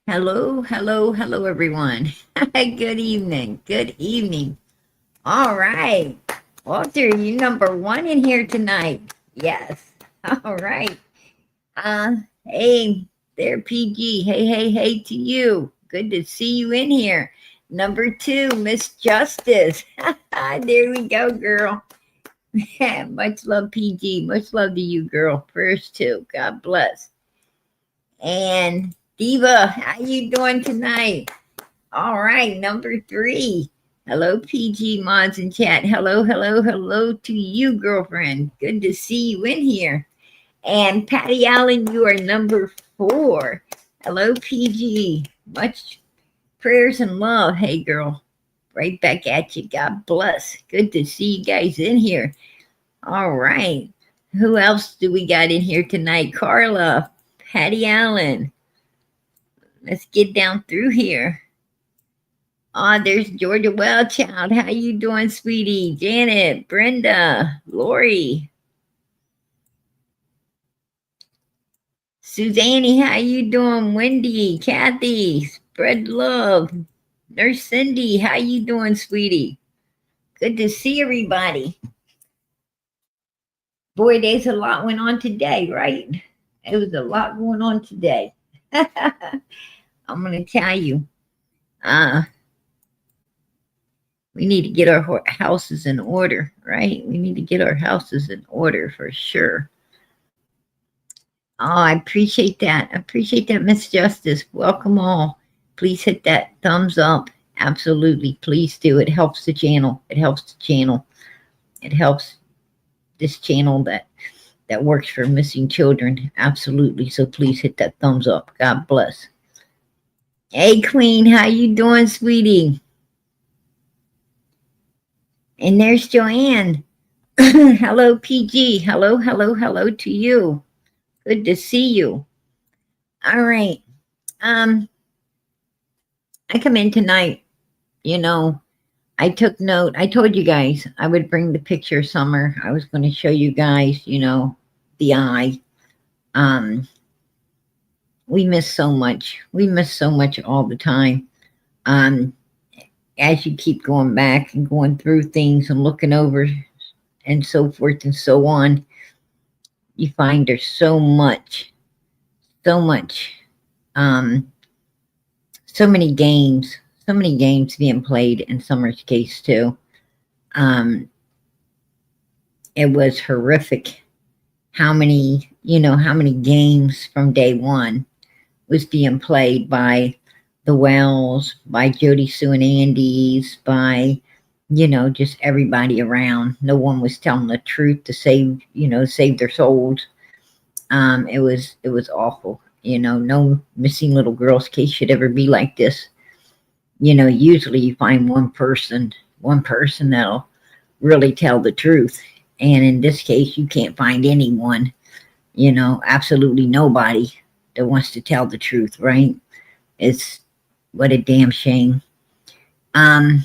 Hello, hello, hello, everyone. Good evening. Good evening. All right. Walter, you number one in here tonight. Yes. All right. Hey there, PG. Hey, hey, hey to you. Good to see you in here. Number two, Miss Justice. There we go, girl. Much love, PG. Much love to you, girl. First two. God bless. And Diva, how you doing tonight? All right, number three. Hello, PG mods in chat. Hello, hello, hello to you, girlfriend. Good to see you in here. And Patty Allen, you are number four. Hello, PG. Much prayers and love. Hey, girl. Right back at you. God bless. Good to see you guys in here. All right. Who else do we got in here tonight? Carla, Patty Allen. Let's get down through here. Oh, there's Georgia Wellchild. How you doing, sweetie? Janet, Brenda, Lori, Suzanne, how you doing? Wendy, Kathy, spread love. Nurse Cindy, how you doing, sweetie? Good to see everybody. Boy, there's a lot went on today, right? It was a lot going on today. I'm gonna tell you. Uh, we need to get our houses in order, right? We need to get our houses in order for sure. Oh, I appreciate that. I appreciate that, Miss Justice. Welcome all. Please hit that thumbs up. Absolutely. Please do. It helps the channel. It helps the channel. It helps this channel that works for missing children. Absolutely. So please hit that thumbs up. God bless. Hey, Queen. How you doing, sweetie? And there's Joanne. Hello, PG. Hello, hello, hello to you. Good to see you. All right. Um, I come in tonight, you know, I took note. I told you guys I would bring the picture of Summer. I was going to show you guys, the eye. Um, we miss so much. We miss so much all the time. Um, as you keep going back and going through things and looking over and so forth and so on, you find there's so much, um, so many games being played in Summer's case too. Um, it was horrific how many games from day one was being played by the Wells, by Jody Sue and Andy's, by, just everybody around. No one was telling the truth to save their souls. It was awful. No missing little girl's case should ever be like this. Usually you find one person that'll really tell the truth. And in this case, you can't find anyone, absolutely nobody that wants to tell the truth, right? It's what a damn shame. Um,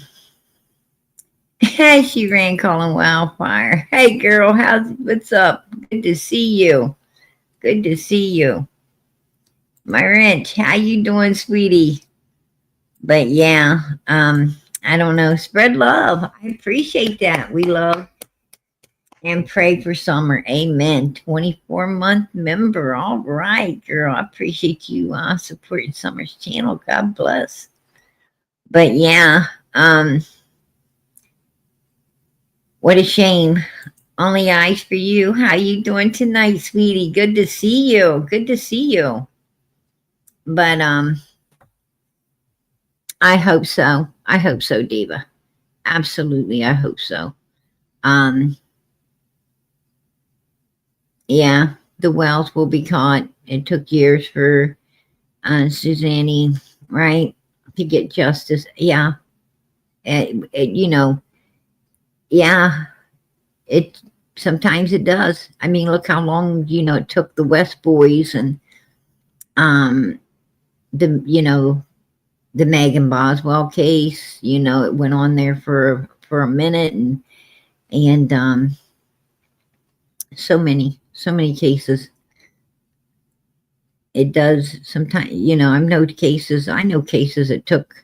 she ran calling wildfire. Hey girl, what's up? Good to see you. Good to see you. My wrench, how you doing, sweetie? But yeah, I don't know. Spread love. I appreciate that. We love and pray for Summer. Amen. 24-month member. All right, girl. I appreciate you supporting Summer's channel. God bless. But yeah, what a shame. Only eyes for you. How you doing tonight, sweetie? Good to see you. Good to see you. But I hope so. I hope so, Diva. Absolutely, I hope so. Um, yeah, the Wells will be caught. It took years for Suzanne, right, to get justice. Yeah, it, yeah, it sometimes it does. I mean, look how long it took the West boys and um the the Megan Boswell case. It went on there for a minute and so many cases. It does sometimes, I know cases that took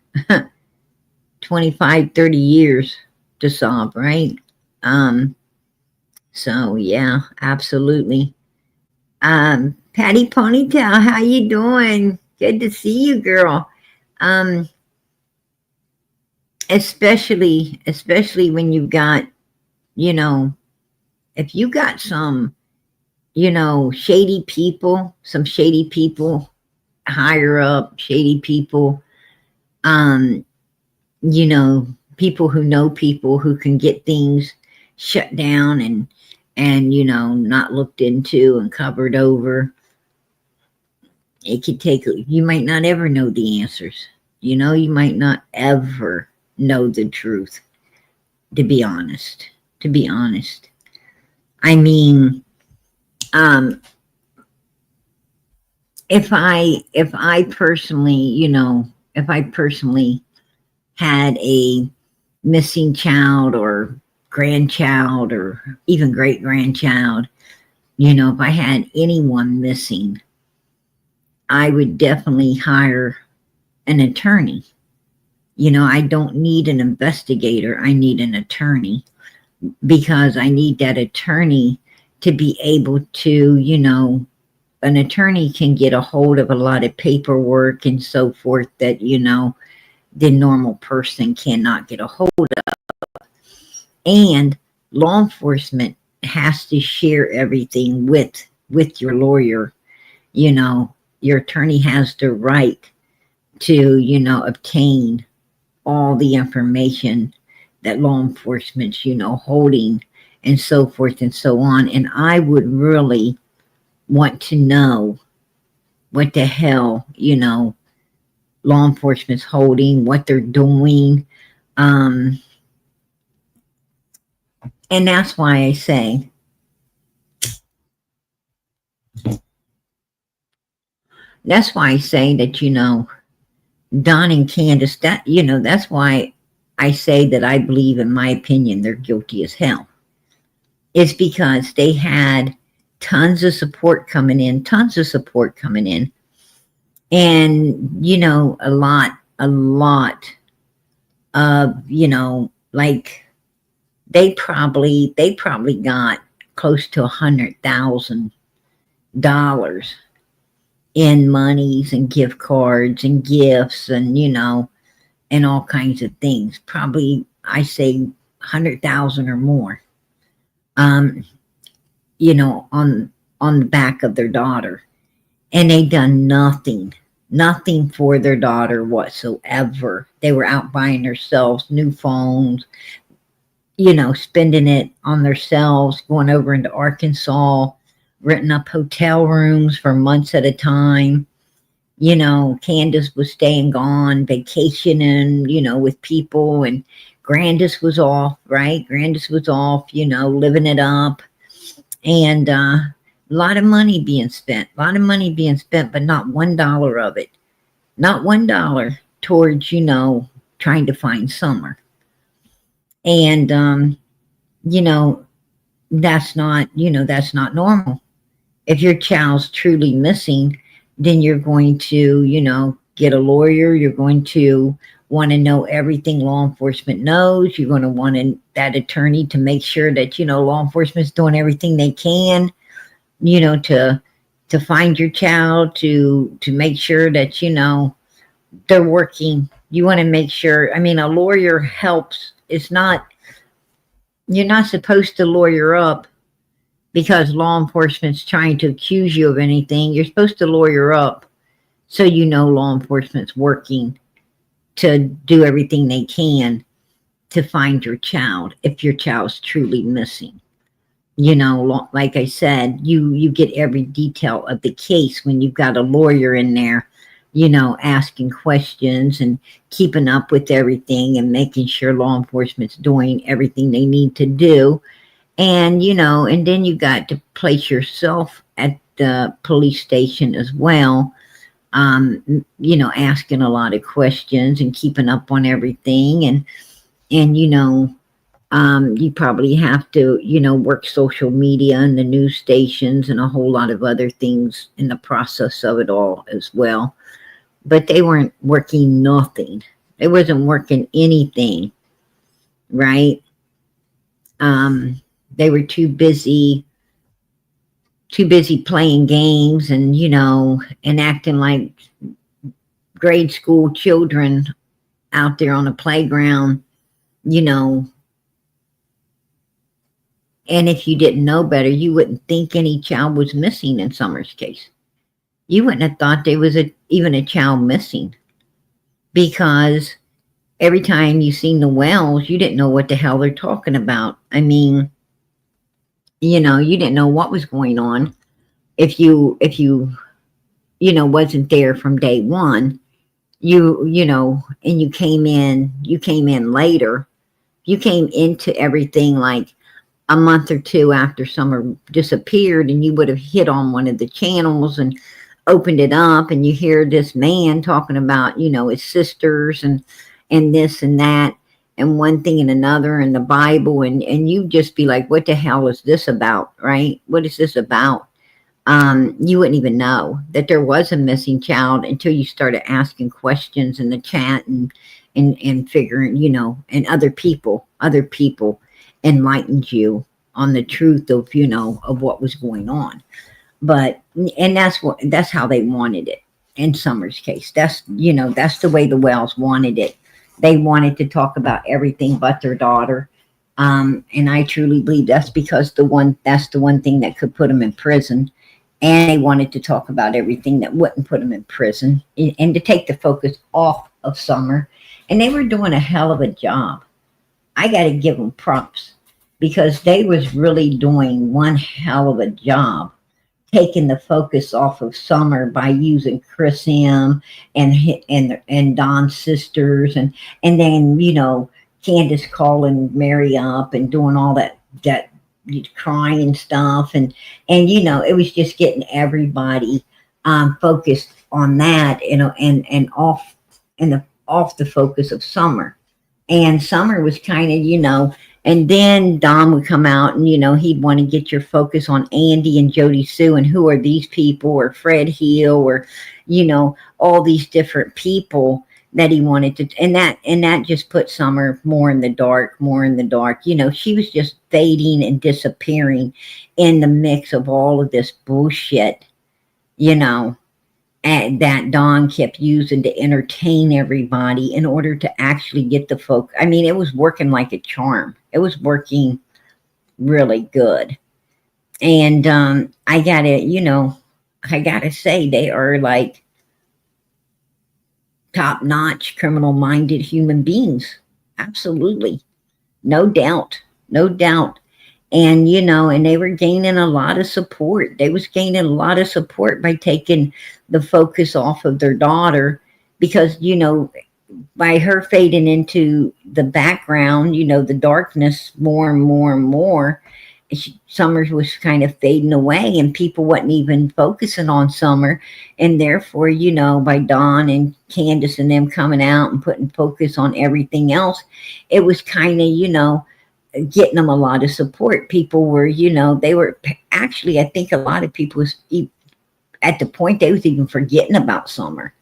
25, 30 years to solve, right? Um, so yeah, absolutely. Patty Ponytail, how you doing? Good to see you, girl. Um, especially when you've got, you know, if you got some, some shady people higher up, shady people, um, you know, people who know people who can get things shut down and not looked into and covered over. It could take, you might not ever know the answers. You might not ever know the truth, to be honest. To be honest. I mean, um, if I personally had a missing child or grandchild or even great grandchild, if I had anyone missing, I would definitely hire an attorney. I don't need an investigator, I need an attorney, because I need that attorney to be able to, an attorney can get a hold of a lot of paperwork and so forth that, the normal person cannot get a hold of. And law enforcement has to share everything with your lawyer. Your attorney has the right to, obtain all the information that law enforcement's, holding and so forth and so on. And I would really want to know what the hell, law enforcement's holding, what they're doing. Um, and that's why I say, that, Don and Candace, that's why I say that I believe, in my opinion, they're guilty as hell. It's because they had tons of support coming in, and, a lot of, like, they probably got close to $100,000 in monies and gift cards and gifts and, and all kinds of things. Probably, I say 100,000 or more, um, on the back of their daughter. And they done nothing for their daughter whatsoever. They were out buying themselves new phones, spending it on themselves, going over into Arkansas, renting up hotel rooms for months at a time. Candace was staying gone, vacationing, with people, and Grandis was off, right? Grandis was off, living it up. And a lot of money being spent, but not $1 of it. Not $1 towards, trying to find Summer. And, you know, that's not normal. If your child's truly missing, then you're going to, get a lawyer. You're going to want to know everything law enforcement knows. You're going to want that attorney to make sure that, law enforcement's doing everything they can, to find your child, to make sure that, they're working. You want to make sure, a lawyer helps. You're not supposed to lawyer up because law enforcement's trying to accuse you of anything. You're supposed to lawyer up so law enforcement's working to do everything they can to find your child if your child's truly missing. Like I said, you get every detail of the case when you've got a lawyer in there, asking questions and keeping up with everything and making sure law enforcement's doing everything they need to do. And, and then you got to place yourself at the police station as well, asking a lot of questions and keeping up on everything. And, You probably have to, work social media and the news stations and a whole lot of other things in the process of it all as well. But they weren't working nothing. They wasn't working anything, right? They were too busy playing games and, and acting like grade school children out there on the playground, you know, and if you didn't know better, you wouldn't think any child was missing in Summer's case. You wouldn't have thought there was even a child missing because every time you seen the Wells, you didn't know what the hell they're talking about. I mean, you didn't know what was going on if you wasn't there from day one. And you came in later. You came into everything like a month or two after Summer disappeared, and you would have hit on one of the channels and opened it up, and you hear this man talking about his sisters and this and that and one thing and another in the Bible, and you just be like, what the hell is this about, right? What is this about? You wouldn't even know that there was a missing child until you started asking questions in the chat and figuring, and other people enlightened you on the truth of what was going on. But and that's how they wanted it in Summer's case. That's the way the Wells wanted it. They wanted to talk about everything but their daughter. And I truly believe that's the one thing that could put them in prison. And they wanted to talk about everything that wouldn't put them in prison and to take the focus off of Summer. And they were doing a hell of a job. I got to give them props because they was really doing one hell of a job taking the focus off of Summer by using Chris M and Don's sisters and then Candace calling Mary up and doing all that crying and stuff and it was just getting everybody focused on that and off the focus of Summer. And Summer was kind of and then Don would come out and he'd want to get your focus on Andy and Jody Sue and who are these people, or Fred Hill, or all these different people that he wanted to, and that just put Summer more in the dark. She was just fading and disappearing in the mix of all of this bullshit, and that Don kept using to entertain everybody in order to actually get the folk. I mean, it was working like a charm. It was working really good. And I gotta say, they are like top-notch criminal-minded human beings. Absolutely. No doubt. No doubt. And and they were gaining a lot of support. They was gaining a lot of support by taking the focus off of their daughter because by her fading into the background, the darkness more and more and more, Summers was kind of fading away and people wasn't even focusing on Summer. And therefore, by Dawn and Candace and them coming out and putting focus on everything else, it was kind of, getting them a lot of support. People were, they were actually, I think a lot of people was at the point they was even forgetting about Summer.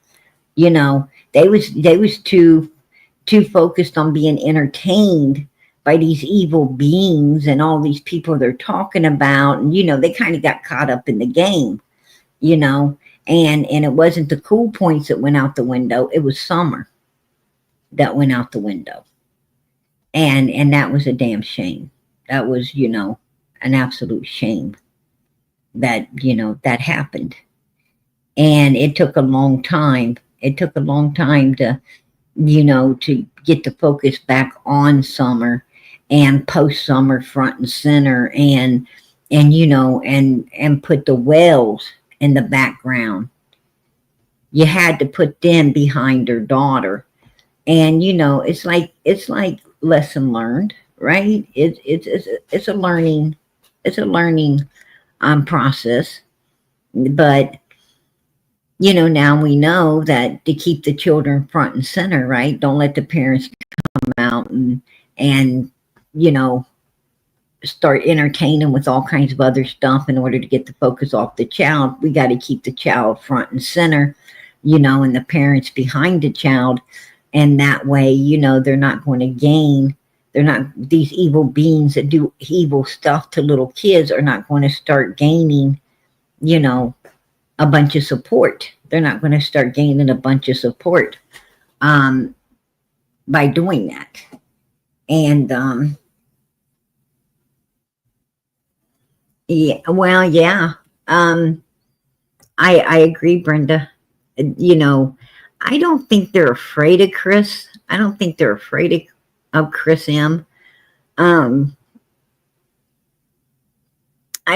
They was too focused on being entertained by these evil beings and all these people they're talking about. And, they kind of got caught up in the game, and it wasn't the cool points that went out the window. It was Summer that went out the window. And that was a damn shame. That was, an absolute shame that, that happened. And it took a long time. It took a long time to to get the focus back on Summer and post Summer front and center and put the Wells in the background. You had to put them behind their daughter. And it's like lesson learned, right? It's a learning process. But now we know that to keep the children front and center, right? Don't let the parents come out and you know, start entertaining with all kinds of other stuff in order to get the focus off the child. We got to keep the child front and center, and the parents behind the child. And that way, they're not going to gain, they're not, these evil beings that do evil stuff to little kids are not going to start gaining, a bunch of support. They're not going to start gaining a bunch of support by doing that. And yeah, well, yeah. I agree, Brenda. I don't think they're afraid of Chris. I don't think they're afraid of Chris M. I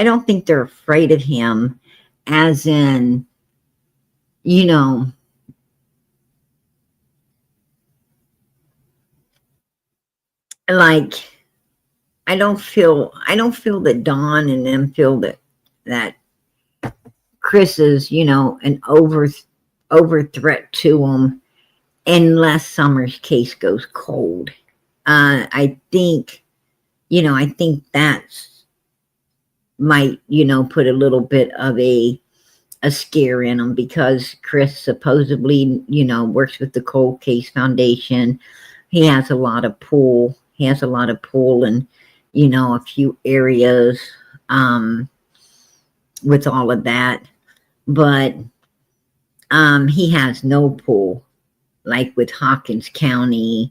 don't think they're afraid of him, as in, like, I don't feel that Dawn and them feel that Chris is, an over threat to them, unless Summer's case goes cold. I think that's might, put a little bit of a scare in them, because Chris supposedly, works with the Cold Case Foundation. He has a lot of pull. He has a lot of pull in, a few areas with all of that. But he has no pull, like with Hawkins County.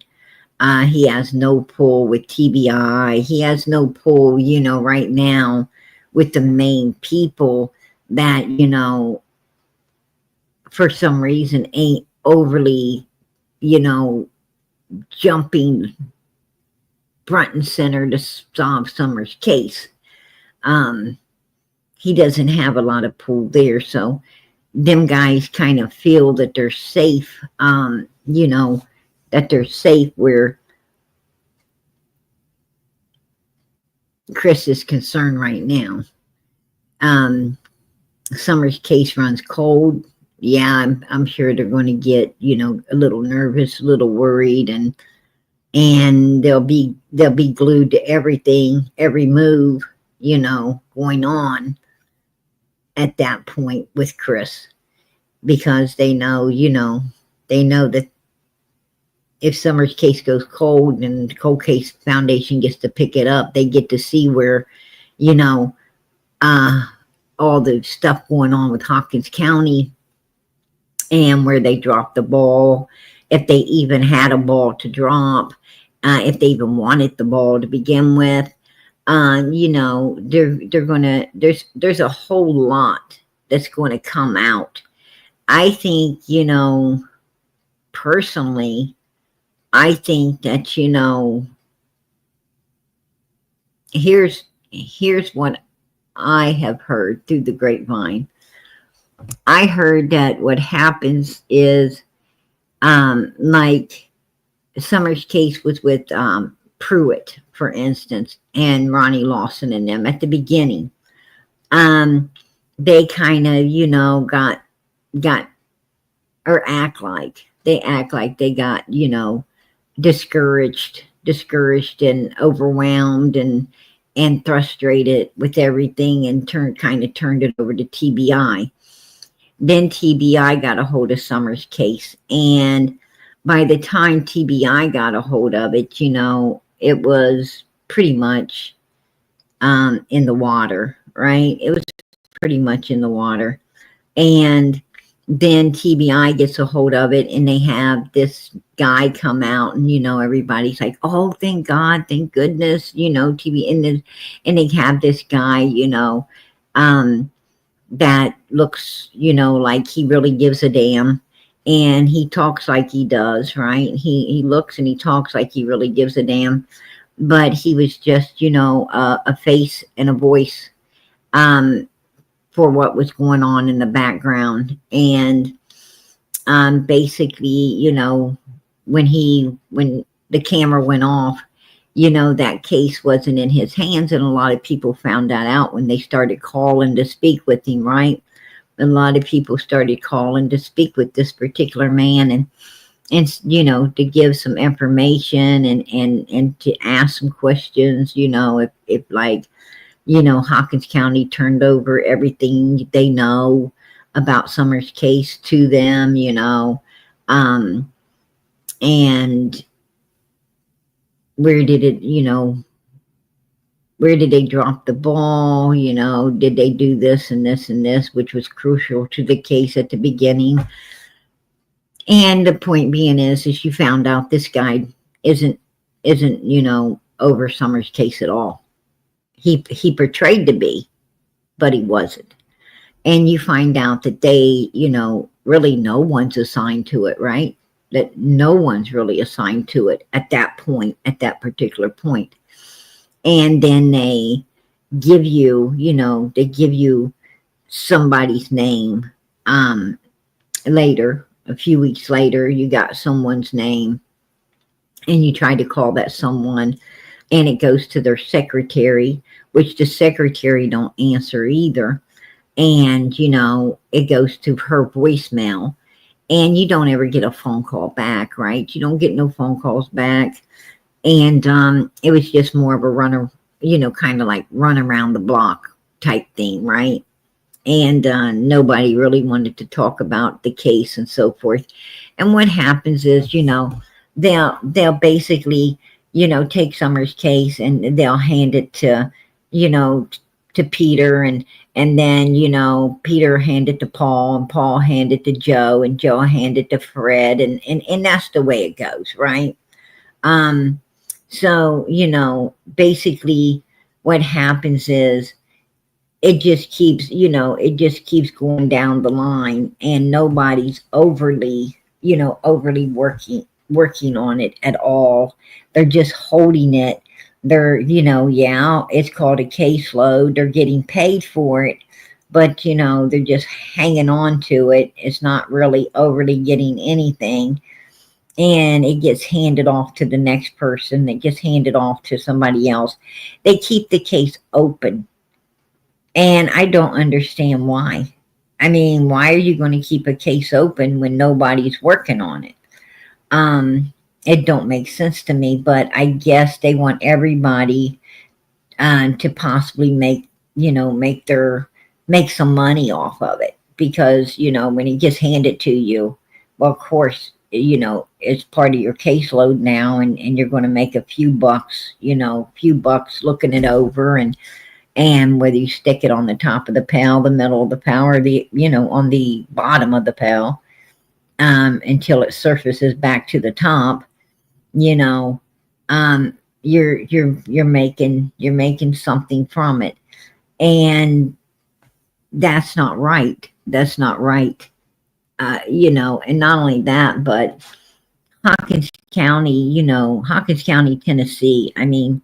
He has no pull with TBI. He has no pull, right now with the main people that, for some reason ain't overly, jumping front and center to solve Summer's case. He doesn't have a lot of pull there. So them guys kind of feel that they're safe, that they're safe where Chris is concerned right now. Summer's case runs cold. Yeah, I'm sure they're going to get, a little nervous, a little worried, and they'll be glued to everything, every move, going on at that point with Chris, because they know that if Summer's case goes cold and the Cold Case Foundation gets to pick it up, they get to see where, all the stuff going on with Hawkins County and where they dropped the ball, if they even had a ball to drop, if they even wanted the ball to begin with. They're gonna, there's a whole lot that's going to come out. I think, personally, I think that, here's what I have heard through the grapevine. I heard that what happens is, like Summer's case was with Pruitt, for instance, and Ronnie Lawson and them at the beginning. They kind of, got or act like they got, discouraged and overwhelmed and frustrated with everything, and turned it over to TBI. Then TBI got a hold of Summer's case, and by the time TBI got a hold of it, it was pretty much in the water, right? It was pretty much in the water. And then TBI gets a hold of it, and they have this guy come out, and everybody's like, oh, thank God, thank goodness, TV, and they have this guy, that looks, like he really gives a damn, and he talks like he does, right? He looks and he talks like he really gives a damn, but he was just, a face and a voice for what was going on in the background. And basically, when the camera went off, that case wasn't in his hands, and a lot of people found that out when they started calling to speak with him, right? A lot of people started calling to speak with this particular man, and to give some information and to ask some questions, if like, Hawkins County turned over everything they know about Summer's case to them, um, and where did it, where did they drop the ball? Did they do this and this and this, which was crucial to the case at the beginning. And the point being is you found out this guy isn't, over Summer's case at all. He portrayed to be, but he wasn't. And you find out that they, really no one's assigned to it, right? That no one's really assigned to it at that point, at that particular point. And then they give you, they give you somebody's name. Later, a few weeks later, you got someone's name and you try to call that someone, and it goes to their secretary, which the secretary don't answer either. And, it goes to her voicemail, and you don't ever get a phone call back, right? You don't get no phone calls back. And it was just more of a runner, kind of like run around the block type thing, right? And nobody really wanted to talk about the case and so forth. And what happens is, they'll basically, take Summer's case and they'll hand it to, to Peter, and then, Peter handed it to Paul, and Paul handed it to Joe, and Joe handed it to Fred, and that's the way it goes, right? So, basically what happens is it just keeps going down the line, and nobody's overly working on it at all. They're just holding it. They're, yeah, it's called a caseload. They're getting paid for it, but, they're just hanging on to it. It's not really overly getting anything. And it gets handed off to the next person. It gets handed off to somebody else. They keep the case open. And I don't understand why. I mean, why are you going to keep a case open when nobody's working on it? It don't make sense to me, but I guess they want everybody to possibly make some money off of it, because, when it gets handed to you, well, of course, it's part of your caseload now, and you're going to make a few bucks, looking it over, and whether you stick it on the top of the pail, the middle of the pail, or on the bottom of the pail, until it surfaces back to the top, you're making something from it, and that's not right. That's not right. And not only that, but Hawkins County, Tennessee. I mean,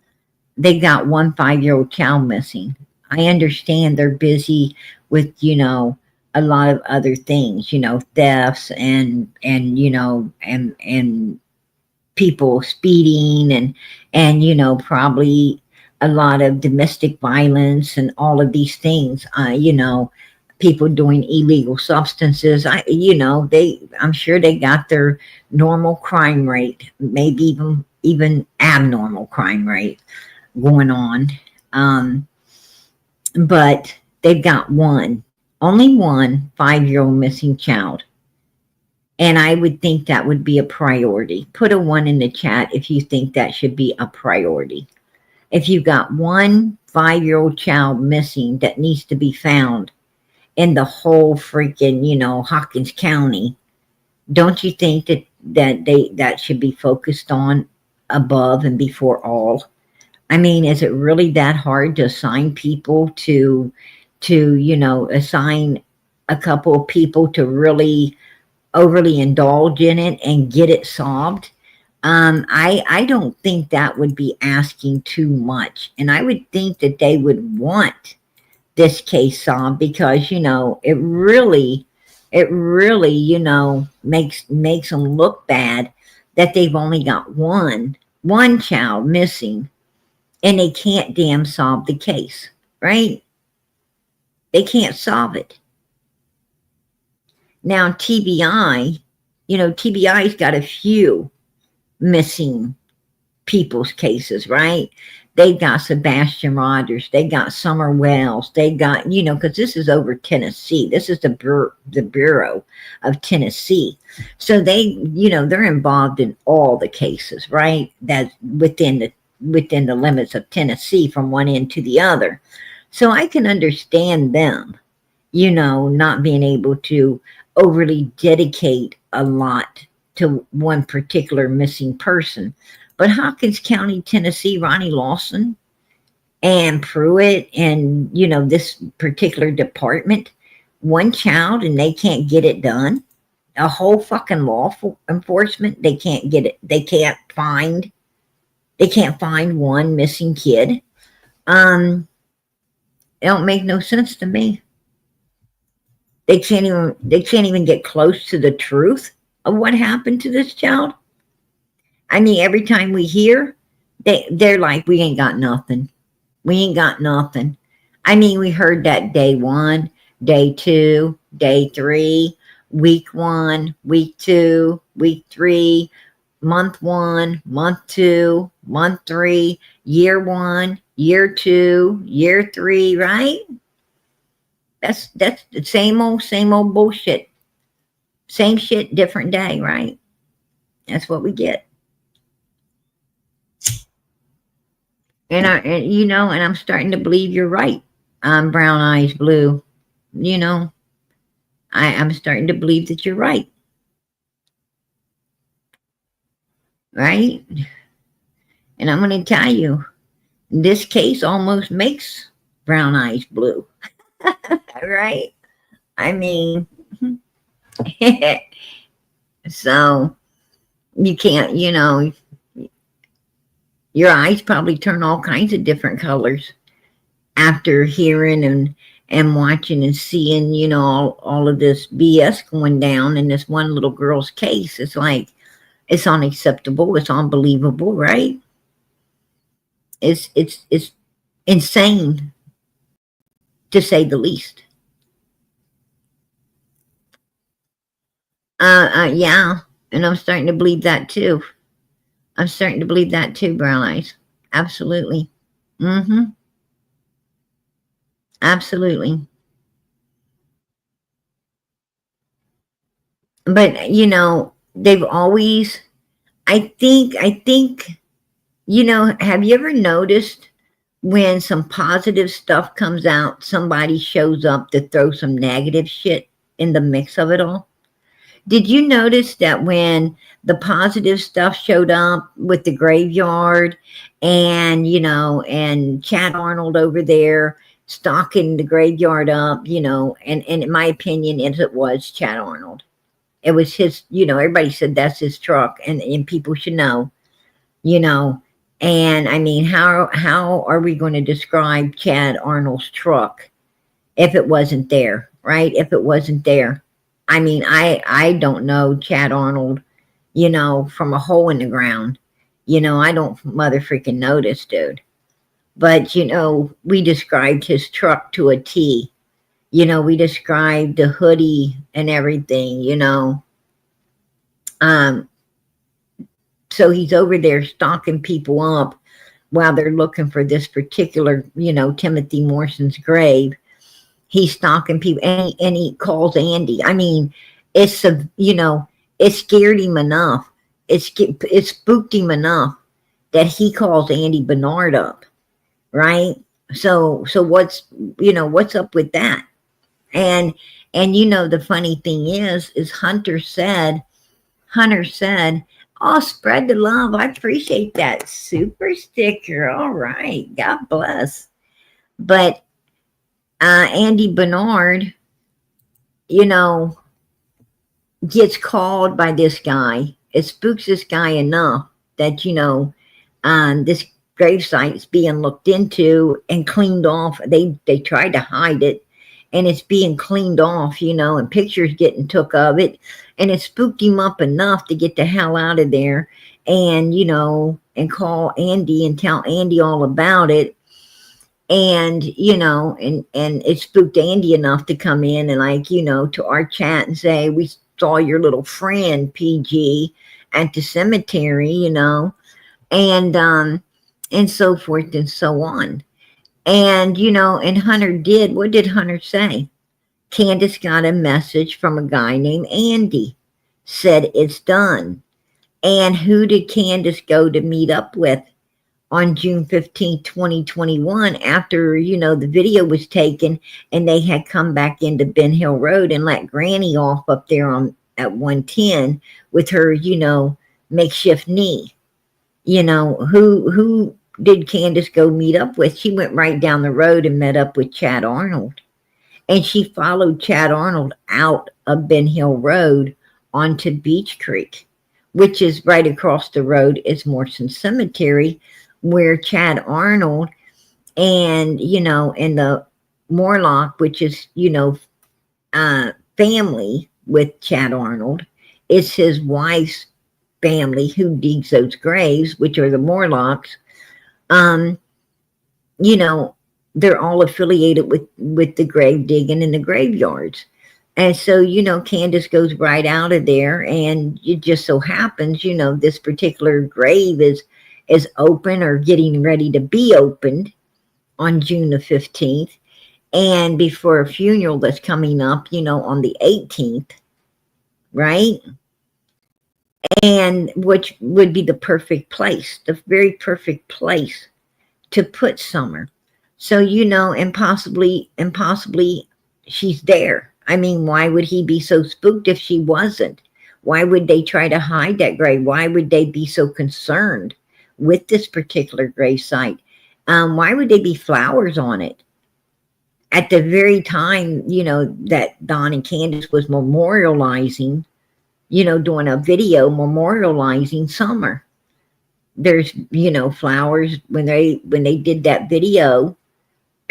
they got one 5-year-old child missing. I understand they're busy with, a lot of other things, thefts and people speeding and probably a lot of domestic violence and all of these things, people doing illegal substances. I'm sure they got their normal crime rate, maybe even abnormal crime rate going on. But they've got only one 5-year-old missing child. And I would think that would be a priority. Put a 1 in the chat if you think that should be a priority. If you've got one 5-year-old child missing that needs to be found in the whole freaking, Hawkins County, don't you think that should be focused on above and before all? I mean, is it really that hard to assign people to assign a couple of people to really overly indulge in it and get it solved? I don't think that would be asking too much. And I would think that they would want this case solved, because, it really, makes them look bad that they've only got one child missing, and they can't damn solve the case, right? They can't solve it. Now, TBI, You know, TBI's got a few missing people's cases, right? They got Sebastian Rogers, they got Summer Wells, they got, you know, because this is over Tennessee. This is the Bureau of Tennessee. So they, you know, they're involved in all the cases, right? That's within the limits of Tennessee from one end to the other. So I can understand them, you know, not being able to overly dedicate a lot to one particular missing person. But Hawkins County, Tennessee, Ronnie Lawson and Pruitt and, you know, this particular department, one child and they can't get it done. A whole fucking law enforcement, they can't get it. They can't find one missing kid. It don't make no sense to me. They can't even get close to the truth of what happened to this child. I mean, every time we hear, they're like, we ain't got nothing. We ain't got nothing. I mean, we heard that day 1, day 2, day 3, week 1, week 2, week 3, month 1, month 2, month 3, year 1, year 2, year 3, right? That's the same old bullshit. Same shit, different day, right? That's what we get. And you know, and I'm starting to believe you're right. Brown eyes blue. You know, I'm starting to believe that you're right. Right? And I'm going to tell you, this case almost makes brown eyes blue. Right? I mean, so you can't, you know, your eyes probably turn all kinds of different colors after hearing and watching and seeing, you know, all of this BS going down in this one little girl's case. It's like, it's unacceptable. It's unbelievable, right? It's insane, to say the least. Yeah, and I'm starting to believe that too. I'm starting to believe that too, Brown Eyes. Absolutely. Mm-hmm. Absolutely. But you know, they've always. I think. You know, have you ever noticed when some positive stuff comes out, somebody shows up to throw some negative shit in the mix of it all? Did you notice that when the positive stuff showed up with the graveyard and, you know, and Chad Arnold over there stocking the graveyard up, you know, and in my opinion, it was Chad Arnold. It was his, you know, everybody said that's his truck and people should know, you know. And I mean, how are we going to describe Chad Arnold's truck if it wasn't there, right? If it wasn't there. I mean, I don't know Chad Arnold, you know, from a hole in the ground. You know, I don't mother freaking notice, dude. But, you know, we described his truck to a T. You know, we described the hoodie and everything, you know. So he's over there stalking people up while they're looking for this particular, you know, Timothy Morson's grave. He's stalking people and he calls Andy. I mean, it's a, you know, it scared him enough. It spooked him enough that he calls Andy Bernard up, right? So what's, you know, what's up with that? And you know, the funny thing is Hunter said, oh, spread the love. I appreciate that super sticker. All right. God bless. But Andy Bernard, you know, gets called by this guy. It spooks this guy enough that, you know, this gravesite is being looked into and cleaned off. They tried to hide it, and it's being cleaned off, you know, and pictures getting took of it. And it spooked him up enough to get the hell out of there and, you know, and call Andy and tell Andy all about it. And, you know, and it spooked Andy enough to come in and, like, you know, to our chat and say, saw your little friend PG at the cemetery, and so forth and so on. And, and Hunter did, what did Hunter say? Candace got a message from a guy named Andy, said it's done. And who did Candace go to meet up with on June 15th, 2021, after, the video was taken and they had come back into Ben Hill Road and let Granny off up there at 110 with her, makeshift knee. Who did Candace go meet up with? She went right down the road and met up with Chad Arnold. And she followed Chad Arnold out of Ben Hill Road onto Beach Creek, which is right across the road is Morrison Cemetery, where Chad Arnold and, and the Morlock, which is, family with Chad Arnold, is his wife's family who digs those graves, which are the Morlocks. They're all affiliated with the grave digging in the graveyards. And so, Candace goes right out of there, and it just so happens, this particular grave is open or getting ready to be opened on June the 15th. And before a funeral that's coming up, on the 18th, right? And which would be the perfect place, the very perfect place to put Summer. So, and possibly she's there. I mean, why would he be so spooked if she wasn't? Why would they try to hide that grave? Why would they be so concerned with this particular grave site? Why would they be flowers on it? At the very time, that Don and Candace was memorializing, doing a video memorializing Summer. There's, flowers when they did that video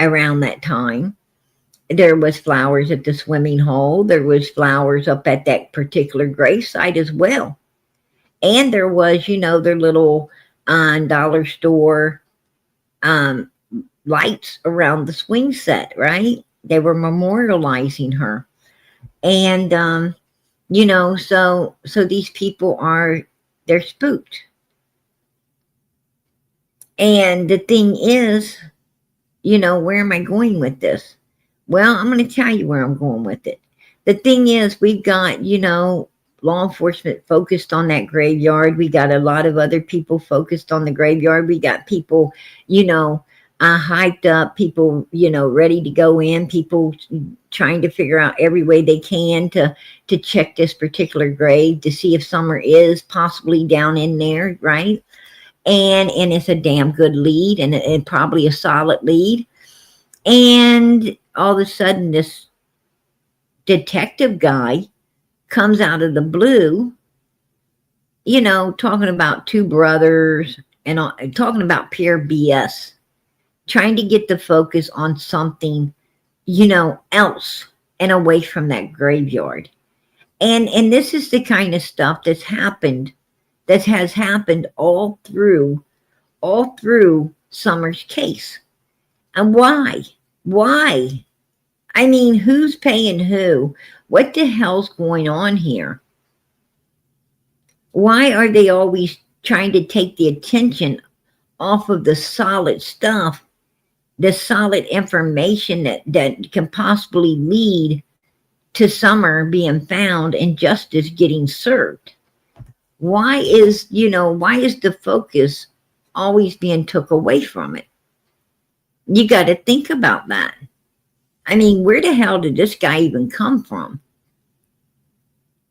around that time. There was flowers at the swimming hole. There was flowers up at that particular grave site as well. And there was, their little dollar store lights around the swing set, right? They were memorializing her. And, so these people they're spooked. And the thing is, where am I going with this? Well, I'm going to tell you where I'm going with it. The thing is, we've got, law enforcement focused on that graveyard. We got a lot of other people focused on the graveyard. We got people, hyped up, people, ready to go in, people trying to figure out every way they can to check this particular grave to see if Summer is possibly down in there, right? And it's a damn good lead, and probably a solid lead. And all of a sudden, this detective guy comes out of the blue, talking about two brothers and talking about pure BS, trying to get the focus on something, else and away from that graveyard. And this is the kind of stuff that has happened all through Summer's case. And why? Why? I mean, who's paying who? What the hell's going on here? Why are they always trying to take the attention off of the solid stuff, the solid information that can possibly lead to Summer being found and justice getting served? Why is the focus always being took away from it? You got to think about that. I mean, where the hell did this guy even come from?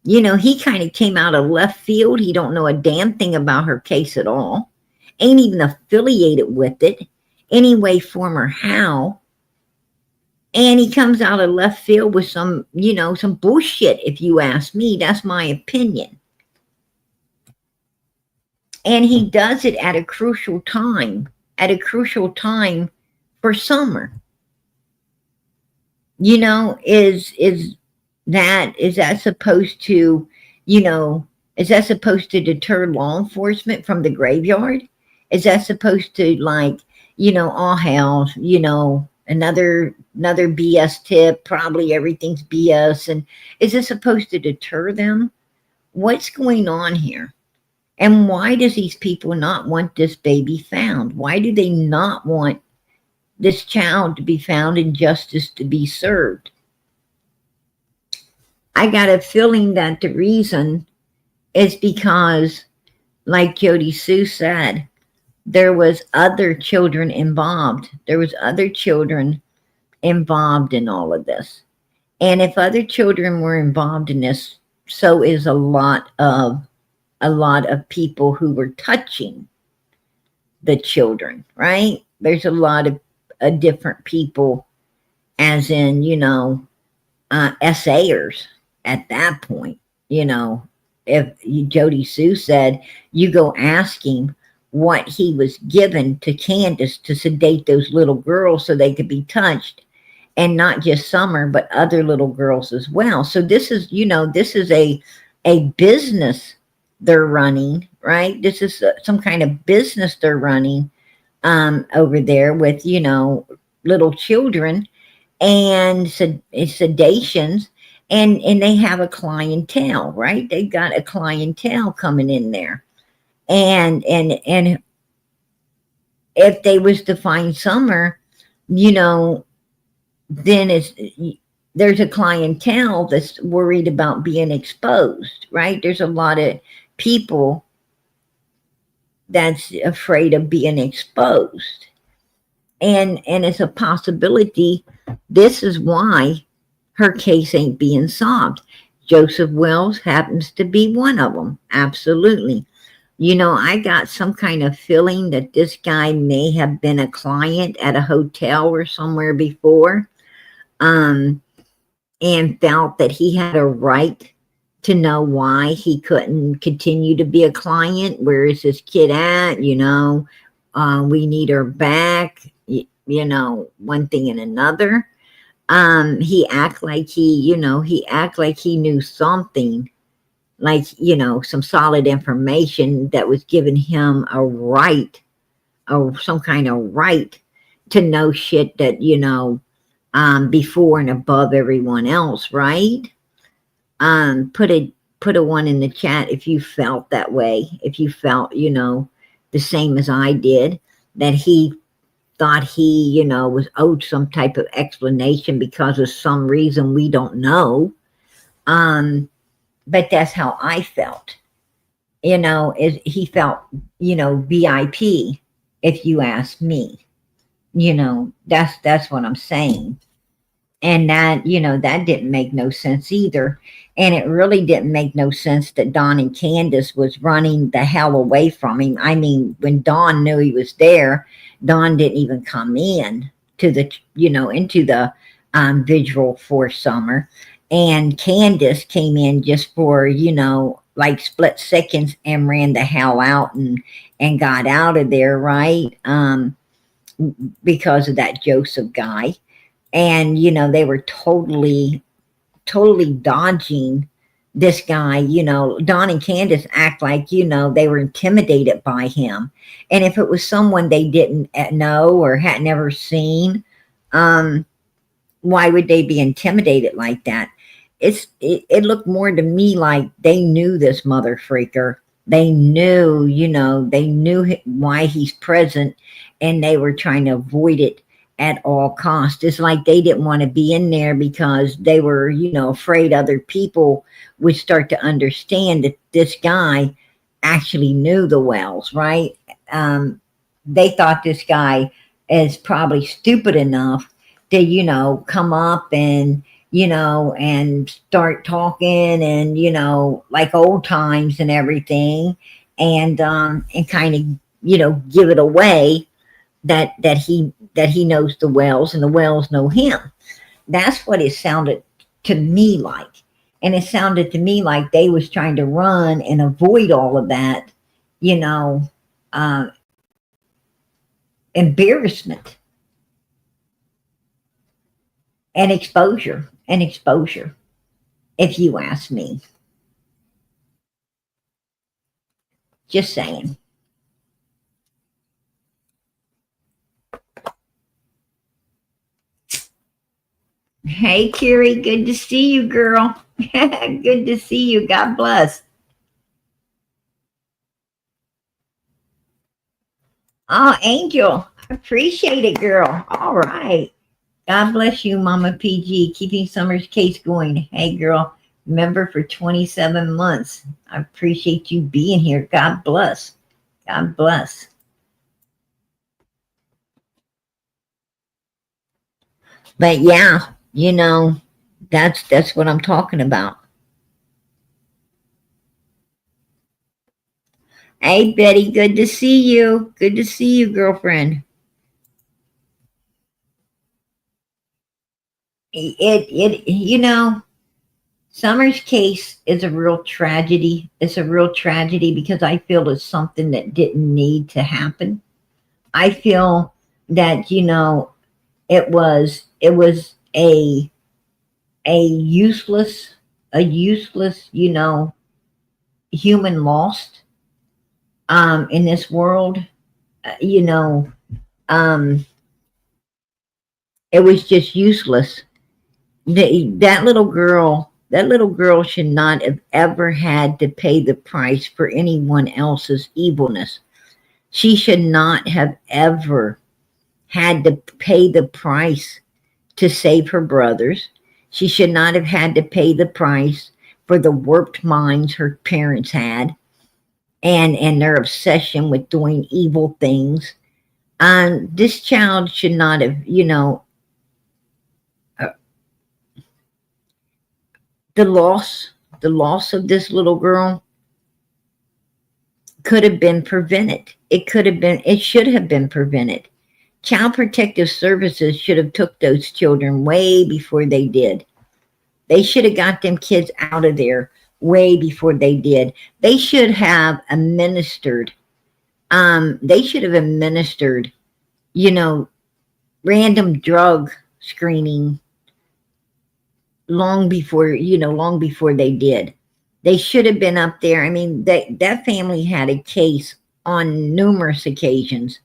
He kind of came out of left field. He don't know a damn thing about her case at all. Ain't even affiliated with it any way, form, or how. And he comes out of left field with some bullshit, if you ask me. That's my opinion. And he does it at a crucial time for Summer. Is that supposed to, is that supposed to deter law enforcement from the graveyard? Is that supposed to, all hell, Another BS tip, probably everything's BS. And is this supposed to deter them? What's going on here? And why does these people not want this baby found? Why do they not want this child to be found and justice to be served? I got a feeling that the reason is because, like Jody Sue said, there was other children involved. There was other children involved in all of this. And if other children were involved in this, so is a lot of people who were touching the children, right? There's a lot of different people, as in, essayers at that point. If Jody Sue said, you go ask him what he was given to Candace to sedate those little girls so they could be touched, and not just Summer, but other little girls as well. So this is, this is a business they're running, right? This is some kind of business they're running over there with, little children and sedations, and they have a clientele, right? They've got a clientele coming in there, and if they was to find Summer, then there's a clientele that's worried about being exposed, right? There's a lot of people that's afraid of being exposed. And it's a possibility. This is why her case ain't being solved. Joseph Wells happens to be one of them. Absolutely. I got some kind of feeling that this guy may have been a client at a hotel or somewhere before, and felt that he had a right to know why he couldn't continue to be a client. Where is this kid at? We need her back. One thing and another. He act like he knew something, like, some solid information that was giving him a right, or some kind of right to know shit that, before and above everyone else, right? Put a one in the chat if you felt that way, if you felt, the same as I did, that he thought he, was owed some type of explanation because of some reason we don't know. But that's how I felt. Is he felt, VIP, if you ask me. That's what I'm saying. And that, that didn't make no sense either. And it really didn't make no sense that Don and Candace was running the hell away from him. I mean, when Don knew he was there, Don didn't even come in to the, into the vigil for Summer. And Candace came in just for, like split seconds, and ran the hell out and got out of there, right? Because of that Joseph guy. And, they were totally dodging this guy. Don and Candace act like, they were intimidated by him. And if it was someone they didn't know or had never seen, why would they be intimidated like that? It looked more to me like they knew this mother freaker. They knew, they knew why he's present, and they were trying to avoid it at all costs. It's like they didn't want to be in there because they were, afraid other people would start to understand that this guy actually knew the Wells, right? They thought this guy is probably stupid enough to, come up and, and start talking and, like old times and everything, and kind of, give it away that he knows the Wells and the Wells know him. That's what it sounded to me like. And it sounded to me like they was trying to run and avoid all of that, uh, embarrassment and exposure, if you ask me. Just saying. Hey, Carrie, good to see you, girl. Good to see you. God bless. Oh, Angel, appreciate it, girl. All right. God bless you, Mama PG, keeping Summer's case going. Hey, girl, member for 27 months. I appreciate you being here. God bless. God bless. But yeah, that's what I'm talking about. Hey, Betty, good to see you. Good to see you, girlfriend. Summer's case is a real tragedy. It's a real tragedy because I feel it's something that didn't need to happen. I feel that it was a useless human lost in this world. Uh, you know, um, it was just useless. That little girl should not have ever had to pay the price for anyone else's evilness. She should not have ever had to pay the price to save her brothers. She should not have had to pay the price for the warped minds her parents had and their obsession with doing evil things. This child should not have, uh, the loss, the loss of this little girl could have been prevented. It should have been prevented. Child Protective Services should have took those children way before they did. They should have got them kids out of there way before they did. They should have administered. They should have administered, you know, random drug screening long before they did. They should have been up there. I mean, that family had a case on numerous occasions,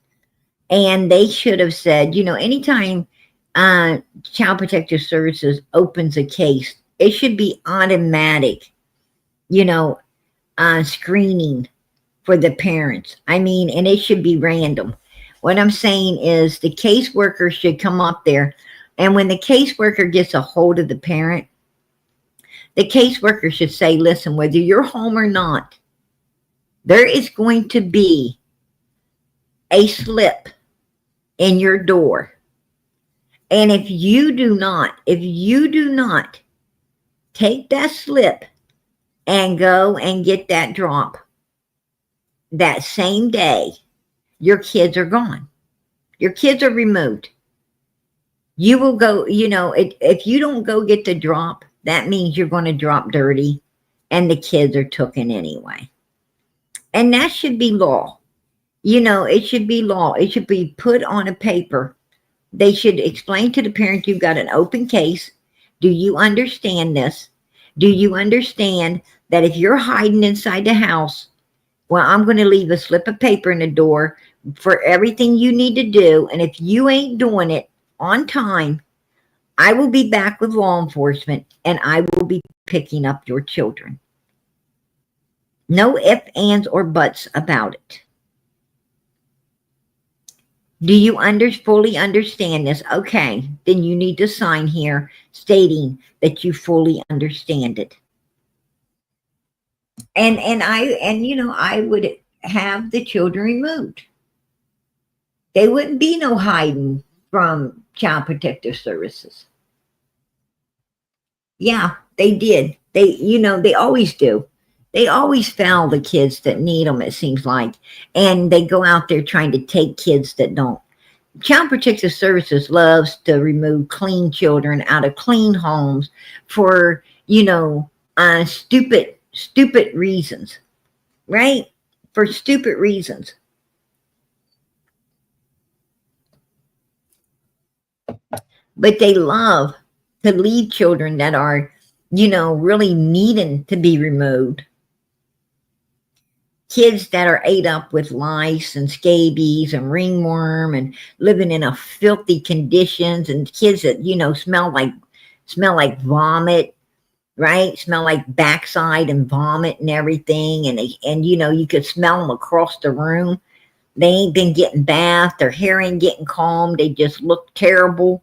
and they should have said, anytime Child Protective Services opens a case, it should be automatic, you know, screening for the parents. I mean, and it should be random. What I'm saying is the caseworker should come up there, and when the caseworker gets a hold of the parent, the caseworker should say, listen, whether you're home or not, there is going to be a slip in your door. And if you do not take that slip and go and get that drop that same day, your kids are gone. Your kids are removed. You will go, if you don't go get the drop, that means you're going to drop dirty and the kids are taken anyway. And that should be law. It should be law. It should be put on a paper. They should explain to the parents you've got an open case. Do you understand this? Do you understand that if you're hiding inside the house, well, I'm going to leave a slip of paper in the door for everything you need to do. And if you ain't doing it on time, I will be back with law enforcement and I will be picking up your children. No ifs, ands, or buts about it. Do you fully understand this? Okay, then you need to sign here stating that you fully understand it. And I would have the children removed. They wouldn't be no hiding from Child Protective Services. Yeah, they did. They always do. They always foul the kids that need them, it seems like. And they go out there trying to take kids that don't. Child Protective Services loves to remove clean children out of clean homes for, stupid reasons, right? For stupid reasons. But they love to leave children that are, really needing to be removed. Kids that are ate up with lice and scabies and ringworm and living in a filthy conditions, and kids that, smell like smell like vomit, right? Smell like backside and vomit and everything. And you know, you could smell them across the room. They ain't been getting bathed. Their hair ain't getting combed. They just look terrible.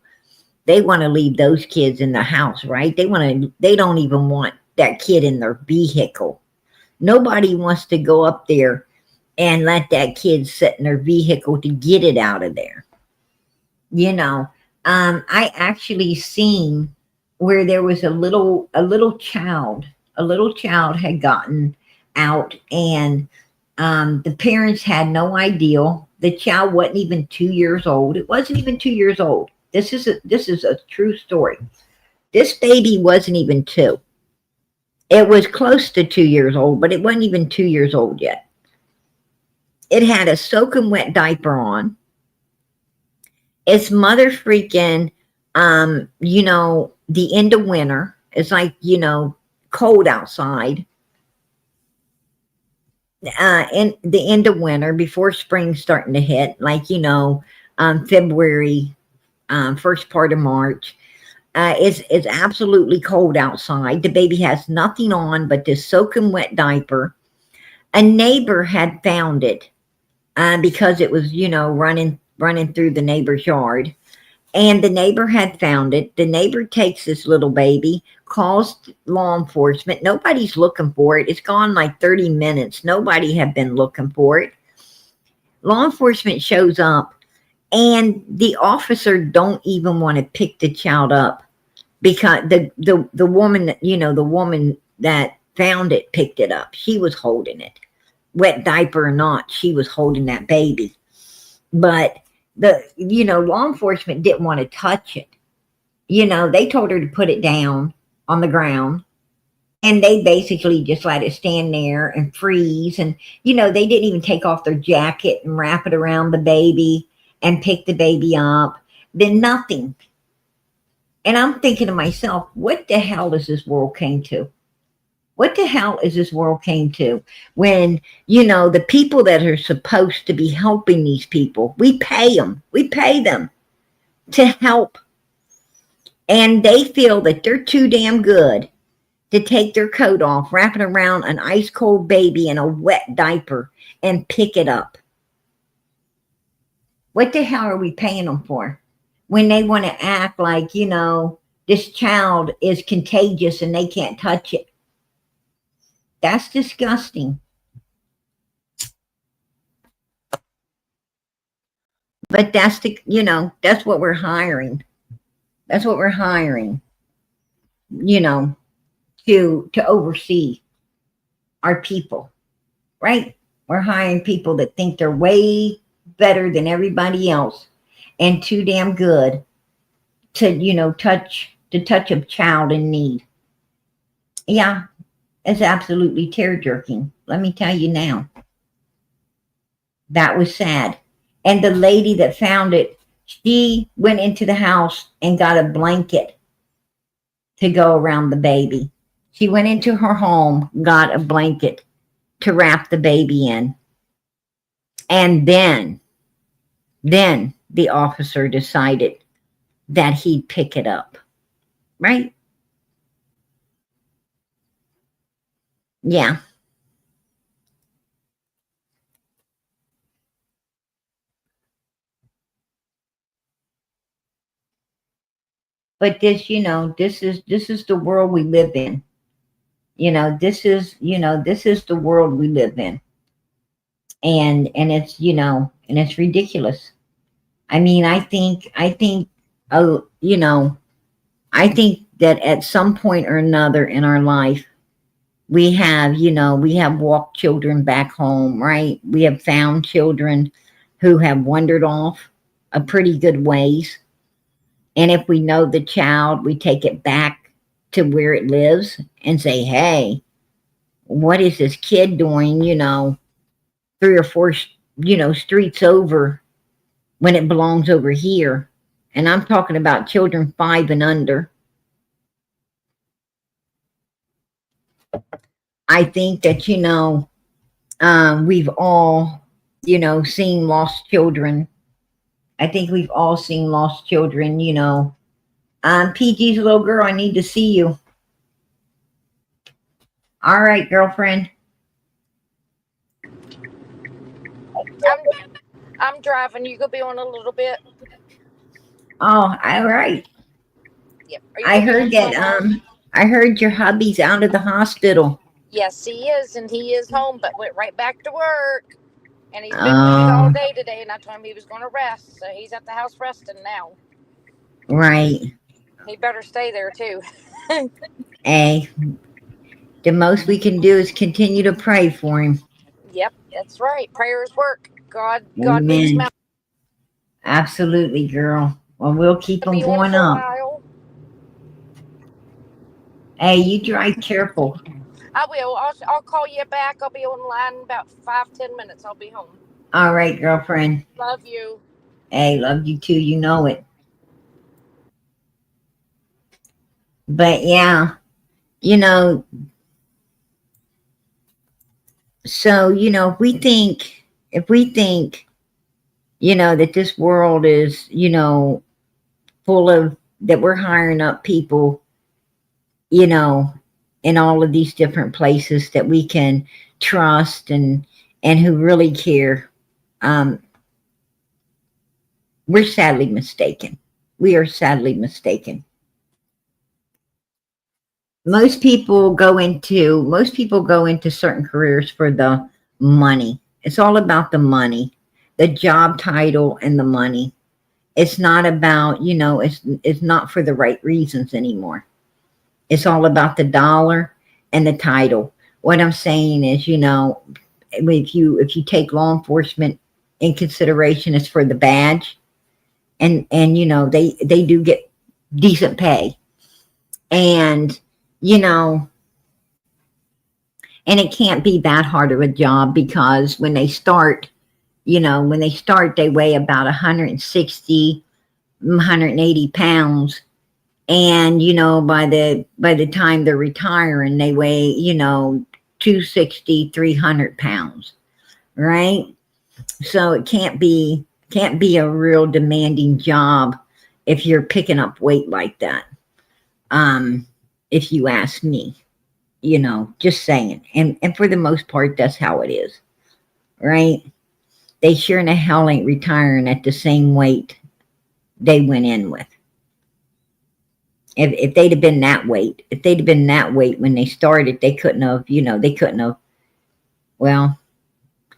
They want to leave those kids in the house, right? They don't even want that kid in their vehicle. Nobody wants to go up there and let that kid sit in their vehicle to get it out of there. You know, I actually seen where there was a little child had gotten out, and the parents had no idea. The child wasn't even 2 years old. It wasn't even 2 years old. This is a true story. This baby wasn't even two. It was close to 2 years old, but it wasn't even 2 years old yet. It had a soaking wet diaper on. It's mother freaking, you know, the end of winter. It's like, you know, cold outside. In the end of winter before spring's starting to hit, like, you know, February, first part of March. It's absolutely cold outside. The baby has nothing on but this soaking wet diaper. A neighbor had found it because it was, you know, running through the neighbor's yard. And the neighbor had found it. The neighbor takes this little baby, calls law enforcement. Nobody's looking for it. It's gone like 30 minutes. Nobody had been looking for it. Law enforcement shows up, and the officer don't even want to pick the child up because the woman, you know, the woman that found it picked it up. She was holding it. Wet diaper or not, she was holding that baby. But law enforcement didn't want to touch it. You know, they told her to put it down on the ground, and they basically just let it stand there and freeze. And, you know, they didn't even take off their jacket and wrap it around the baby and pick the baby up. Then nothing. And I'm thinking to myself, what the hell is this world came to? What the hell is this world came to when, you know, the people that are supposed to be helping these people, we pay them to help. And they feel that they're too damn good to take their coat off, wrap it around an ice cold baby in a wet diaper and pick it up. What the hell are we paying them for? When they want to act like, you know, this child is contagious and they can't touch it. That's disgusting. But that's that's what we're hiring. That's what we're hiring, you know, to oversee our people, right? We're hiring people that think they're way better than everybody else and too damn good to, you know, touch a child in need. Yeah, it's absolutely tear jerking. Let me tell you now. That was sad. And the lady that found it, she went into the house and got a blanket to go around the baby. She went into her home, got a blanket to wrap the baby in. And then the officer decided that he'd pick it up. Right? Yeah. But this, you know, this is the world we live in. This is the world we live in. And it's, you know, and it's ridiculous. I mean, you know, I think that at some point or another in our life, we have walked children back home, right? We have found children who have wandered off a pretty good ways. And if we know the child, we take it back to where it lives and say, hey, what is this kid doing, you know, three or four, you know, streets over when it belongs over here? And I'm talking about children 5 and under. I think that, you know, we've all, you know, seen lost children. I think we've all seen lost children, you know, PG's little girl, I need to see you. All right, girlfriend. I'm driving. You gonna be on a little bit? Oh, all right. Yep. Are you I gonna be heard on so that long? I heard your hubby's out of the hospital. Yes, he is, and he is home, but went right back to work. And he's been with me all Oh, day today, and I told him he was gonna rest, so he's at the house resting now. right. He better stay there too. Hey, the most we can do is continue to pray for him. Yep, that's right. Prayers work. God meets Amen. mountains. Absolutely, girl. Well, we'll keep them Be on going for a up. while. Hey, you drive careful. I will. I'll call you back. I'll be online in about 5-10 minutes. I'll be home. All right, girlfriend. Love you. Hey, love you too. You know it. But yeah, you know, so, if we think, that this world is, full of, that we're hiring up people, you know, in all of these different places that we can trust and who really care, um, we're sadly mistaken. We are sadly mistaken. Most people go into certain careers for the money. It's all about the money, the job title and the money. It's not about, it's not for the right reasons anymore. It's all about the dollar and the title. What I'm saying is, if you take law enforcement in consideration, it's for the badge, and they do get decent pay, and you know and it can't be that hard of a job, because when they start they weigh about 160, 180 pounds, and by the time they're retiring they weigh 260, 300 pounds, right? So it can't be a real demanding job if you're picking up weight like that, if you ask me. Just saying. And for the most part, that's how it is, right? They sure in the hell ain't retiring at the same weight they went in with. If they'd have been that weight when they started, they couldn't have, well,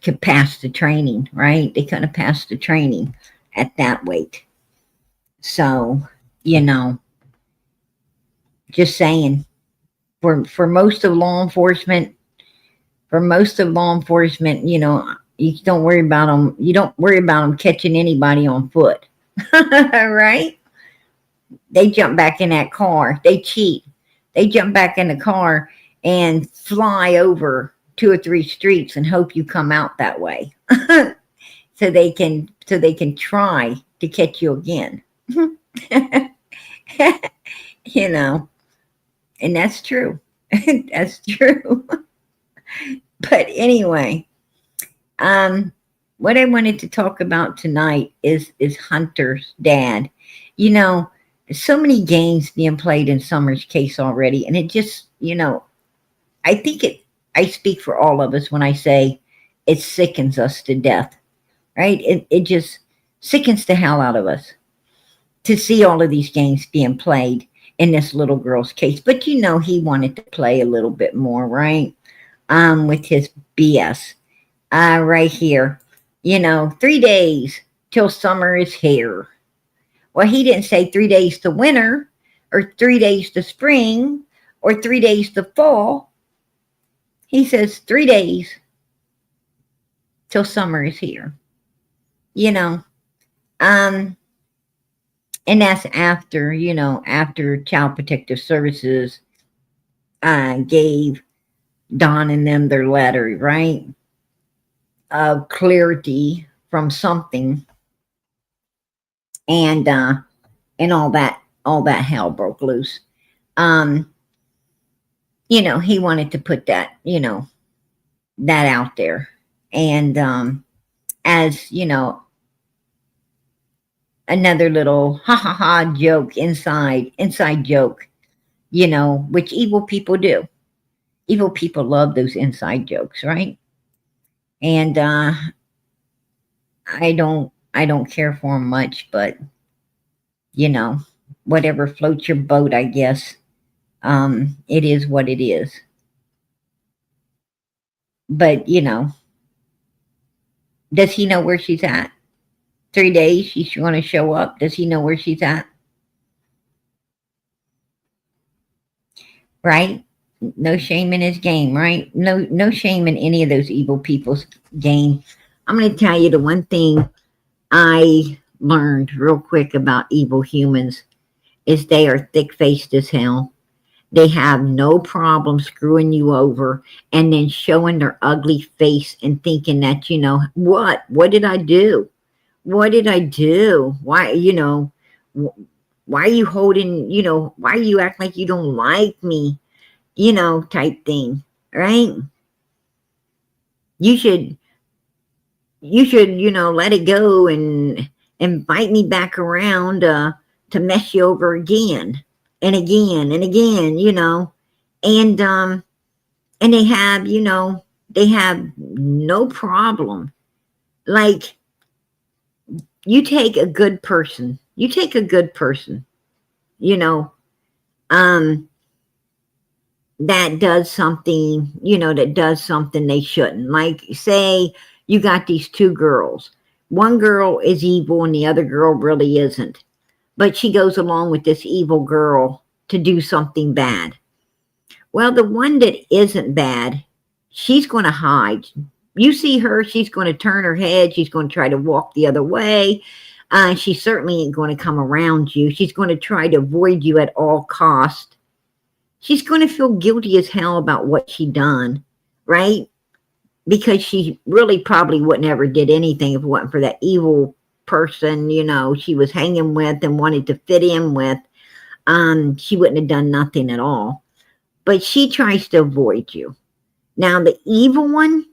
could pass the training, right? They couldn't have passed the training at that weight. So, you know, just saying, for most of law enforcement, you don't worry about them. You don't worry about them catching anybody on foot, right? They jump back in that car. They cheat. They jump back in the car and fly over 2 or 3 streets and hope you come out that way, so they can try to catch you again. you know, and that's true. That's true. But anyway, Um, what I wanted to talk about tonight is Hunter's dad. You know, so many games being played in Summer's case already, and it just, I think it. I speak for all of us when I say it sickens us to death, right? It just sickens the hell out of us to see all of these games being played in this little girl's case. But he wanted to play a little bit more, right? With his BS. Right here. 3 days till summer is here. Well, he didn't say 3 days to winter, or 3 days to spring, or 3 days to fall. He says 3 days till summer is here. You know, um, and that's after Child Protective Services gave Don and them their letter, right? Of clarity from something, and all that hell broke loose. Um, he wanted to put that out there. And as another little ha ha ha joke inside joke, which evil people do. Evil people love those inside jokes, right? And I don't care for them much, but you know, whatever floats your boat, I guess. It is what it is. But does he know where she's at? 3 days she's going to show up. Does he know where she's at? Right? No shame in his game, right? No shame in any of those evil people's game. I'm going to tell you the one thing I learned real quick about evil humans is they are thick-faced as hell. They have no problem screwing you over and then showing their ugly face and thinking that, what did I do? What did I do? Why, why are you holding, why you act like you don't like me, type thing, right? You should, let it go and invite me back around to mess you over again and again and again, and they have no problem. Like, you take a good person, that does something, they shouldn't. Like, say you got these two girls. One girl is evil and the other girl really isn't. But she goes along with this evil girl to do something bad. Well, the one that isn't bad, she's going to hide. You see her, she's going to turn her head. She's going to try to walk the other way. She certainly ain't going to come around you. She's going to try to avoid you at all costs. She's going to feel guilty as hell about what she done, right? Because she really probably wouldn't ever did anything if it wasn't for that evil person, she was hanging with and wanted to fit in with. She wouldn't have done nothing at all. But she tries to avoid you. Now, the evil one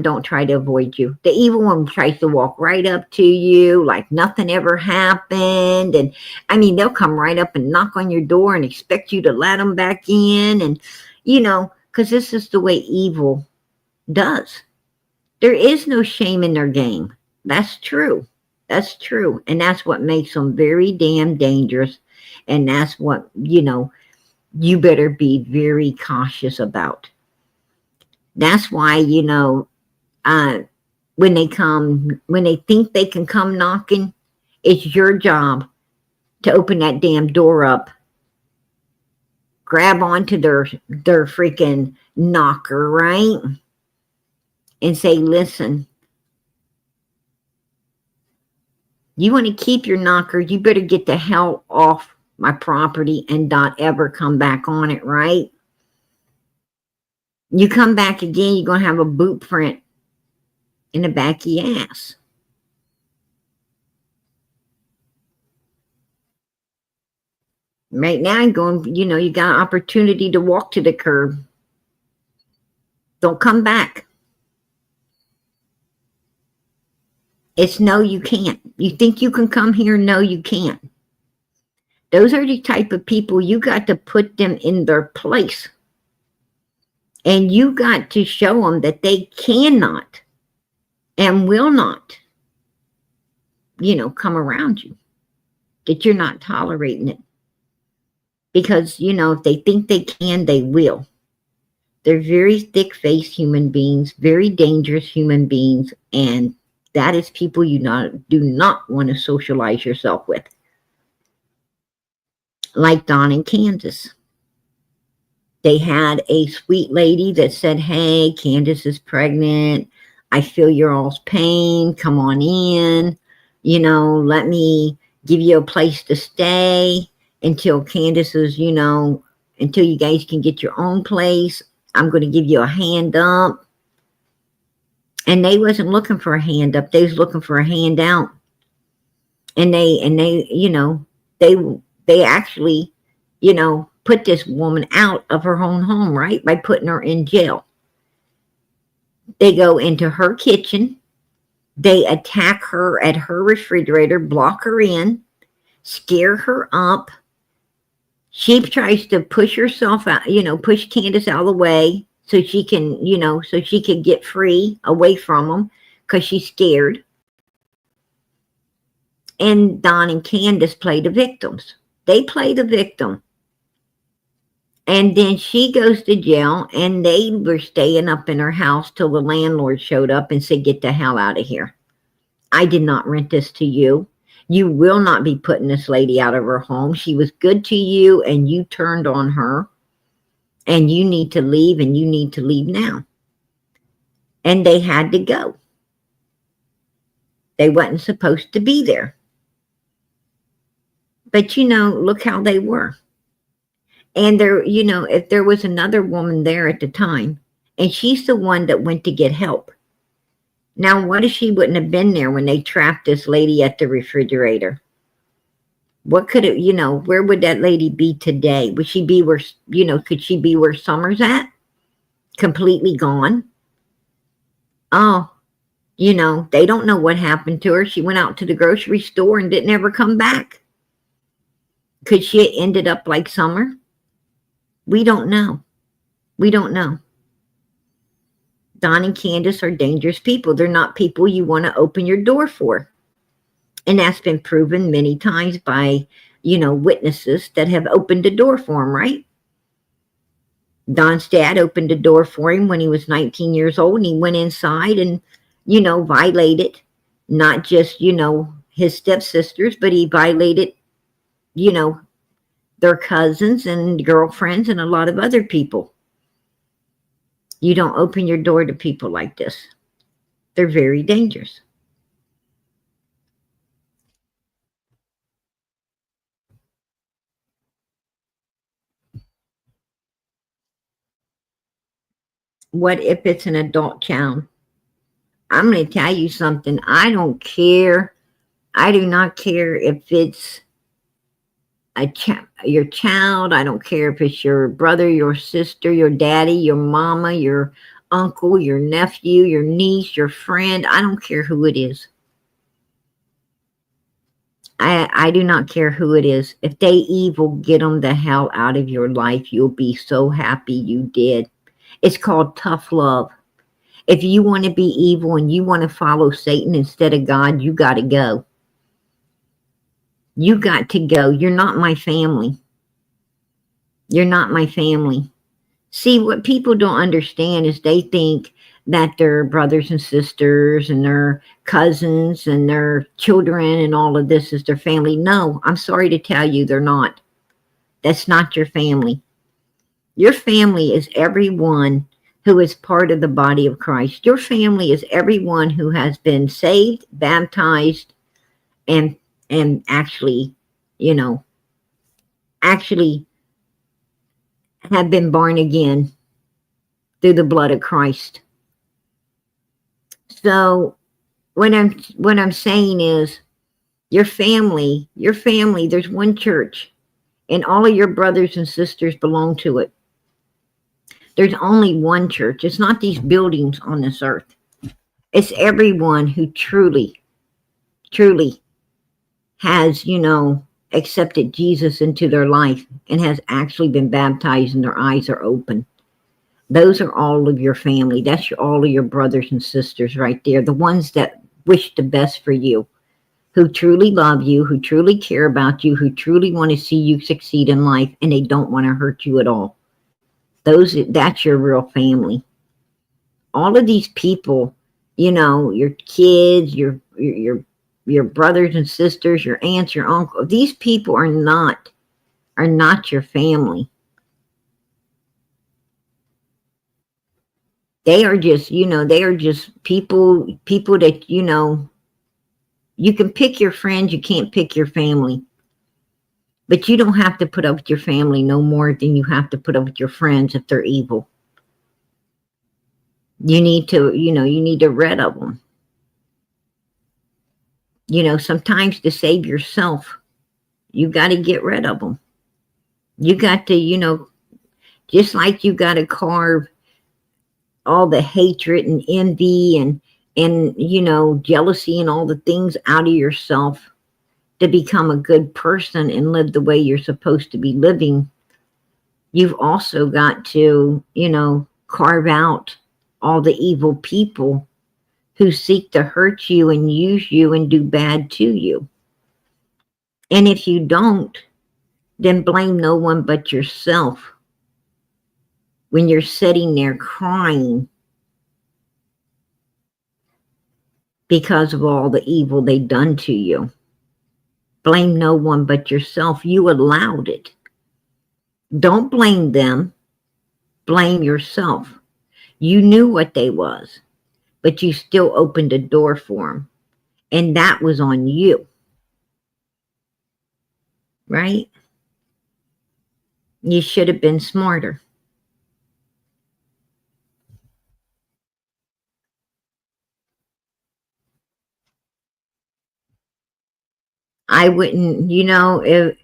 don't try to avoid you. The evil one tries to walk right up to you like nothing ever happened. And I mean, they'll come right up and knock on your door and expect you to let them back in. And, because this is the way evil does. There is no shame in their game. That's true. That's true. And that's what makes them very damn dangerous. And that's what, you better be very cautious about. That's why, when they think they can come knocking, it's your job to open that damn door up, grab onto their freaking knocker, right? And say, listen, you want to keep your knocker, you better get the hell off my property and not ever come back on it, right? You come back again, you're going to have a boot print in the back of your ass. Right now, I'm going, you got an opportunity to walk to the curb. Don't come back. It's no, you can't. You think you can come here? No, you can't. Those are the type of people you got to put them in their place. And you got to show them that they cannot and will not, come around you. That you're not tolerating it. Because, if they think they can, they will. They're very thick-faced human beings, very dangerous human beings, and that is people you do not want to socialize yourself with. Like Don in Kansas. They had a sweet lady that said, hey, Candace is pregnant. I feel your all's pain. Come on in. Let me give you a place to stay until Candace is, until you guys can get your own place. I'm going to give you a hand up. And they wasn't looking for a hand up. They was looking for a hand out. And they actually, put this woman out of her own home, right? By putting her in jail. They go into her kitchen, They attack her at her refrigerator, block her in, scare her up. She tries to push herself out, push Candace out of the way so she can, so she can get free away from them because she's scared. And Don and Candace play the victims. They play the victim. And then she goes to jail, and they were staying up in her house till the landlord showed up and said, get the hell out of here. I did not rent this to you. You will not be putting this lady out of her home. She was good to you, and you turned on her. And you need to leave, and you need to leave now. And they had to go. They wasn't supposed to be there. But, look how they were. And there, if there was another woman there at the time, and she's the one that went to get help. Now, what if she wouldn't have been there when they trapped this lady at the refrigerator? What could it, where would that lady be today? Would she be where, could she be where Summer's at? Completely gone? Oh, they don't know what happened to her. She went out to the grocery store and didn't ever come back. Could she have ended up like Summer? We don't know. We don't know. Don and Candace are dangerous people. They're not people you want to open your door for. And that's been proven many times by, witnesses that have opened the door for him, right? Don's dad opened the door for him when he was 19 years old, and he went inside and, violated not just, his stepsisters, but he violated, their cousins and girlfriends and a lot of other people. You don't open your door to people like this. They're very dangerous. What if it's an adult child? I'm going to tell you something. I don't care. I do not care if it's your child. I don't care if it's your brother, your sister, your daddy, your mama, your uncle, your nephew, your niece, your friend. I don't care who it is. I do not care who it is. If they evil, get them the hell out of your life. You'll be so happy you did. It's called tough love. If you want to be evil and you want to follow Satan instead of God, you got to go. You got to go. You're not my family. You're not my family. See, what people don't understand is they think that their brothers and sisters and their cousins and their children and all of this is their family. No, I'm sorry to tell you, they're not. That's not your family. Your family is everyone who is part of the body of Christ. Your family is everyone who has been saved, baptized, and actually, actually have been born again through the blood of Christ. So what I'm saying is your family, there's one church and all of your brothers and sisters belong to it. There's only one church. It's not these buildings on this earth. It's everyone who truly, truly has, accepted Jesus into their life and has actually been baptized and their eyes are open. Those are all of your family. That's all of your brothers and sisters right there. The ones that wish the best for you, who truly love you, who truly care about you, who truly want to see you succeed in life, and they don't want to hurt you at all. That's your real family. All of these people, your kids, your brothers and sisters, your aunts, your uncle, these people are not your family. They are just, people that, you can pick your friends, you can't pick your family. But you don't have to put up with your family no more than you have to put up with your friends if they're evil. You need to, you need to rid of them. Sometimes to save yourself, you got to get rid of them. You got to, just like you got to carve all the hatred and envy and and, jealousy and all the things out of yourself to become a good person and live the way you're supposed to be living, you've also got to, carve out all the evil people who seek to hurt you and use you and do bad to you. And if you don't, then blame no one but yourself when you're sitting there crying because of all the evil they've done to you. Blame no one but yourself. You allowed it. Don't blame them. Blame yourself. You knew what they was, but you still opened a door for them. And that was on you. Right? You should have been smarter. I wouldn't, if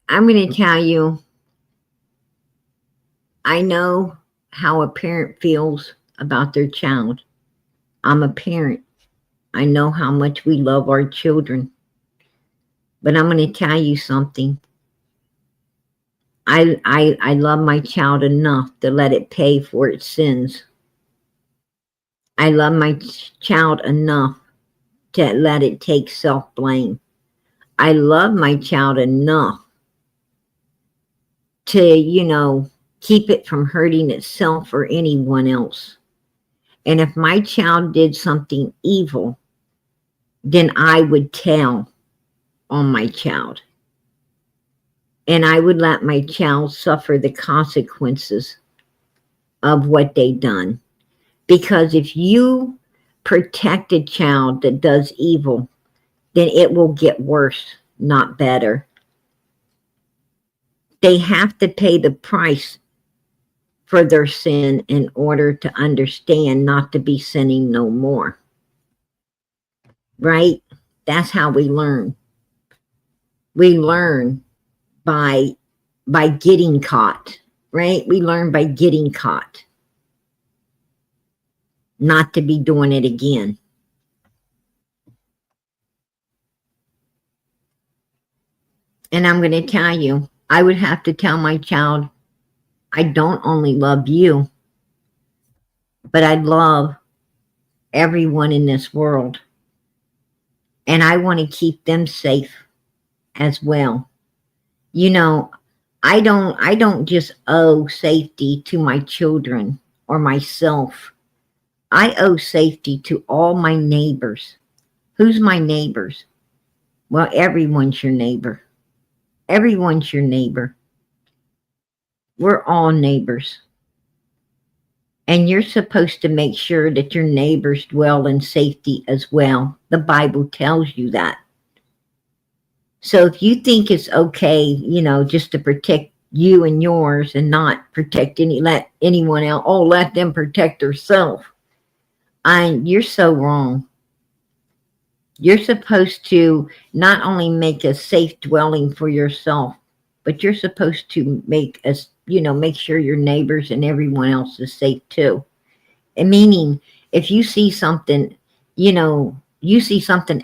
I'm going to tell you, I know how a parent feels about their child. I'm a parent. I know how much we love our children. But I'm going to tell you something. I love my child enough to let it pay for its sins. I love my child enough to let it take self-blame. I love my child enough to, keep it from hurting itself or anyone else. And if my child did something evil, then I would tell on my child. And I would let my child suffer the consequences of what they done. Because if you protect a child that does evil, then it will get worse, not better. They have to pay the price for their sin in order to understand not to be sinning no more. Right? That's how we learn. We learn by getting caught, right? We learn by getting caught, not to be doing it again. And I'm going to tell you, I would have to tell my child, I don't only love you, but I love everyone in this world. And I want to keep them safe as well. I don't just owe safety to my children or myself. I owe safety to all my neighbors. Who's my neighbors? Well, everyone's your neighbor. Everyone's your neighbor. We're all neighbors. And you're supposed to make sure that your neighbors dwell in safety as well. The Bible tells you that. So if you think it's okay, just to protect you and yours and not protect let anyone else, let them protect themselves, you're so wrong. You're supposed to not only make a safe dwelling for yourself, but you're supposed to make sure your neighbors and everyone else is safe too. And meaning, if you see something,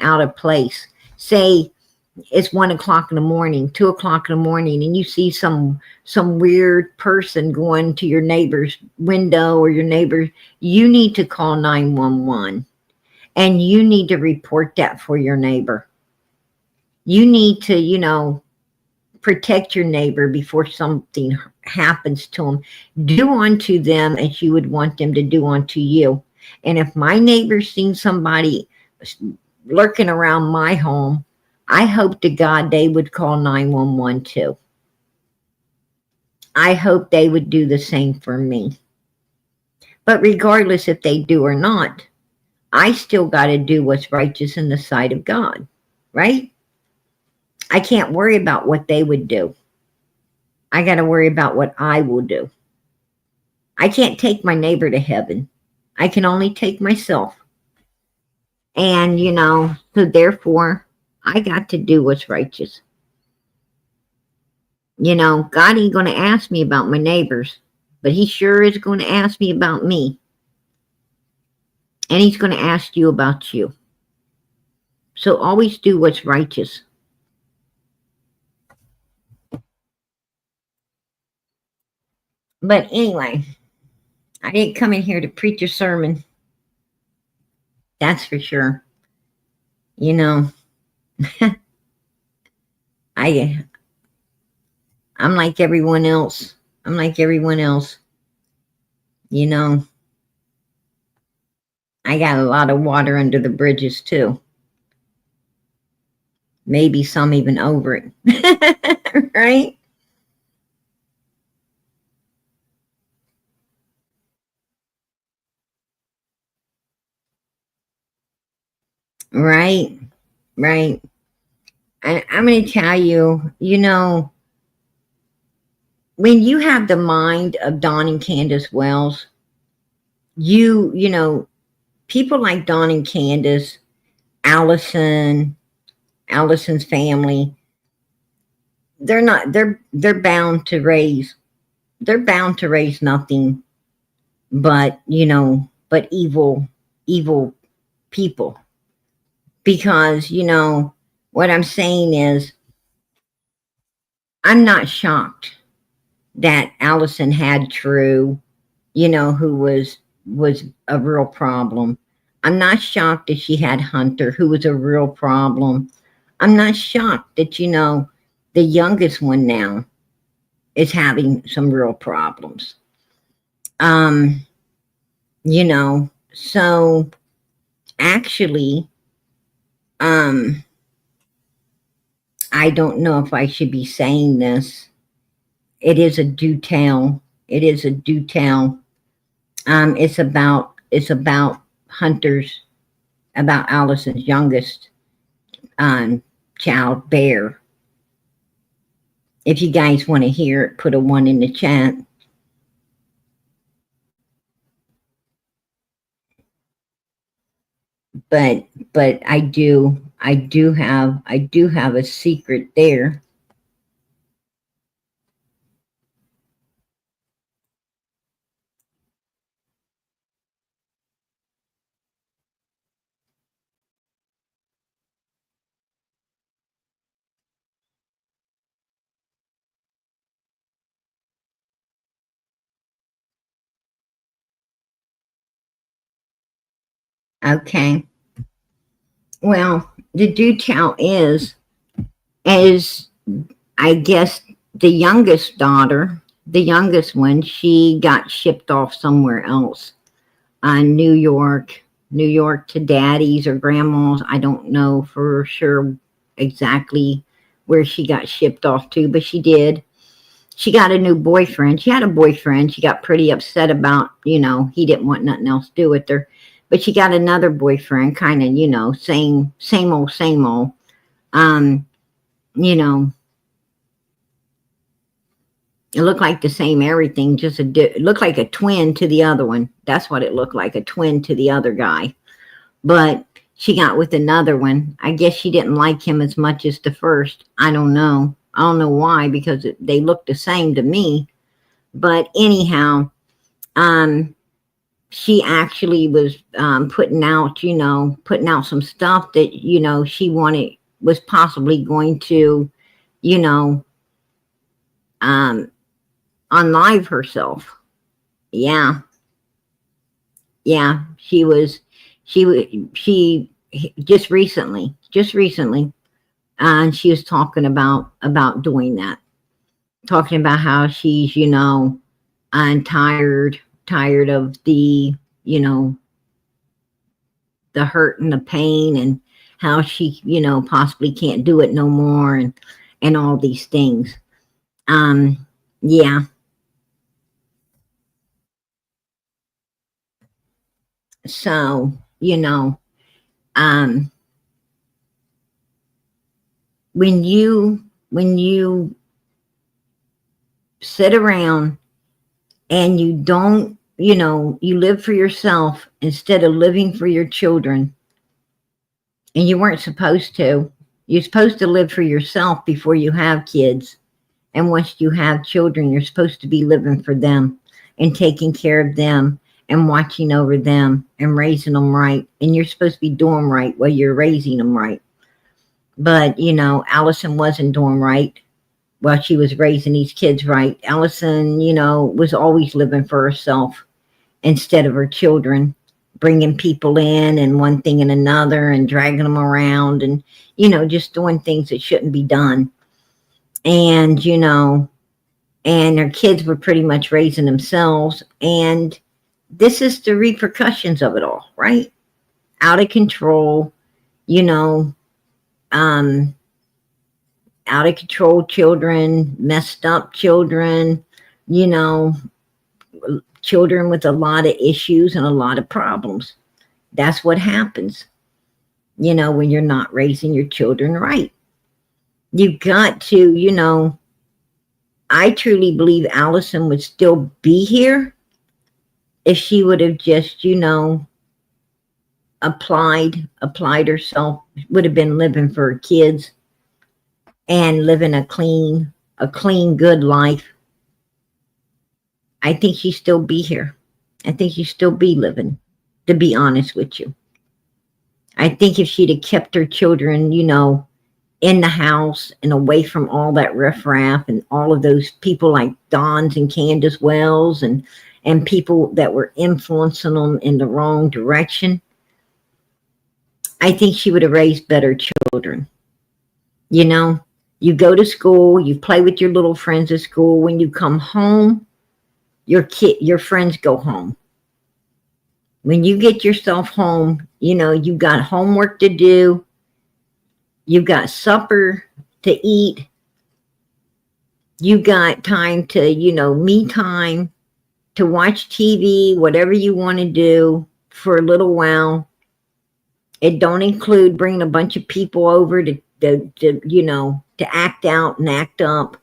out of place, say it's 1 o'clock in the morning, 2 o'clock in the morning, and you see some weird person going to your neighbor's window or your neighbor, you need to call 911. And you need to report that for your neighbor. You need to, protect your neighbor before something happens to them. Do unto them as you would want them to do unto you. And if my neighbor's seen somebody lurking around my home, I hope to God they would call 911 too. I hope they would do the same for me. But regardless if they do or not, I still got to do what's righteous in the sight of God, right? I can't worry about what they would do. I got to worry about what I will do. I can't take my neighbor to heaven. I can only take myself. And, so therefore, I got to do what's righteous. God ain't going to ask me about my neighbors, but he sure is going to ask me about me. and he's going to ask you about you. So always do what's righteous. But anyway, I didn't come in here to preach a sermon. That's for sure. You know, I'm like everyone else. I'm like everyone else. You know, I got a lot of water under the bridges too. Maybe some even over it. Right? Right. Right. And I'm going to tell you, when you have the mind of Don and Candace Wells, people like Don and Candace, Allison's family, they're bound to raise nothing but, but evil people. Because, what I'm saying is, I'm not shocked that Allison had True, who was a real problem. I'm not shocked that she had Hunter, who was a real problem. I'm not shocked that, the youngest one now is having some real problems. So actually, I don't know if I should be saying this. It is a do tell. It is a do tell. It's about Hunter's, about Allison's youngest child, Bear. If you guys want to hear it, put a 1 in the chat. But I do have a secret there. Okay. Well, the do tell is I guess the youngest daughter, the youngest one, she got shipped off somewhere else. New York to daddy's or grandma's. I don't know for sure exactly where she got shipped off to, but she did. She got a new boyfriend. She had a boyfriend. She got pretty upset about, he didn't want nothing else to do with her. But she got another boyfriend, kind of, same old. It looked like the same everything, just it looked like a twin to the other one. That's what it looked like, a twin to the other guy. But she got with another one. I guess she didn't like him as much as the first. I don't know why, because they looked the same to me. But anyhow, she actually was putting out some stuff that, she was possibly going to, unlive herself. Yeah. She just recently, and she was talking about doing that, talking about how she's, tired of the, the hurt and the pain, and how she, possibly can't do it no more, and all these things. Yeah. So, when you sit around and you don't, you live for yourself instead of living for your children, and you weren't supposed to. You're supposed to live for yourself before you have kids. And once you have children, you're supposed to be living for them and taking care of them and watching over them and raising them right. And you're supposed to be doing right while you're raising them right. But, Allison wasn't doing right while she was raising these kids right. Allison, was always living for herself instead of her children, bringing people in and one thing and another and dragging them around and, just doing things that shouldn't be done. And, and her kids were pretty much raising themselves. And this is the repercussions of it all, right? Out of control, um, out of control children, messed up children, children with a lot of issues and a lot of problems. That's what happens, when you're not raising your children right. You've got to, I truly believe Allison would still be here if she would have just, applied herself, would have been living for her kids and living a clean, good life. I think she'd still be here. I think she'd still be living, to be honest with you. I think if she'd have kept her children, in the house and away from all that riffraff and all of those people like Don's and Candace Wells and people that were influencing them in the wrong direction, I think she would have raised better children. You go to school, you play with your little friends at school. When you come home, your friends go home. When you get yourself home, you got homework to do. You got supper to eat. You got time to, me time to watch TV, whatever you want to do for a little while. It don't include bringing a bunch of people over to act out and act up.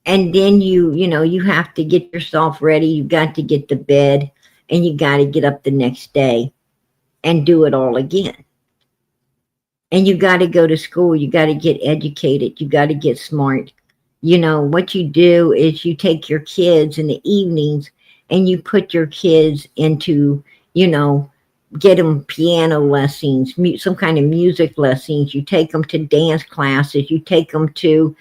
And then you have to get yourself ready. You got to get to bed and you got to get up the next day and do it all again. And you got to go to school. You got to get educated. You got to get smart. What you do is you take your kids in the evenings and you put your kids into, get them piano lessons, some kind of music lessons. You take them to dance classes. You take them to,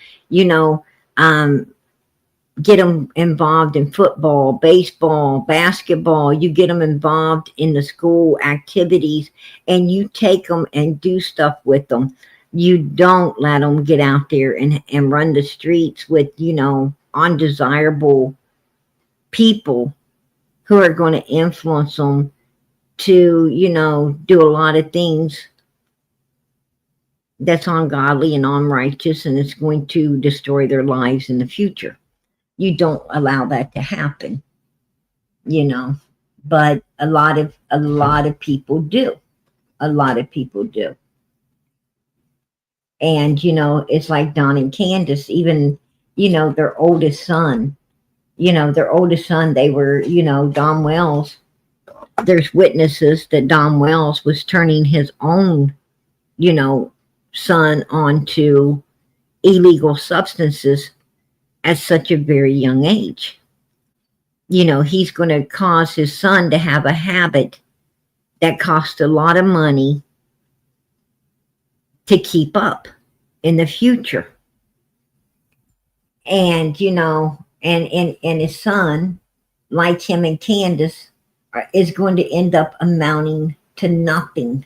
get them involved in football, baseball, basketball. You get them involved in the school activities and you take them and do stuff with them. You don't let them get out there and run the streets with, undesirable people who are going to influence them to, do a lot of things that's ungodly and unrighteous, and it's going to destroy their lives in the future. You don't allow that to happen, but a lot of people do. A lot of people do. And, it's like Don and Candace, even, their oldest son, they were, Don Wells. There's witnesses that Don Wells was turning his own, son onto illegal substances at such a very young age. He's going to cause his son to have a habit that costs a lot of money to keep up in the future. And, and his son, like him and Candace, is going to end up amounting to nothing.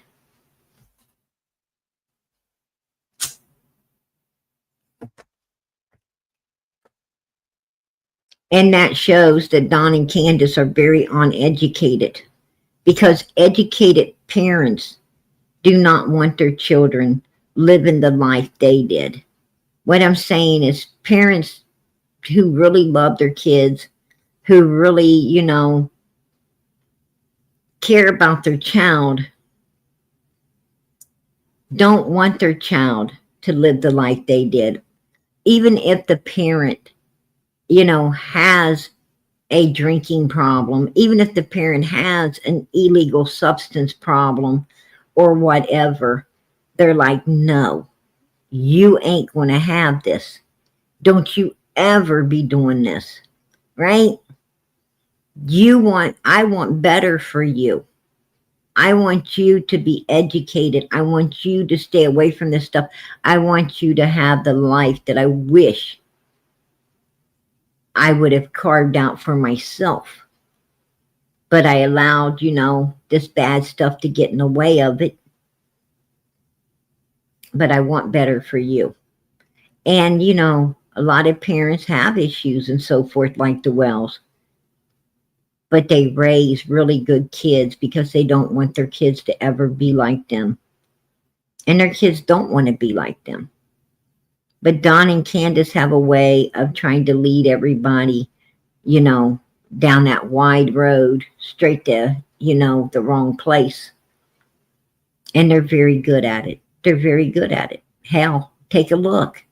And that shows that Don and Candace are very uneducated, because educated parents do not want their children living the life they did. What I'm saying is parents who really love their kids, who really, care about their child, don't want their child to live the life they did. Even if the parent, has a drinking problem, even if the parent has an illegal substance problem or whatever, they're like, no, you ain't going to have this. Don't you ever be doing this, right? I want better for you. I want you to be educated. I want you to stay away from this stuff. I want you to have the life that I wish I would have carved out for myself. But I allowed, this bad stuff to get in the way of it. But I want better for you. And, a lot of parents have issues and so forth, like the Wells. But they raise really good kids because they don't want their kids to ever be like them. And their kids don't want to be like them. But Don and Candace have a way of trying to lead everybody, you know, down that wide road straight to, the wrong place. And they're very good at it. They're very good at it. Hell, take a look.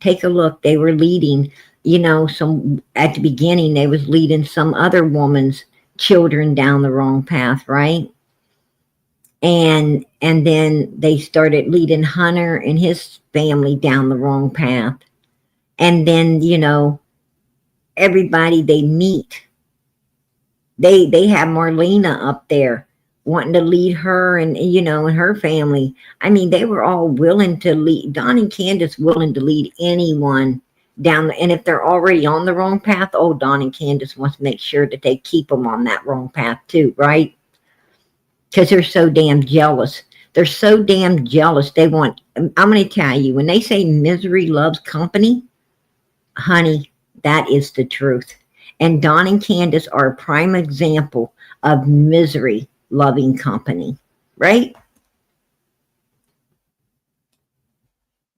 Take a look. They were leading, some at the beginning they was leading some other woman's children down the wrong path, right? And then they started leading Hunter and his family down the wrong path. And then, everybody they meet, they have Marlena up there wanting to lead her and her family. I mean, they were all willing to lead. Don and Candace willing to lead anyone down. And if they're already on the wrong path, Don and Candace wants to make sure that they keep them on that wrong path too, right? Because they're so damn jealous. They're so damn jealous. I'm going to tell you, when they say misery loves company, honey, that is the truth. And Don and Candace are a prime example of misery loving company, right?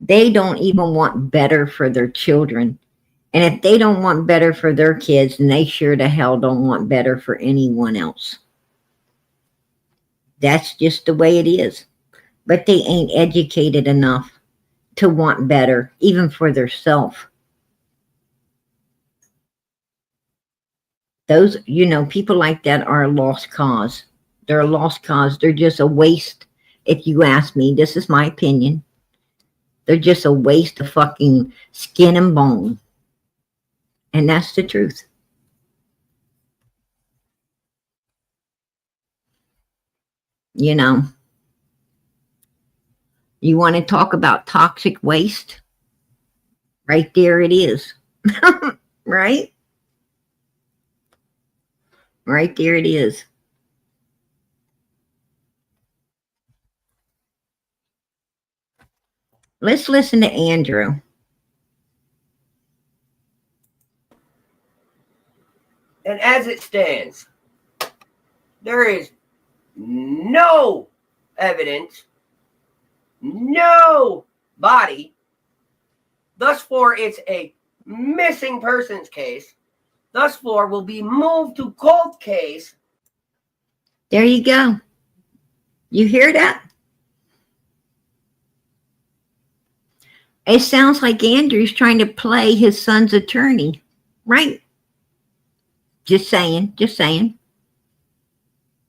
They don't even want better for their children. And if they don't want better for their kids, then they sure to hell don't want better for anyone else. That's just the way it is. But they ain't educated enough to want better, even for theirself. Those, people like that are a lost cause. They're a lost cause. They're just a waste. If you ask me, this is my opinion. They're just a waste of fucking skin and bone. And that's the truth. You know, you want to talk about toxic waste? Right there it is. Right? Right there it is. Let's listen to Andrew. And as it stands, there is no evidence, no body. Thus far, it's a missing persons case. Thus far, will be moved to cold case. There you go. You hear that? It sounds like Andrew's trying to play his son's attorney, right? Just saying, just saying.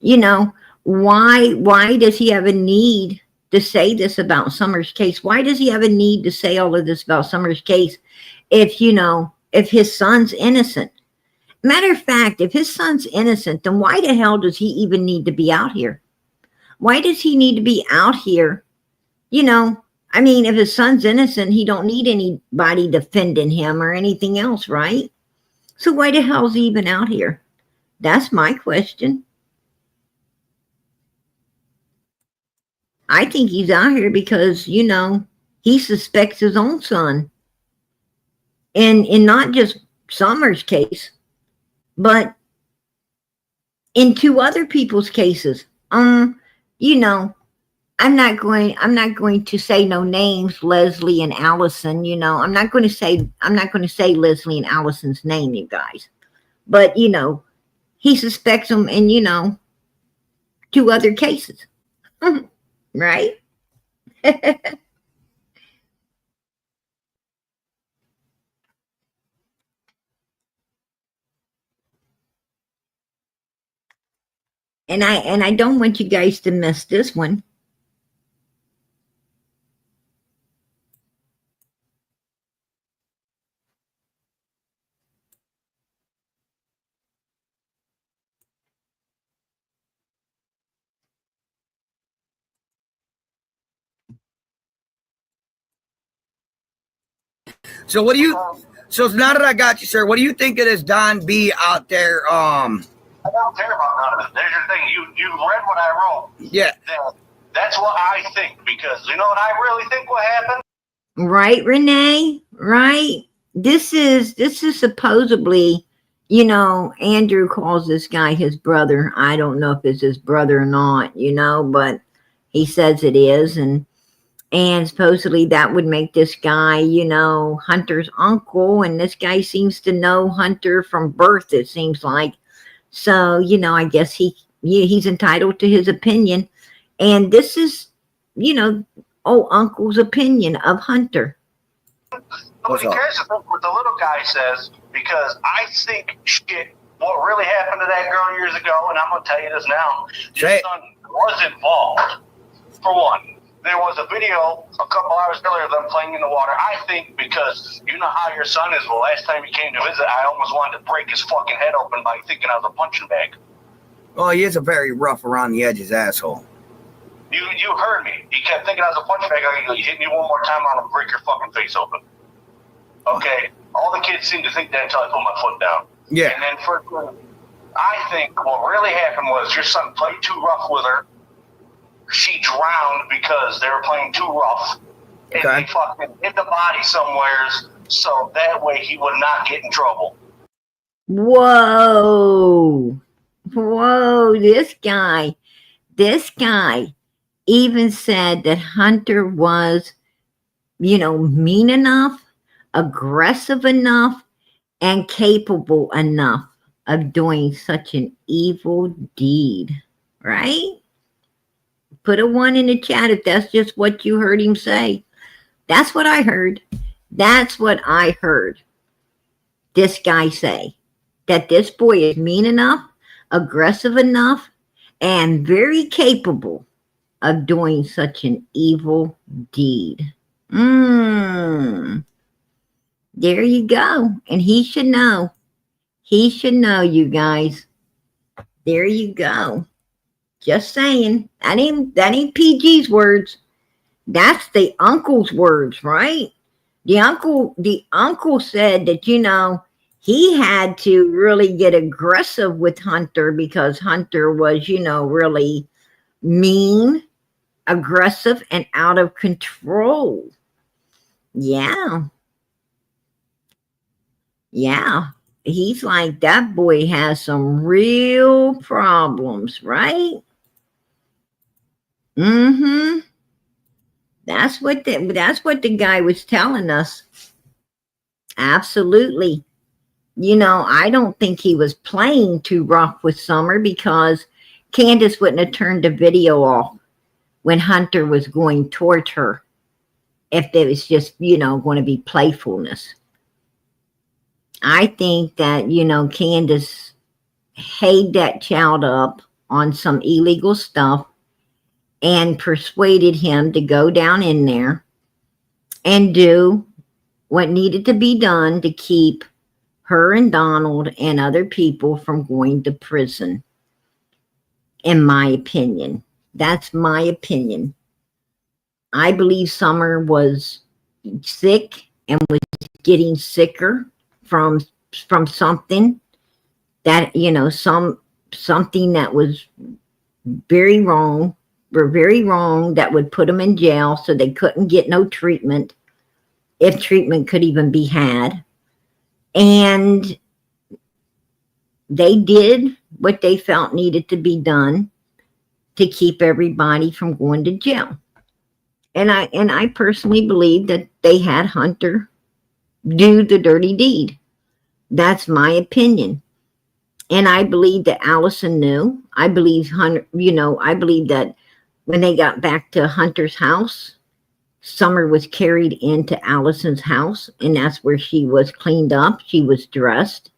Why does he have a need to say this about Summer's case? Why does he have a need to say all of this about Summer's case if his son's innocent? Matter of fact, if his son's innocent, then why the hell does he even need to be out here? Why does he need to be out here? I mean, if his son's innocent, he don't need anybody defending him or anything else, right? So why the hell is he even out here? That's my question. I think he's out here because, he suspects his own son. And in not just Summer's case, but in two other people's cases. You know, I'm not going to say no names, Leslie and Allison, I'm not going to say Leslie and Allison's name, you guys. But, he suspects them in, two other cases. Right? And I don't want you guys to miss this one. So what do you? So now that I got you, sir, what do you think of this Don B out there? I don't care about none of it. There's your thing. You read what I wrote. Yeah. That's what I think, because you know what I really think will happen? Right, Renee? Right? This is supposedly, you know, Andrew calls this guy his brother. I don't know if it's his brother or not, you know, but he says it is, and supposedly that would make this guy, you know, Hunter's uncle, and this guy seems to know Hunter from birth, it seems like. So, you know, I guess he's entitled to his opinion. And this is, you know, uncle's opinion of Hunter. Nobody cares what the little guy says, because I think what really happened to that girl years ago, and I'm going to tell you this now, your son was involved. For one, there was a video a couple hours earlier of them playing in the water. I think because you know how your son is. The last time he came to visit, I almost wanted to break his fucking head open by thinking I was a punching bag. Well, he is a very rough around the edges asshole. You heard me. He kept thinking I was a punching bag. I go, you hit me one more time, I'm going to break your fucking face open. Okay? All the kids seem to think that until I put my foot down. Yeah. And then I think what really happened was your son played too rough with her. She drowned because they were playing too rough. And they fucking hit the body somewheres so that way he would not get in trouble. Whoa. Whoa, this guy even said that Hunter was, you know, mean enough, aggressive enough, and capable enough of doing such an evil deed, right? Put a 1 in the chat if that's just what you heard him say. That's what I heard. That's what I heard this guy say. That this boy is mean enough, aggressive enough, and very capable of doing such an evil deed. There you go. And he should know. He should know, you guys. There you go. Just saying. That ain't PG's words. That's the uncle's words, right? The uncle said that, you know, he had to really get aggressive with Hunter because Hunter was, you know, really mean, aggressive, and out of control. Yeah. Yeah. He's like, that boy has some real problems, right? That's what the guy was telling us. Absolutely. You know, I don't think he was playing too rough with Summer because Candace wouldn't have turned the video off when Hunter was going towards her if there was just, you know, going to be playfulness. I think that, you know, Candace had that child up on some illegal stuff and persuaded him to go down in there and do what needed to be done to keep her and Donald and other people from going to prison. In my opinion. That's my opinion. I believe Summer was sick and was getting sicker from something that, you know, something that was very wrong that would put them in jail, so they couldn't get no treatment, if treatment could even be had. And they did what they felt needed to be done to keep everybody from going to jail. And I personally believe that they had Hunter do the dirty deed. That's my opinion. And I believe that Allison knew. I believe Hunter, you know, I believe that when they got back to Hunter's house, Summer was carried into Allison's house, and that's where she was cleaned up. She was dressed,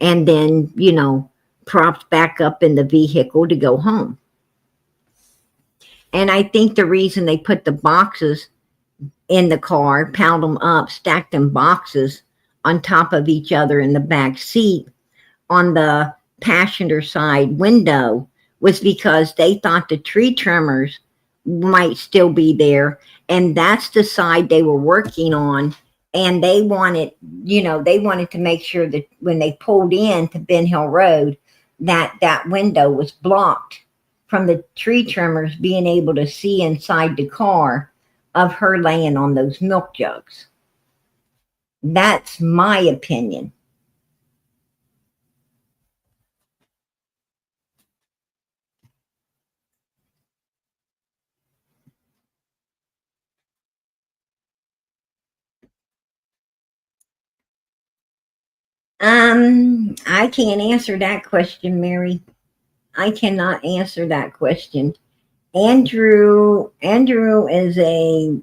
and then, you know, propped back up in the vehicle to go home. And I think the reason they put the boxes in the car, piled them up, stacked them boxes on top of each other in the back seat on the passenger side window was because they thought the tree trimmers might still be there. And that's the side they were working on. And they wanted, they wanted to make sure that when they pulled in to Ben Hill Road, that window was blocked from the tree trimmers being able to see inside the car of her laying on those milk jugs. That's my opinion. I can't answer that question, Mary. I cannot answer that question. Andrew is a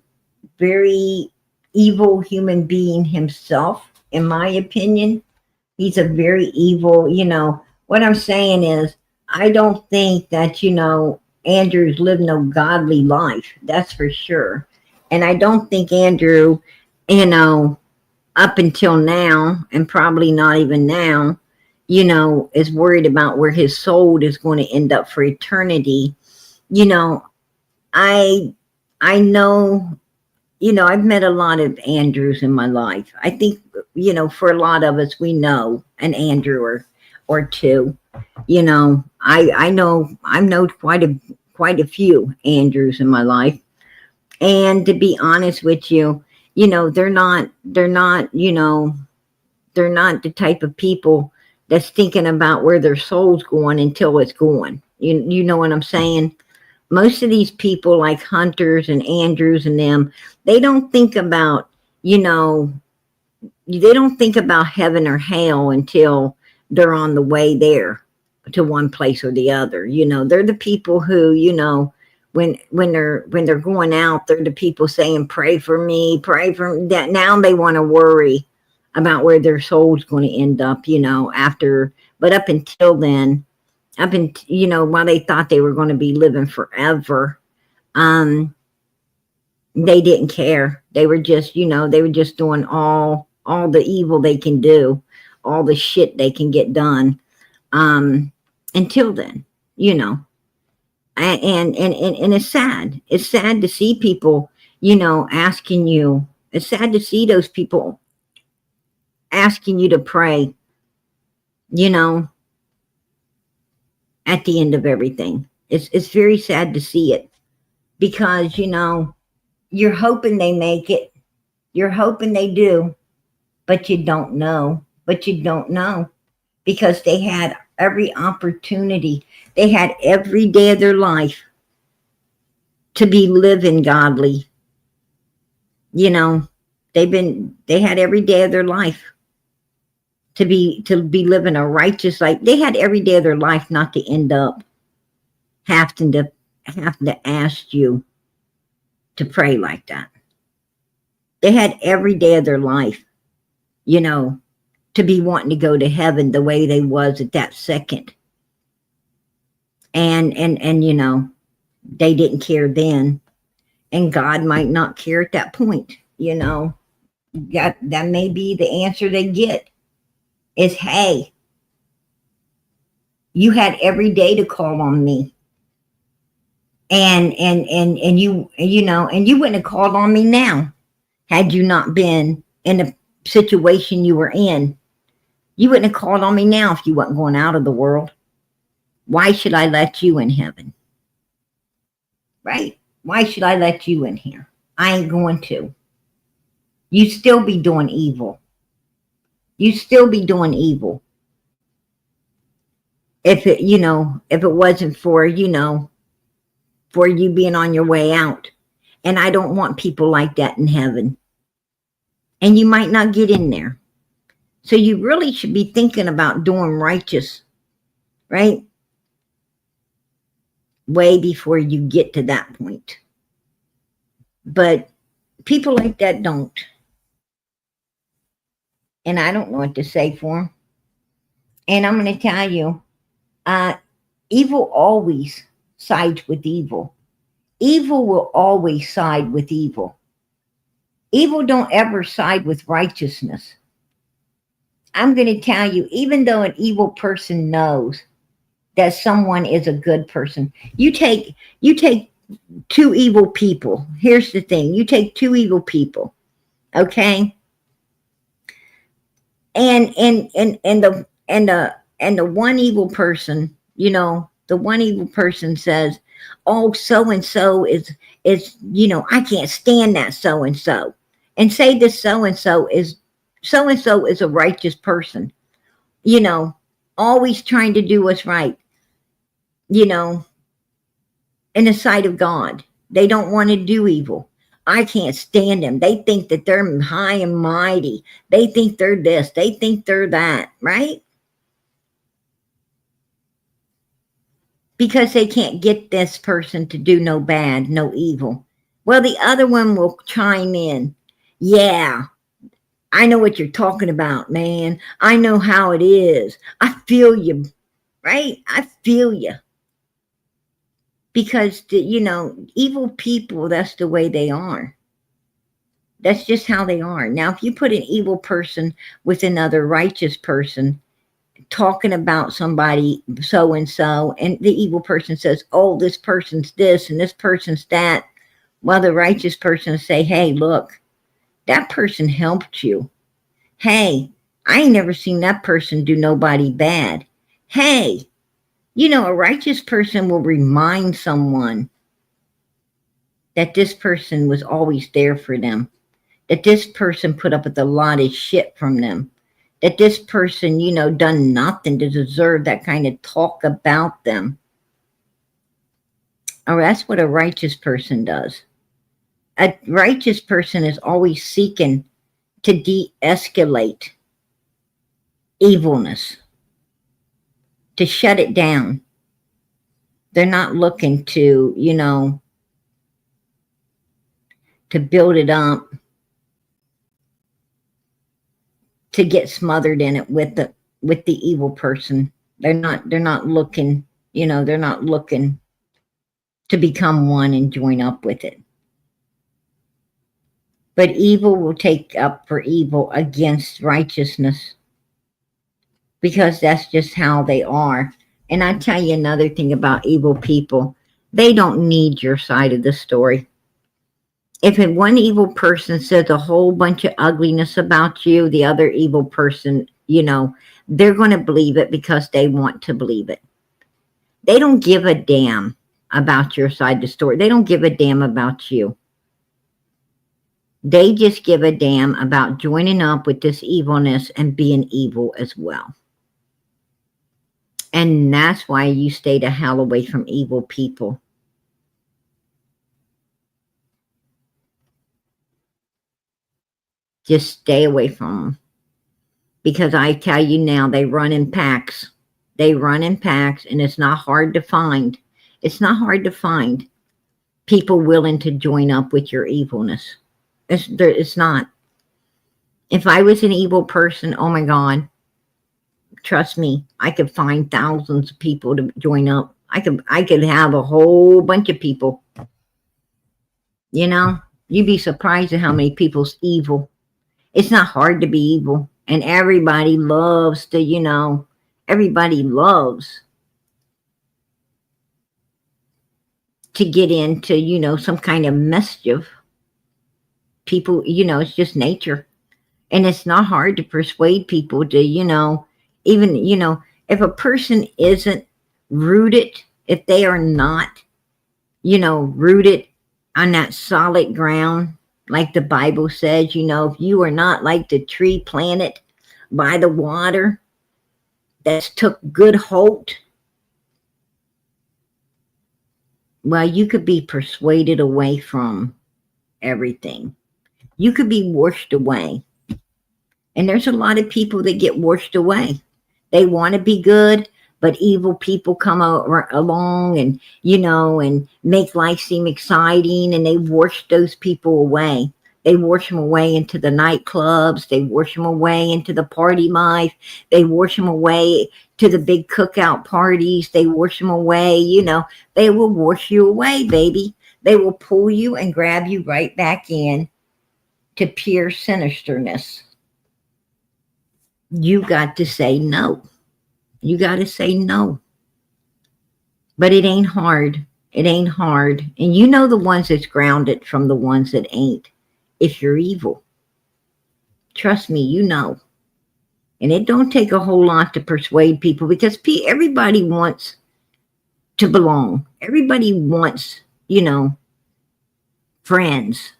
very evil human being himself, in my opinion. He's a very evil, what I'm saying is, I don't think that, Andrew's lived no godly life. That's for sure. And I don't think Andrew, up until now, and probably not even now, is worried about where his soul is going to end up for eternity. I know, I've met a lot of Andrews in my life. I think, for a lot of us, we know an Andrew or two. I know quite a few Andrews in my life. And to be honest with you, they're not the type of people that's thinking about where their soul's going until it's gone. You know what I'm saying? Most of these people like Hunters and Andrews and them, they don't think about, they don't think about heaven or hell until they're on the way there to one place or the other. They're the people who, when they're going out, they're the people saying, pray for me, that. Now they want to worry about where their soul's going to end up, after, but up until then, while they thought they were going to be living forever, they didn't care. They were just, doing all the evil they can do, all the shit they can get done, until then, and it's sad. It's sad to see people, asking you, it's sad to see those people asking you to pray, at the end of everything. It's very sad to see it, because, you're hoping they make it. You're hoping they do, but you don't know. Because they had every opportunity. They had every day of their life to be living godly. They had every day of their life to be living a righteous life. They had every day of their life not to end up having to ask you to pray like that. They had every day of their life, to be wanting to go to heaven the way they was at that second. And they didn't care then. And God might not care at that point, That may be the answer they get is, hey, you had every day to call on me. And you wouldn't have called on me now had you not been in the situation you were in. You wouldn't have called on me now if you wasn't going out of the world. Why should I let you in heaven? Right? Why should I let you in here? I ain't going to. You still be doing evil. You still be doing evil. If it wasn't for, for you being on your way out. And I don't want people like that in heaven. And you might not get in there. So you really should be thinking about doing righteous, right? Way before you get to that point. But people like that don't. And I don't know what to say for them. And I'm going to tell you, evil always sides with evil. Evil will always side with evil. Evil don't ever side with righteousness. I'm going to tell you, even though an evil person knows that someone is a good person, you take two evil people. Here's the thing. You take two evil people, okay? And the one evil person, the one evil person says, oh, so and so is I can't stand that so and so. And say this so and so is a righteous person, always trying to do what's right, you know, in the sight of God. They don't want to do evil. I can't stand them. They think that they're high and mighty. They think they're this. They think they're that, right? Because they can't get this person to do no bad, no evil. Well, the other one will chime in. Yeah, I know what you're talking about, man. I know how it is. I feel you, right? I feel you. Because, evil people, that's the way they are. That's just how they are. Now, if you put an evil person with another righteous person talking about somebody so-and-so, and the evil person says, oh, this person's this and this person's that, while the righteous person say, hey, look, that person helped you. Hey, I ain't never seen that person do nobody bad. Hey, a righteous person will remind someone that this person was always there for them, that this person put up with a lot of shit from them, that this person, done nothing to deserve that kind of talk about them. Oh, that's what a righteous person does. A righteous person is always seeking to de-escalate evilness, to shut it down. They're not looking to, to build it up, to get smothered in it with the evil person. They're not looking, they're not looking to become one and join up with it. But evil will take up for evil against righteousness, because that's just how they are. And I tell you another thing about evil people, they don't need your side of the story. If one evil person says a whole bunch of ugliness about you, the other evil person, they're going to believe it because they want to believe it. They don't give a damn about your side of the story. They don't give a damn about you. They just give a damn about joining up with this evilness and being evil as well. And that's why you stay the hell away from evil people. Just stay away from them. Because I tell you now, they run in packs. They run in packs, and it's not hard to find. It's not hard to find people willing to join up with your evilness. It's not. If I was an evil person, oh my God, trust me, I could find thousands of people to join up. I could have a whole bunch of people. You'd be surprised at how many people's evil. It's not hard to be evil. And everybody loves to, everybody loves to get into, some kind of mischief. People, it's just nature. And it's not hard to persuade people to, even, if a person isn't rooted, if they are not, rooted on that solid ground, like the Bible says, if you are not like the tree planted by the water that's took good hold, well, you could be persuaded away from everything. You could be washed away. And there's a lot of people that get washed away. They want to be good, but evil people come along and, and make life seem exciting, and they wash those people away. They wash them away into the nightclubs. They wash them away into the party life. They wash them away to the big cookout parties. They wash them away, they will wash you away, baby. They will pull you and grab you right back in to pure sinisterness. You got to say no. You got to say no. But it ain't hard. It ain't hard. And the ones that's grounded from the ones that ain't. If you're evil, trust me, And it don't take a whole lot to persuade people, because everybody wants to belong. Everybody wants, friends.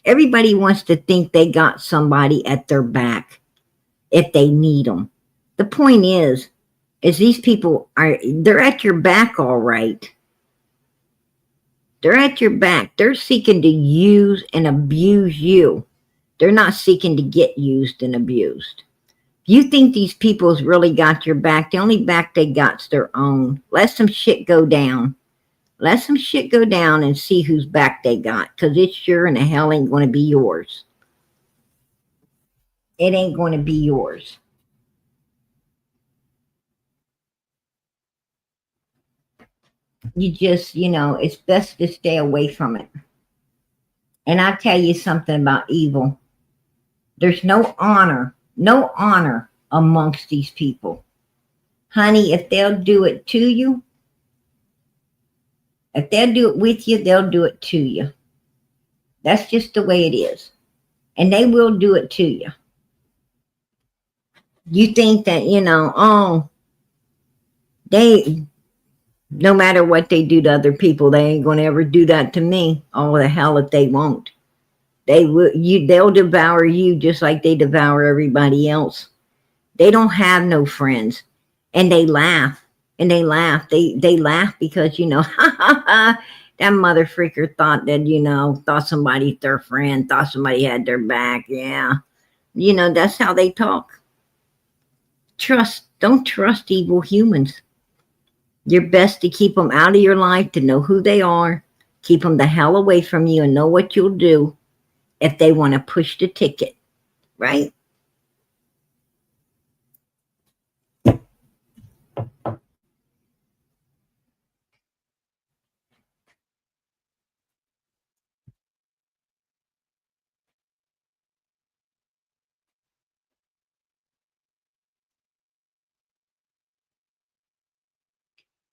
Everybody wants to think they got somebody at their back if they need them. The point is these people they're at your back, all right. They're at your back. They're seeking to use and abuse you. They're not seeking to get used and abused. You think these people's really got your back? The only back they got's their own. Let some shit go down. Let some shit go down and see whose back they got, because it sure in the hell ain't going to be yours. It ain't going to be yours. You just, it's best to stay away from it. And I'll tell you something about evil. There's no honor amongst these people. Honey, if they'll do it to you, if they'll do it with you, they'll do it to you. That's just the way it is. And they will do it to you. You think that, no matter what they do to other people, they ain't going to ever do that to me. Oh, the hell if they won't. They'll devour you just like they devour everybody else. They don't have no friends. And they laugh. And they laugh. They laugh because, that mother freaker thought that, thought somebody's their friend, thought somebody had their back. Yeah. That's how they talk. Don't trust evil humans. You're best to keep them out of your life, to know who they are. Keep them the hell away from you and know what you'll do if they want to push the ticket, right?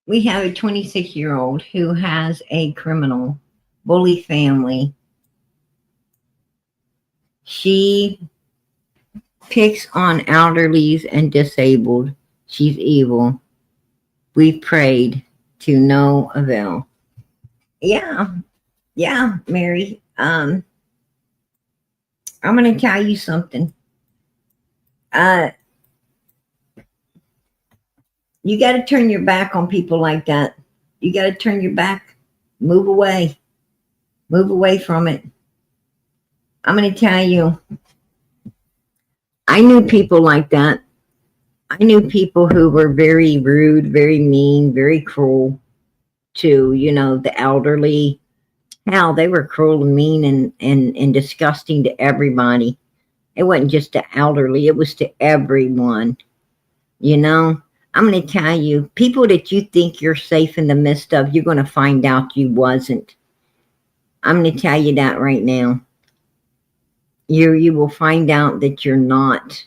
We have a 26-year-old who has a criminal bully family. She picks on elderlies and disabled. She's evil. We've prayed to no avail. Yeah, Mary. I'm going to tell you something. You got to turn your back on people like that. You got to turn your back. Move away. Move away from it. I'm going to tell you, I knew people like that. I knew people who were very rude, very mean, very cruel to, the elderly. Hell, they were cruel and mean and disgusting to everybody. It wasn't just to elderly. It was to everyone. I'm going to tell you, people that you think you're safe in the midst of, you're going to find out you wasn't. I'm going to tell you that right now. You will find out that you're not.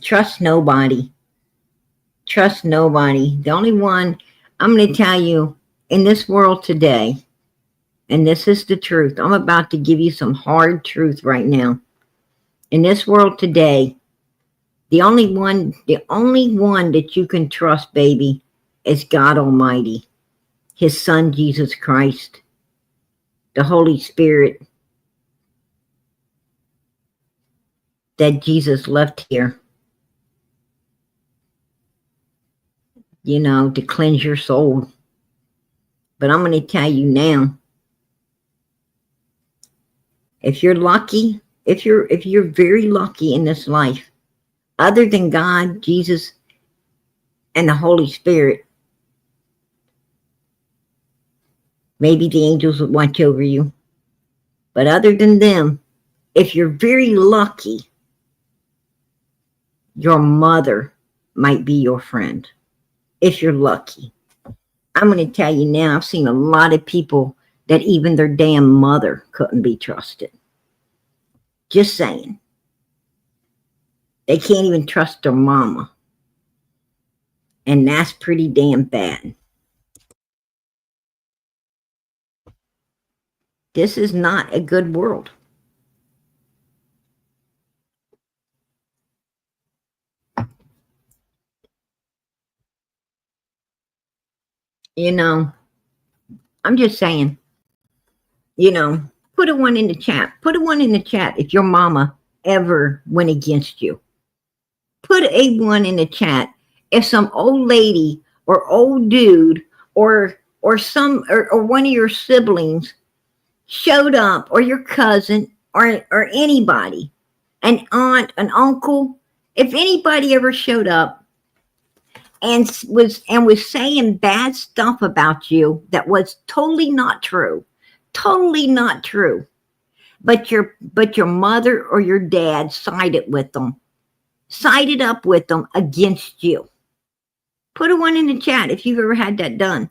Trust nobody. Trust nobody. The only one, I'm going to tell you, in this world today, and this is the truth, I'm about to give you some hard truth right now. In this world today, the only one that you can trust, baby, is God Almighty, His Son, Jesus Christ, the Holy Spirit that Jesus left here, to cleanse your soul. But I'm going to tell you now, if you're lucky, if you're very lucky in this life, other than God, Jesus, and the Holy Spirit, maybe the angels would watch over you. But other than them, if you're very lucky, your mother might be your friend. If you're lucky. I'm going to tell you now, I've seen a lot of people that even their damn mother couldn't be trusted. Just saying. They can't even trust their mama. And that's pretty damn bad. This is not a good world. You know, I'm just saying, you know, put a one in the chat. Put a one in the chat if your mama ever went against you. Put a one in the chat if some old lady or old dude or some or one of your siblings showed up, or your cousin or anybody, an aunt, an uncle, if anybody ever showed up and was saying bad stuff about you that was totally not true, but your mother or your dad sided up with them against you. Put a one in the chat if you've ever had that done,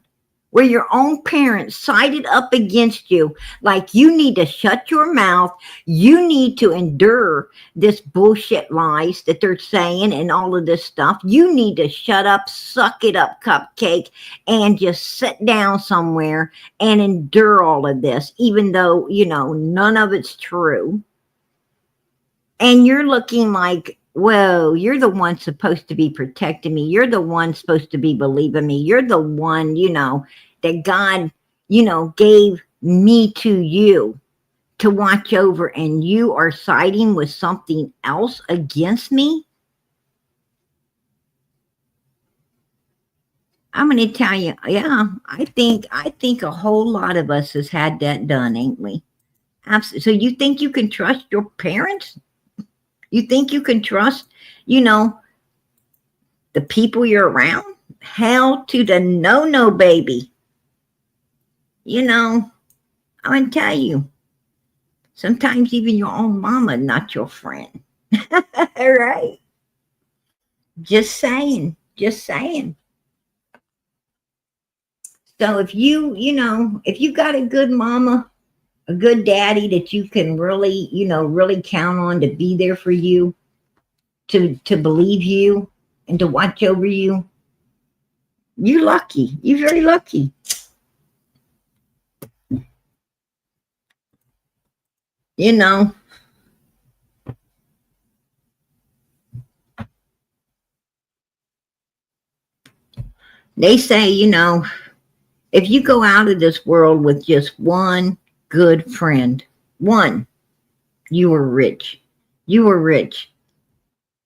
where your own parents sided up against you. Like, you need to shut your mouth. You need to endure this bullshit lies that they're saying and all of this stuff. You need to shut up, suck it up, cupcake, and just sit down somewhere and endure all of this, even though, you know, none of it's true. And you're looking like, whoa, you're the one supposed to be protecting me. You're the one supposed to be believing me. You're the one, you know, that God, you know, gave me to you to watch over, and you are siding with something else against me. I'm going to tell you, yeah, I think a whole lot of us has had that done, ain't we? Absolutely. So you think you can trust your parents? You think you can trust, you know, the people you're around? Hell to the no, baby. You know, I'm going to tell you, sometimes even your own mama not your friend. All right? Just saying. So if you know, if you got a good mama, a good daddy that you can really, you know, really count on to be there for you, to believe you and to watch over you, you're lucky. You're very lucky. You know, they say, you know, if you go out of this world with just one good friend, one, you were rich. You were rich.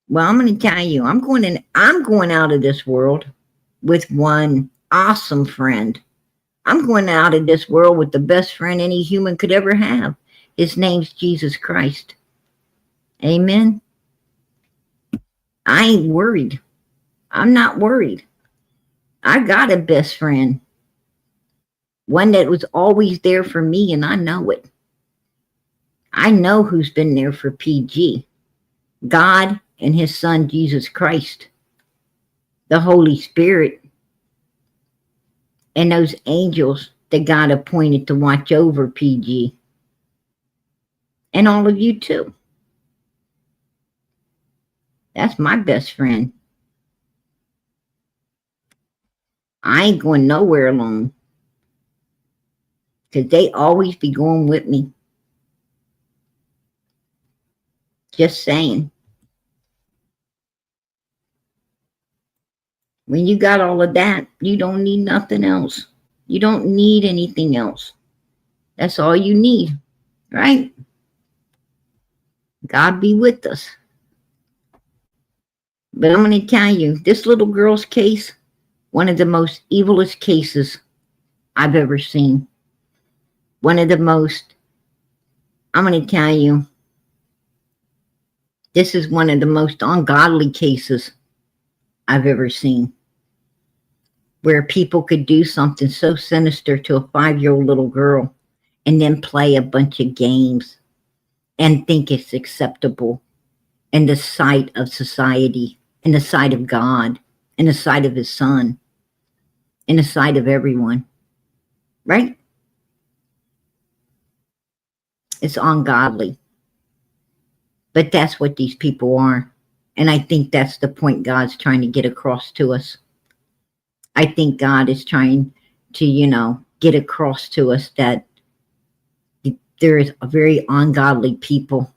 Well, I'm going to tell you, I'm going out of this world with one awesome friend. I'm going out of this world with the best friend any human could ever have. His name's Jesus Christ. Amen. I ain't worried. I'm not worried. I got a best friend. One that was always there for me, and I know it. I know who's been there for PG. God and his son, Jesus Christ. The Holy Spirit. And those angels that God appointed to watch over PG. And all of you too. That's my best friend. I ain't going nowhere alone. Because they always be going with me. Just saying. When you got all of that, you don't need nothing else. You don't need anything else. That's all you need, right? God be with us. But I'm going to tell you, this little girl's case, one of the most evilest cases I've ever seen. One of the most, I'm going to tell you, this is one of the most ungodly cases I've ever seen. Where people could do something so sinister to a 5-year-old little girl and then play a bunch of games and think it's acceptable in the sight of society, in the sight of God, in the sight of his son, in the sight of everyone. Right? It's ungodly. But that's what these people are. And I think that's the point God's trying to get across to us. I think God is trying to, you know, get across to us that there is a very ungodly people.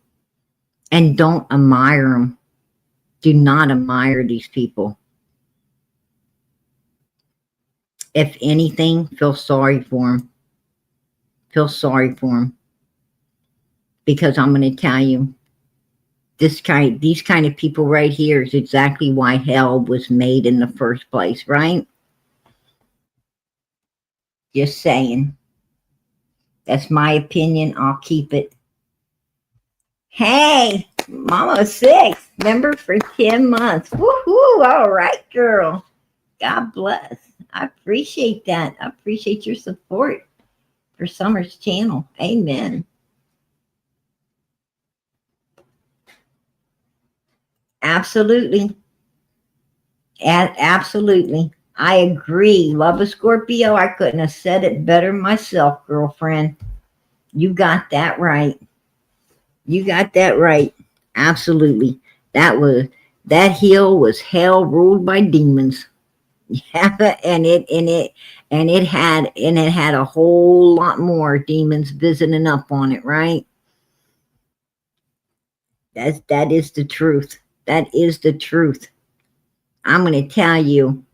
And don't admire them. Do not admire these people. if anything, feel sorry for him. Feel sorry for him. Because I'm going to tell you, these kind of people right here is exactly why hell was made in the first place, right? Just saying. That's my opinion. I'll keep it. Hey, Mama 6, member for 10 months. Woohoo! All right, girl. God bless. I appreciate that. I appreciate your support for Summer's channel. Amen. Absolutely. Absolutely. I agree. Love a Scorpio. I couldn't have said it better myself, girlfriend. You got that right. You got that right. Absolutely. That hill was hell ruled by demons. Yeah, and it had a whole lot more demons visiting up on it, right? That is the truth. That is the truth. I'm gonna tell you,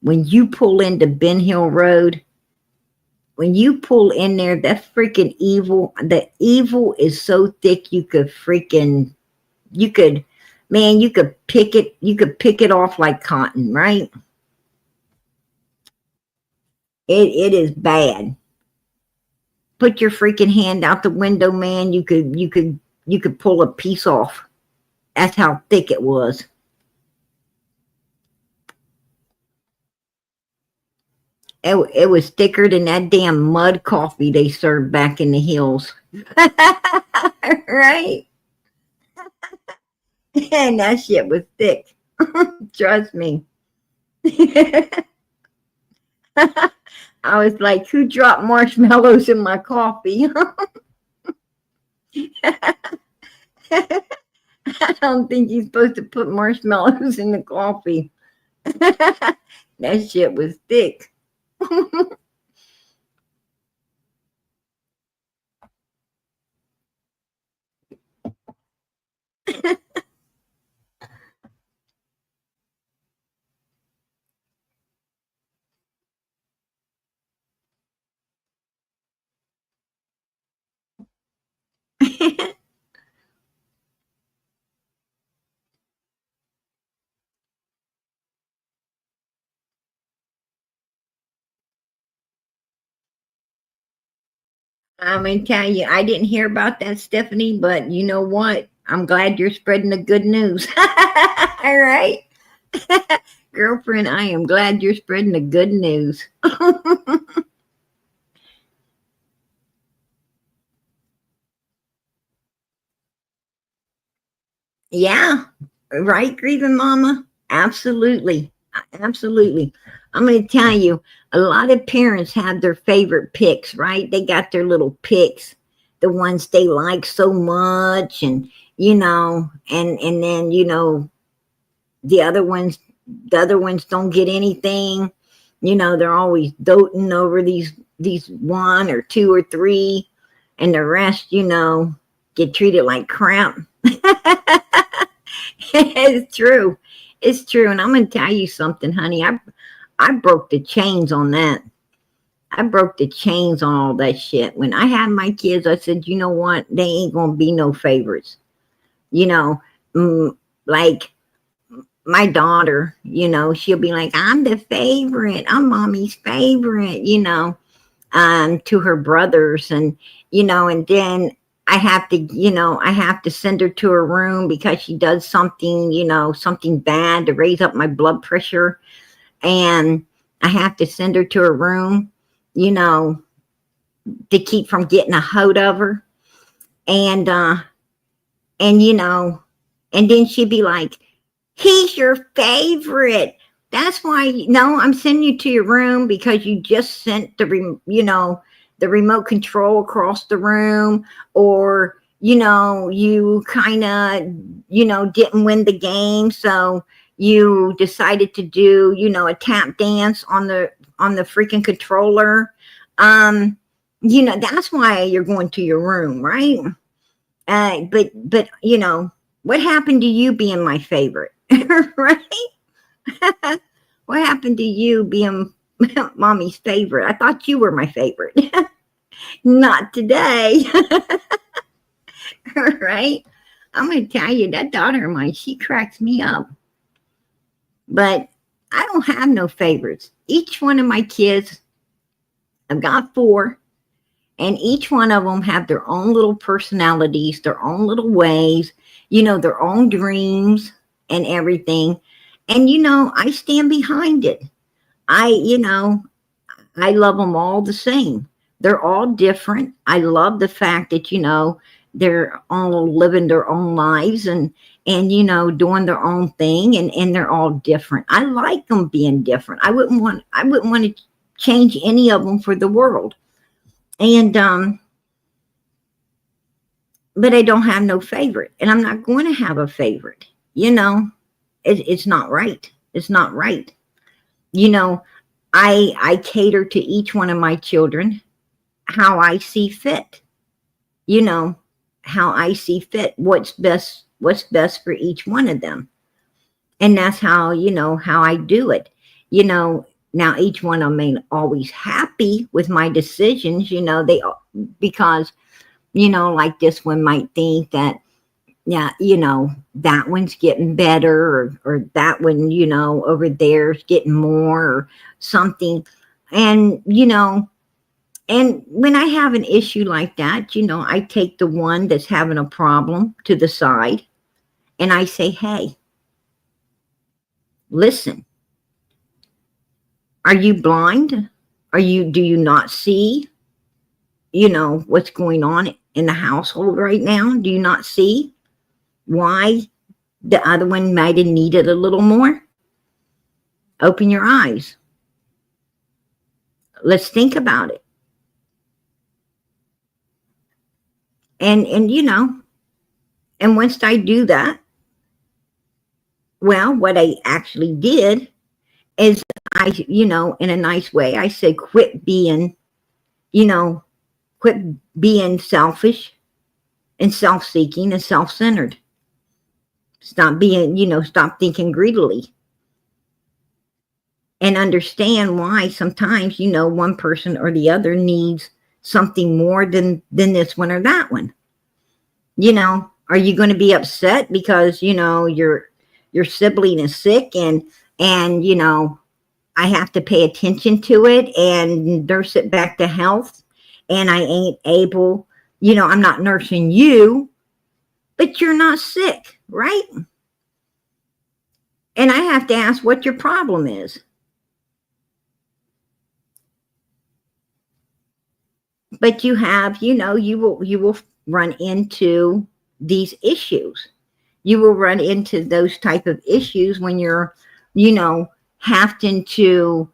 when you pull into Ben Hill Road, when you pull in there, that freaking evil, the evil is so thick you could pick it off like cotton, right? It is bad. Put your freaking hand out the window, man. You could pull a piece off. That's how thick it was. It was thicker than that damn mud coffee they served back in the hills. Right? And that shit was thick. Trust me. I was like, who dropped marshmallows in my coffee? I don't think you're supposed to put marshmallows in the coffee. That shit was thick. I'm gonna tell you, I didn't hear about that, Stephanie, but you know what? I'm glad you're spreading the good news. All right. Girlfriend, I am glad you're spreading the good news. Yeah, right, grieving mama. Absolutely. Absolutely. I'm going to tell you, a lot of parents have their favorite picks, right? They got their little picks, the ones they like so much, and and then the other ones don't get anything. They're always doting over these one or two or three, and the rest, get treated like crap. It's true. It's true. And I'm going to tell you something, honey. I broke the chains on that. I broke the chains on all that shit. When I had my kids, I said, you know what? They ain't going to be no favorites. Like my daughter, she'll be like, I'm the favorite. I'm mommy's favorite, to her brothers. And then I have to send her to her room because she does something, something bad to raise up my blood pressure. And I have to send her to her room, to keep from getting a hold of her. And then she'd be like, he's your favorite. That's why, I'm sending you to your room because you just sent the remote control across the room, or you kind of didn't win the game, so you decided to do a tap dance on the freaking controller. That's why you're going to your room, right? But what happened to you being my favorite? Right? What happened to you being mommy's favorite. I thought you were my favorite. Not today. All right. I'm going to tell you, that daughter of mine, she cracks me up. But I don't have no favorites. Each one of my kids, I've got 4, and each one of them have their own little personalities, their own little ways, their own dreams and everything. And, I stand behind it. I love them all the same. They're all different. I love the fact that, they're all living their own lives and doing their own thing, and they're all different. I like them being different. I wouldn't want to change any of them for the world. And but I don't have no favorite, and I'm not going to have a favorite. It's not right. It's not right. I cater to each one of my children how I see fit. How I see fit, what's best for each one of them. And that's how, how I do it. Now each one of them ain't always happy with my decisions, because, like this one might think that, yeah, that one's getting better, or that one, over there's getting more or something. And, and when I have an issue like that, I take the one that's having a problem to the side and I say, hey, listen, are you blind? Do you not see, what's going on in the household right now? Do you not see why the other one might have needed a little more? Open your eyes. Let's think about it. And and once I do that, well, what I actually did is I, in a nice way, I said, quit being selfish and self-seeking and self-centered. Stop being, stop thinking greedily. And understand why sometimes, one person or the other needs something more than this one or that one. Are you going to be upset because your sibling is sick and I have to pay attention to it and nurse it back to health, and I ain't able, I'm not nursing you, but you're not sick, right? And I have to ask what your problem is. But you have, you will run into these issues. You will run into those type of issues when you're, having to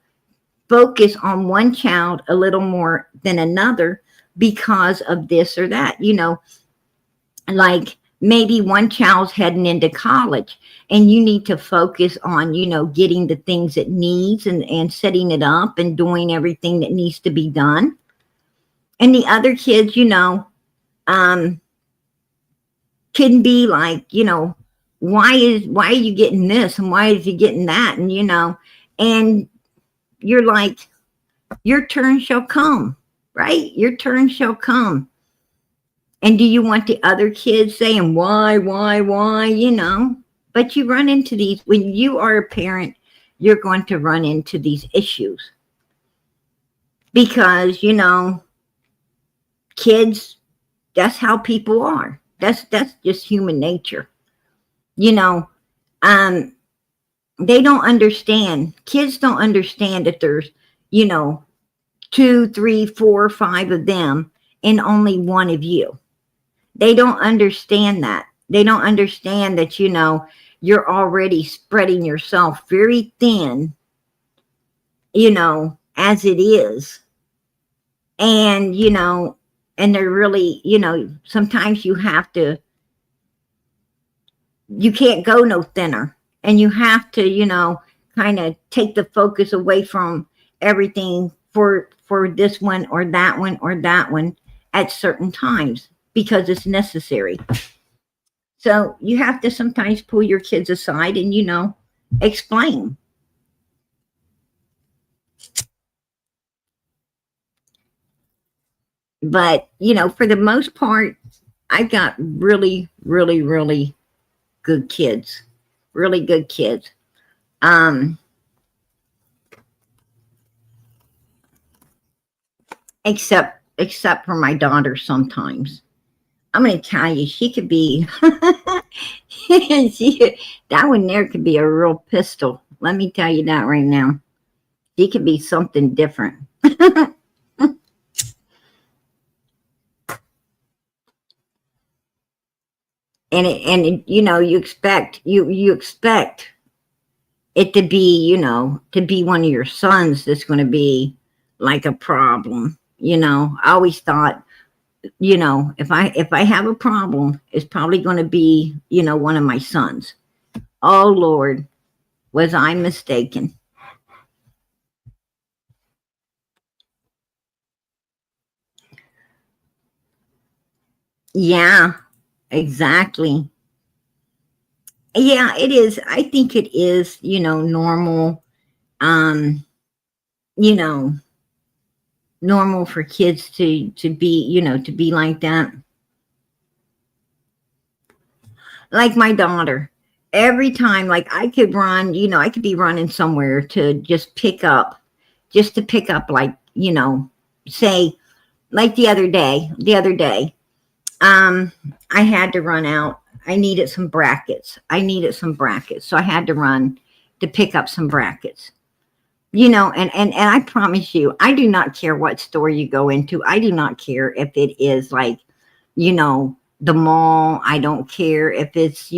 focus on one child a little more than another because of this or that. Like maybe one child's heading into college and you need to focus on, getting the things it needs and setting it up and doing everything that needs to be done. And the other kids, can be like, why are you getting this and why is he getting that? And, and you're like, your turn shall come, right? Your turn shall come. And do you want the other kids saying, why, but you run into these, when you are a parent, you're going to run into these issues because, kids, that's how people are. That's just human nature. They don't understand. Kids don't understand that there's, 2, 3, 4, 5 of them and only one of you. They don't understand that. They don't understand that, you're already spreading yourself very thin, as it is. And, and they're really, sometimes you can't go no thinner, and you have to, kind of take the focus away from everything for this one or that one at certain times because it's necessary. So you have to sometimes pull your kids aside and, explain. But, for the most part, I've got really, really, really good kids. Really good kids. Except for my daughter sometimes. I'm going to tell you, she could be, that one there could be a real pistol. Let me tell you that right now. She could be something different. You expect it to be, to be one of your sons that's going to be like a problem. I always thought, if I have a problem, it's probably going to be, one of my sons. Oh Lord, was I mistaken? Yeah, exactly. Yeah, it is. I think it is, normal. Um, you know, normal for kids to be, to be like that. Like my daughter, every time, like I could run, I could be running somewhere to just to pick up, like, say, like the other day, I had to run out. I needed some brackets. So I had to run to pick up some brackets. And I promise you, I do not care what store you go into. I do not care if it is like, the mall. I don't care if it's,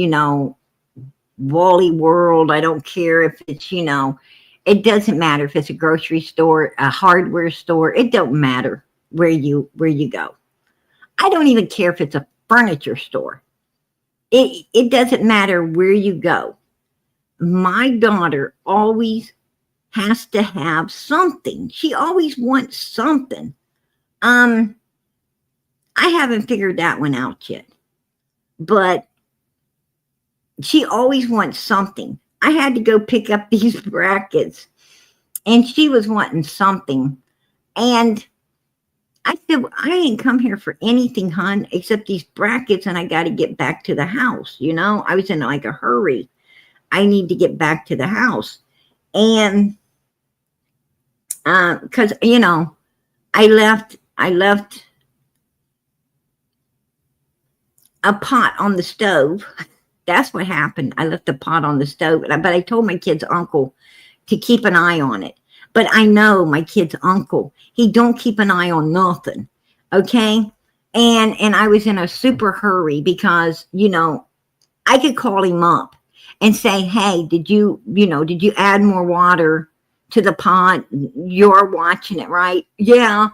Wally World. I don't care if it's, it doesn't matter if it's a grocery store, a hardware store. It don't matter where you go. I don't even care if it's a furniture store. It doesn't matter where you go. My daughter always has to have something. She always wants something. I haven't figured that one out yet. But she always wants something. I had to go pick up these brackets, and she was wanting something. And I said, I ain't come here for anything, hon, except these brackets, and I got to get back to the house. I was in like a hurry. I need to get back to the house. And because, I left a pot on the stove. That's what happened. I left the pot on the stove, but I told my kid's uncle to keep an eye on it. But I know my kid's uncle, he don't keep an eye on nothing. Okay. And I was in a super hurry because, I could call him up and say, hey, did you add more water to the pot? You're watching it, right? Yeah.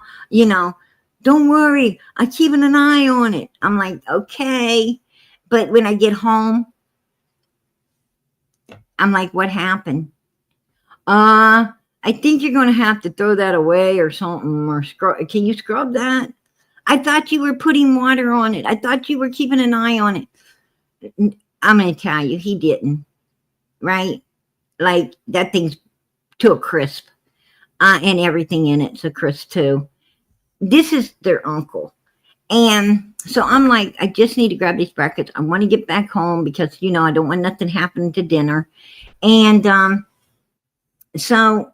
Don't worry. I'm keeping an eye on it. I'm like, okay. But when I get home, I'm like, what happened? I think you're going to have to throw that away or something, or scrub. Can you scrub that? I thought you were putting water on it. I thought you were keeping an eye on it. I'm going to tell you, he didn't, right? Like, that thing's to a crisp, and everything in it's a crisp too. This is their uncle. And so I'm like, I just need to grab these brackets. I want to get back home because, I don't want nothing happening to dinner. And so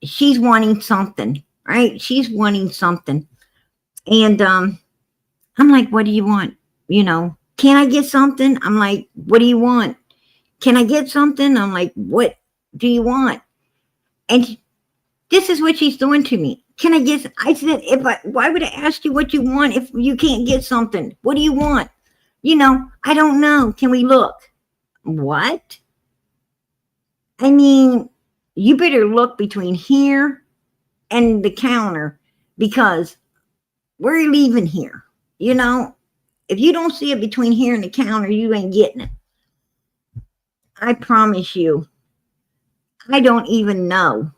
she's wanting something, right? She's wanting something. And I'm like, what do you want? Can I get something? I'm like, what do you want? Can I get something? I'm like, what do you want? And this is what she's doing to me. Can I get, I said, why would I ask you what you want if you can't get something? What do you want? I don't know. Can we look? What? I mean, you better look between here and the counter because we're leaving here. If you don't see it between here and the counter, you ain't getting it. I promise you, I don't even know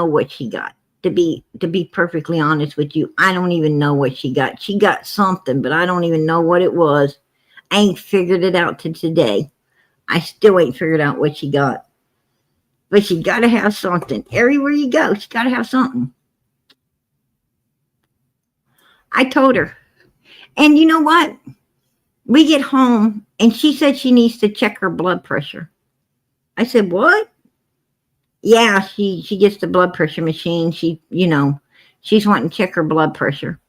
what she got. To be perfectly honest with you, I don't even know what she got. She got something, but I don't even know what it was. I ain't figured it out to today. I still ain't figured out what she got. But she got to have something. Everywhere you go, she got to have something. I told her. And you know what? We get home and she said she needs to check her blood pressure. I said, what? Yeah, she gets the blood pressure machine. She's wanting to check her blood pressure.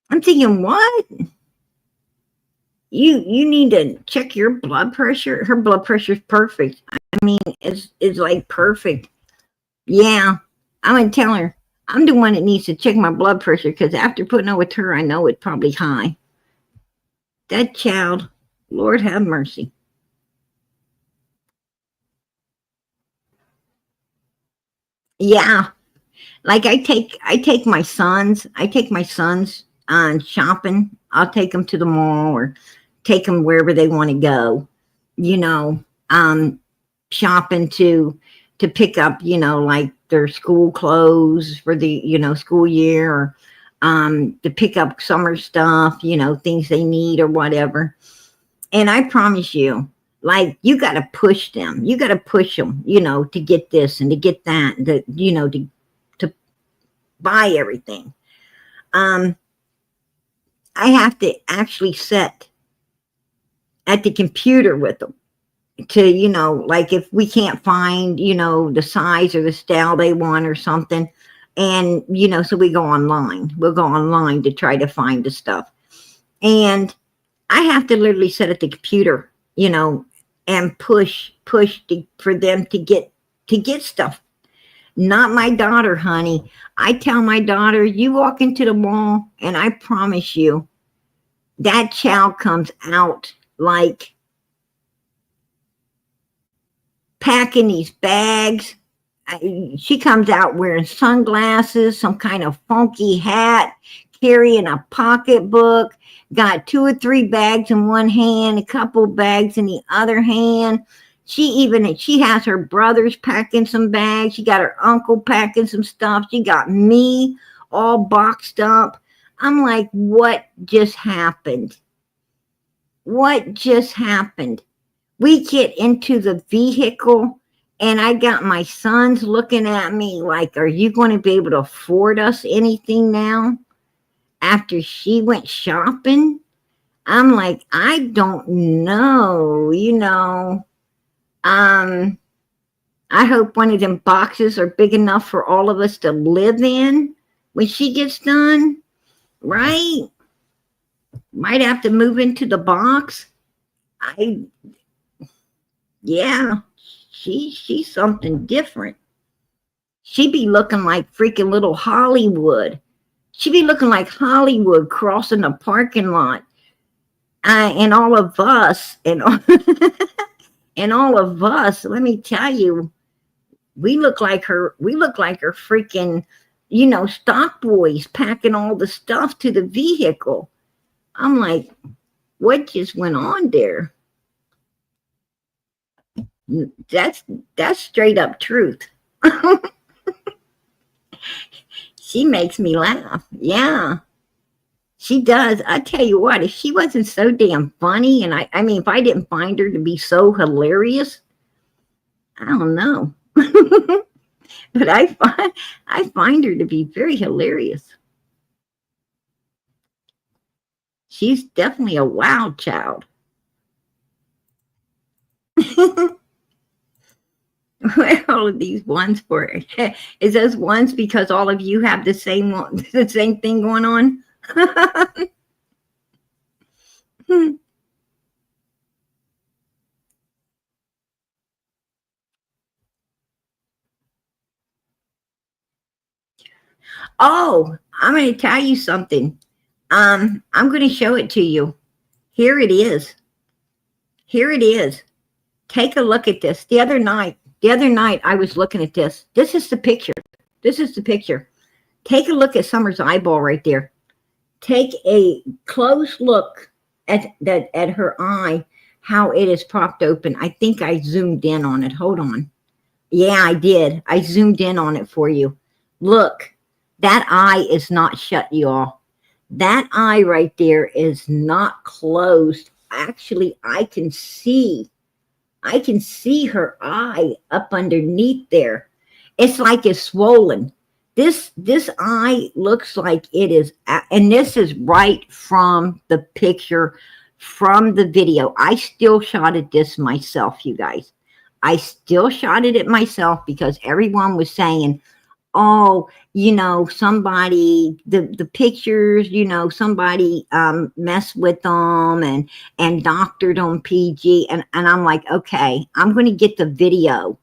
I'm thinking, what? You need to check your blood pressure. Her blood pressure is perfect. I mean, it's like perfect. Yeah, I'm gonna tell her I'm the one that needs to check my blood pressure because after putting up with her, I know it's probably high. That child, Lord have mercy. Yeah, like I take my sons on shopping. I'll take them to the mall or take them wherever they want to go. You know, shopping to pick up, like their school clothes for the, school year, or to pick up summer stuff, things they need or whatever. And I promise you, like, you got to push them. You got to push them, to get this and to get that, to buy everything. I have to actually sit at the computer with them to, like if we can't find, the size or the style they want or something. And, so we go online. We'll go online to try to find the stuff. And I have to literally sit at the computer, and push for them to get stuff. Not my daughter, honey. I tell my daughter, you walk into the mall and I promise you that child comes out like packing these bags. She comes out wearing sunglasses, some kind of funky hat, carrying a pocketbook, got 2 or 3 bags in one hand, a couple bags in the other hand. She has her brothers packing some bags. She got her uncle packing some stuff. She got me all boxed up. I'm like, what just happened? What just happened? We get into the vehicle and I got my sons looking at me like, are you going to be able to afford us anything now? After she went shopping? I'm like, I don't know, I hope one of them boxes are big enough for all of us to live in when she gets done, right? Might have to move into the box. Yeah, she's something different. She be looking like freaking little Hollywood. She be looking like Hollywood crossing the parking lot. And all of us, and all of us, let me tell you, we look like her freaking, stock boys packing all the stuff to the vehicle. I'm like, what just went on there? That's straight up truth. She makes me laugh. Yeah, she does. I tell you what, if she wasn't so damn funny, and I mean, if I didn't find her to be so hilarious, I don't know. But I find her to be very hilarious. She's definitely a wild child. What are all of these ones for? Is those ones because all of you have the same thing going on? Oh, I'm going to tell you something. I'm going to show it to you. Here it is. Here it is. Take a look at this. The other night I was looking at this. This is the picture. This is the picture. Take a look at Summer's eyeball right there. Take a close look at her eye, how it is propped open. I think I zoomed in on it. Hold on. Yeah, I did. I zoomed in on it for you. Look, that eye is not shut, y'all. That eye right there is not closed. Actually, I can see her eye up underneath there. It's like it's swollen. This eye looks like it is, and this is right from the picture, from the video. I still shot at this myself, you guys. I still shot it myself because everyone was saying, oh, somebody, the pictures, somebody messed with them and doctored on PG. And I'm like, okay, I'm going to get the video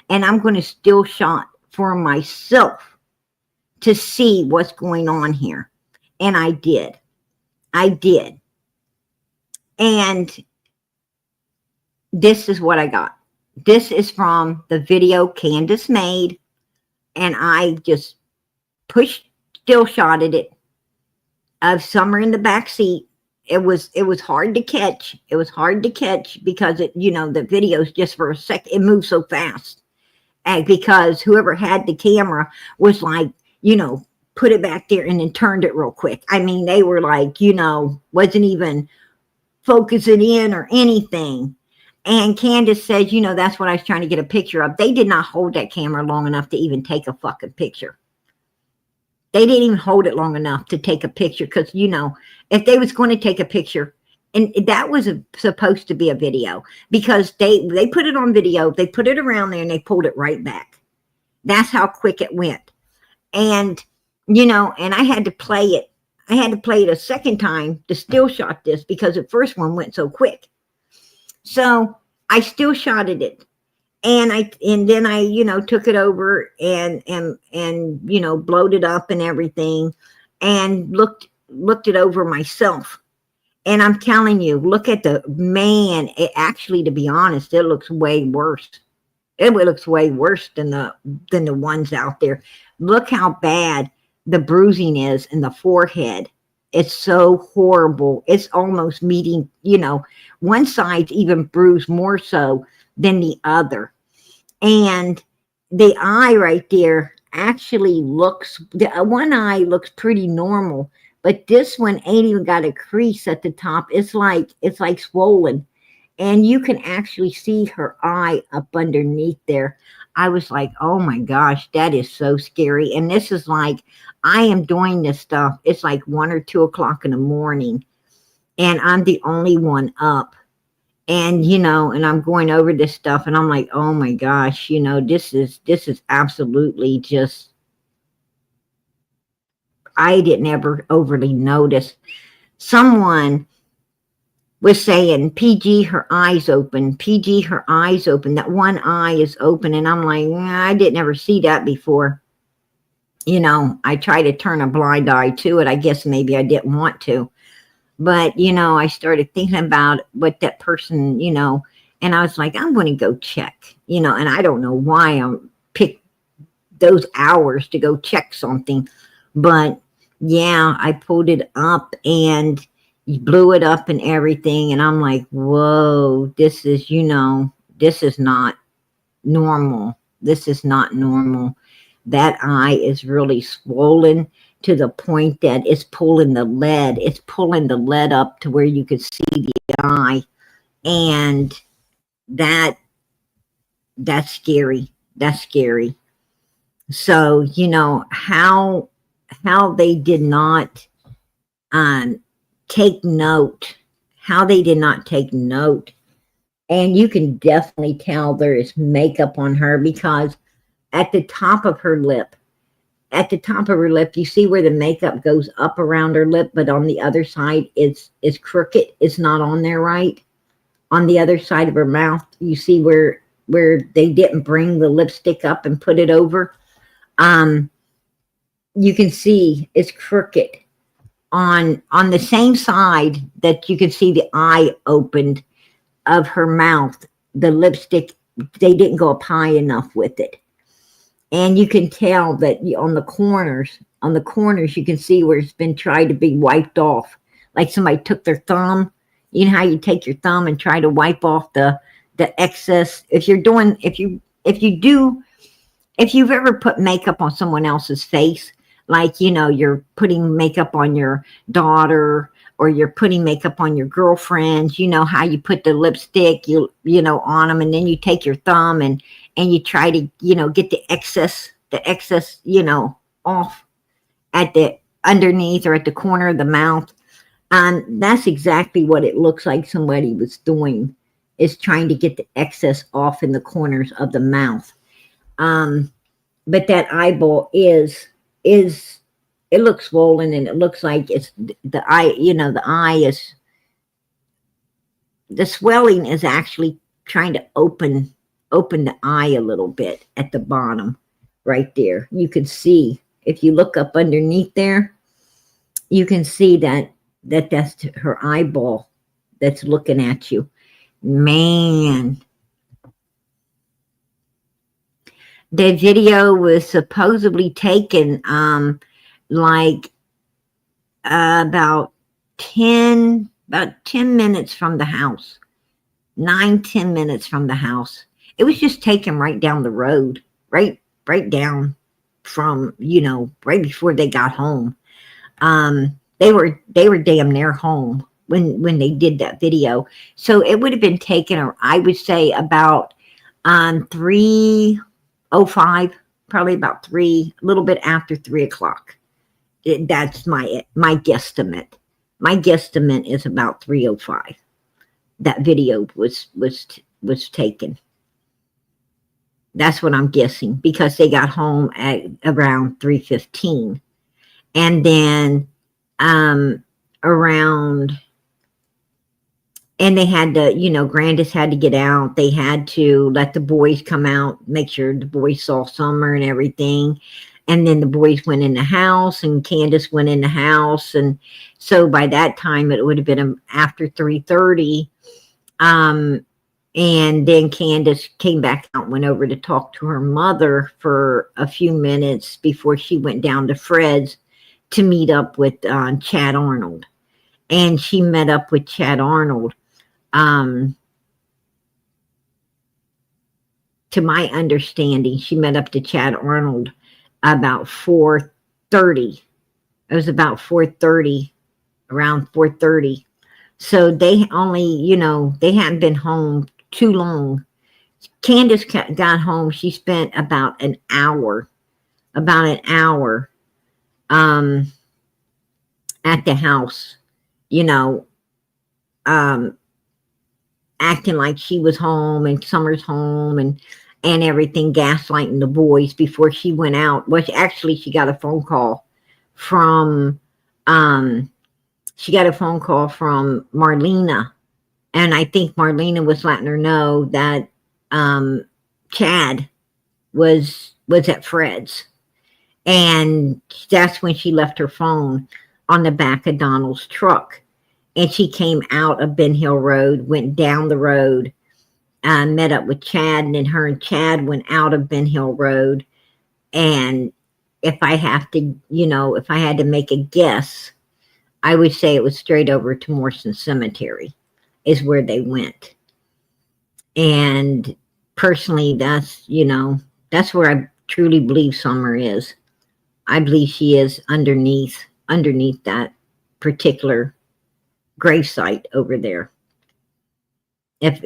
and I'm going to still shot for myself to see what's going on here. And I did. And this is what I got. This is from the video Candace made. And I just still shotted it of Summer in the back seat. It was hard to catch. It was hard to catch because the video's just for a second. It moves so fast. And because whoever had the camera was like, put it back there and then turned it real quick. I mean, they were like, wasn't even focusing in or anything. And Candace says, that's what I was trying to get a picture of. They did not hold that camera long enough to even take a fucking picture. They didn't even hold it long enough to take a picture because, if they was going to take a picture, and that was supposed to be a video because they put it on video, they put it around there and they pulled it right back. That's how quick it went. And, and I had to play it. I had to play it a second time to still shot this because the first one went so quick. So I still shotted it. And then I took it over and blowed it up and everything and looked it over myself. And I'm telling you, look at it actually, to be honest, it looks way worse. It looks way worse than the ones out there. Look how bad the bruising is in the forehead. It's so horrible. It's almost meeting, one side's even bruised more so than the other. And the eye right there actually one eye looks pretty normal, but this one ain't even got a crease at the top. It's like swollen. And you can actually see her eye up underneath there. I was like, oh my gosh, that is so scary. And this is like, I am doing this stuff. It's like 1 or 2 o'clock in the morning. And I'm the only one up. And, and I'm going over this stuff. And I'm like, oh my gosh, this is absolutely just, I didn't ever overly notice. Someone was saying, PG, her eyes open. PG, her eyes open. That one eye is open. And I'm like, I didn't ever see that before. I try to turn a blind eye to it. I guess maybe I didn't want to. But, I started thinking about what that person, and I was like, I'm going to go check, and I don't know why I picked those hours to go check something. But, yeah, I pulled it up and blew it up and everything. And I'm like, whoa, this is not normal. This is not normal. That eye is really swollen to the point that it's pulling the lead. It's pulling the lead up to where you could see the eye. And that's scary. That's scary. So, how they did not take note. How they did not take note. And you can definitely tell there is makeup on her because at the top of her lip, you see where the makeup goes up around her lip, but on the other side, it's crooked. It's not on there right. On the other side of her mouth, you see where they didn't bring the lipstick up and put it over. You can see it's crooked. On the same side that you can see the eye opened of her mouth, the lipstick, they didn't go up high enough with it. And you can tell that on the corners, you can see where it's been tried to be wiped off. Like somebody took their thumb. You know how you take your thumb and try to wipe off the excess. If you've ever put makeup on someone else's face, like, you're putting makeup on your daughter or you're putting makeup on your girlfriends, how you put the lipstick, on them, and then you take your thumb and you try to, get the excess, off at the underneath or at the corner of the mouth. That's exactly what it looks like somebody was doing, is trying to get the excess off in the corners of the mouth. But that eyeball is it looks swollen, and it looks like it's the eye, the eye is, the swelling is actually trying to open the eye a little bit at the bottom right there. You can see, if you look up underneath there, you can see that's her eyeball that's looking at you. Man, the video was supposedly taken like about 10 minutes from the house. 9-10 minutes from the house. It was just taken right down the road, right down from, right before they got home. They were damn near home when they did that video. So it would have been taken, I would say, about 3:05, probably about a little bit after 3 o'clock. That's my guesstimate. My guesstimate is about 3:05. That video was taken. That's what I'm guessing, because they got home at around 3:15, and then and they had to, Grandis had to get out. They had to let the boys come out, make sure the boys saw Summer and everything. And then the boys went in the house, and Candace went in the house. And so by that time, it would have been after 3:30. And then Candace came back out, went over to talk to her mother for a few minutes before she went down to Fred's to meet up with Chad Arnold. And she met up with Chad Arnold. To my understanding, she met up to Chad Arnold about 4:30. It was about 4:30, around 4:30. So they only, they hadn't been home too long. Candace got home. She spent about an hour at the house, acting like she was home and Summer's home and everything, gaslighting the boys before she went out. Well, actually, she got a phone call from Marlena, and I think Marlena was letting her know that Chad was at Fred's, and that's when she left her phone on the back of Donald's truck. And she came out of Ben Hill Road, went down the road, met up with Chad, and then her and Chad went out of Ben Hill Road. And if I had to make a guess, I would say it was straight over to Morrison Cemetery is where they went. And personally, that's where I truly believe Summer is. I believe she is underneath that particular gravesite over there. If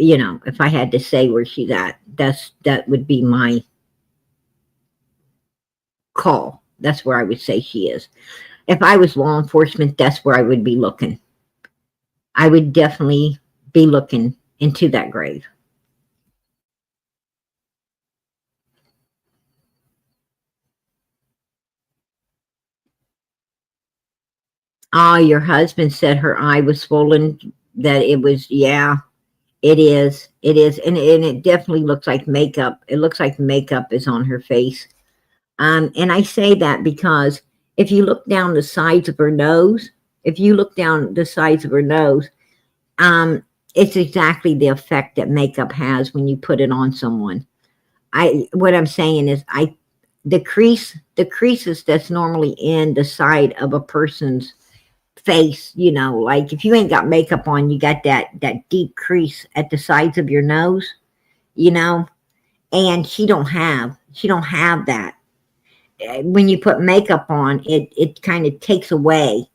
I had to say where she's at, that would be my call. That's where I would say she is. If I was law enforcement, that's where I would be looking. I would definitely be looking into that grave. Your husband said her eye was swollen, that it was, yeah, it is. And it definitely looks like makeup. It looks like makeup is on her face. And I say that because if you look down the sides of her nose, it's exactly the effect that makeup has when you put it on someone. What I'm saying is the creases that's normally in the side of a person's face, like if you ain't got makeup on, you got that deep crease at the sides of your nose, and she don't have that. When you put makeup on, it kind of takes away,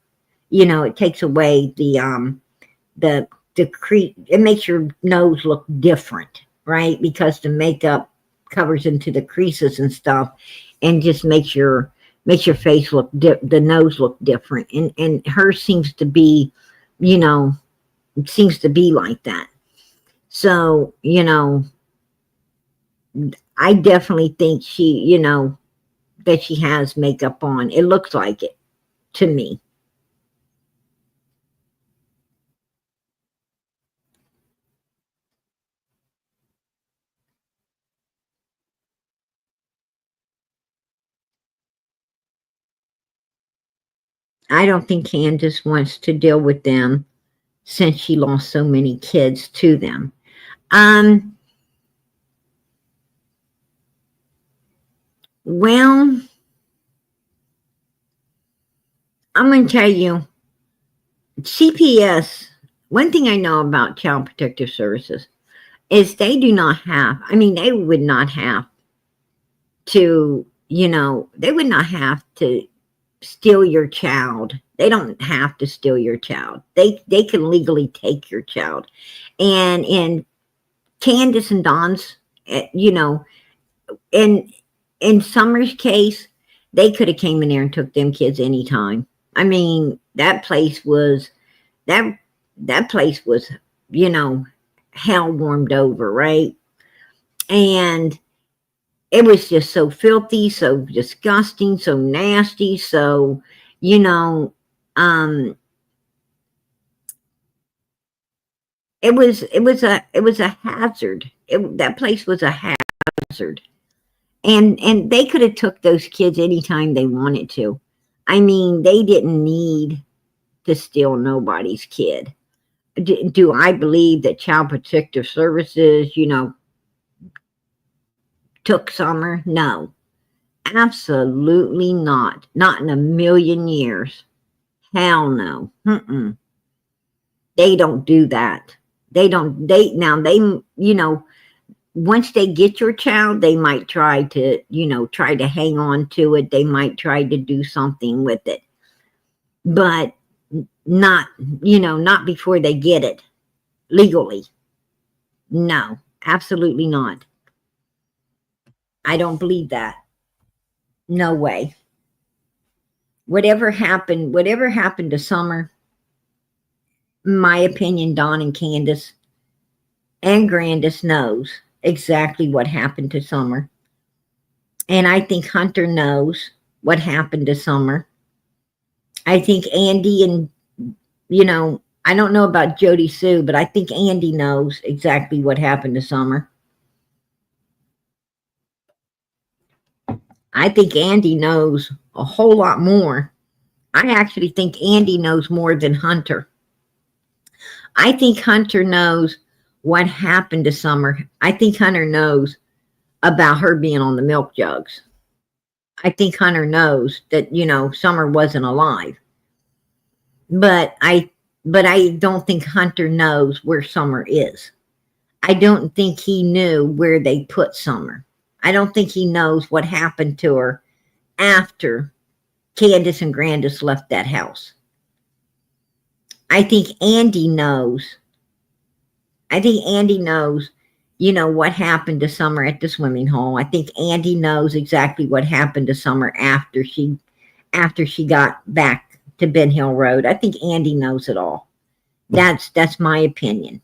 it takes away the crease. It makes your nose look different, right? Because the makeup covers into the creases and stuff, and just makes your makes your face look, the nose look different. And hers seems to be, you know, seems to be like that. So, you know, I definitely think she, you know, that she has makeup on. It looks like it to me. I don't think Candace wants to deal with them since she lost so many kids to them. Well, I'm going to tell you, CPS, one thing I know about Child Protective Services is they do not have, I mean, they would not have to, you know, they would not have to steal your child. They don't have to steal your child. They can legally take your child. And in Candace and Dawn's, you know, in Summer's case, they could have came in there and took them kids anytime. I mean, that place was, that place was, you know, hell warmed over, right? And it was just so filthy, so disgusting, so nasty, so, you know, it was a hazard. That place was a hazard. And they could have took those kids anytime they wanted to. I mean, they didn't need to steal nobody's kid. Do I believe that Child Protective Services, you know, took Summer? No, absolutely not. Not in a million years. Hell no. They don't do that. They, you know, once they get your child, they might try to, you know, try to hang on to it. They might try to do something with it. But not, you know, not before they get it legally. No, absolutely not. I don't believe that. No way. Whatever happened to Summer, my opinion, Dawn and Candace and Grandis knows exactly what happened to Summer. And I think Hunter knows what happened to Summer. I think Andy and, you know, I don't know about Jody Sue, but I think Andy knows exactly what happened to Summer. I think Andy knows a whole lot more. I actually think Andy knows more than Hunter. I think Hunter knows what happened to Summer. I think Hunter knows about her being on the milk jugs. I think Hunter knows that, you know, Summer wasn't alive. But I don't think Hunter knows where Summer is. I don't think he knew where they put Summer. I don't think he knows what happened to her after Candace and Grandis left that house. I think Andy knows. I think Andy knows, you know, what happened to Summer at the swimming hole. I think Andy knows exactly what happened to Summer after she got back to Ben Hill Road. I think Andy knows it all. That's my opinion.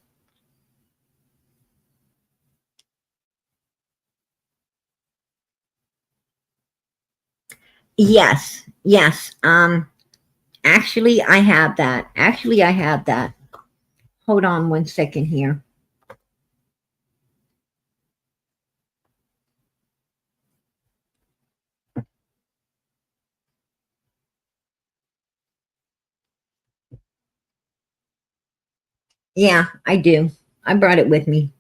Yes. Actually, I have that. Hold on 1 second here. Yeah, I do. I brought it with me.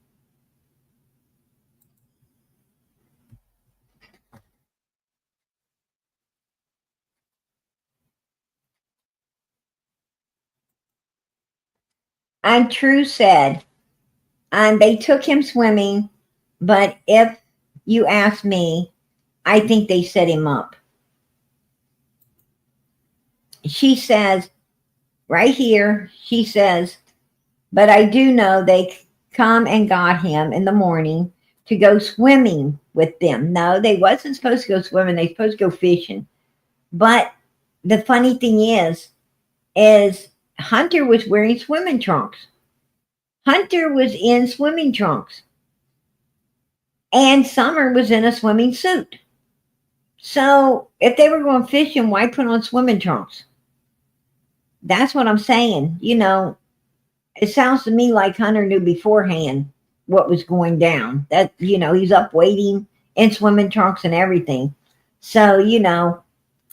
And True said, and they took him swimming, but if you ask me, I think they set him up. She says, right here, she says, but I do know they come and got him in the morning to go swimming with them. No, they wasn't supposed to go swimming. They supposed to go fishing. But the funny thing is Hunter was wearing swimming trunks. Hunter was in swimming trunks. And Summer was in a swimming suit. So if they were going fishing, why put on swimming trunks? That's what I'm saying. You know, it sounds to me like Hunter knew beforehand what was going down. That, you know, he's up waiting in swimming trunks and everything. So, you know,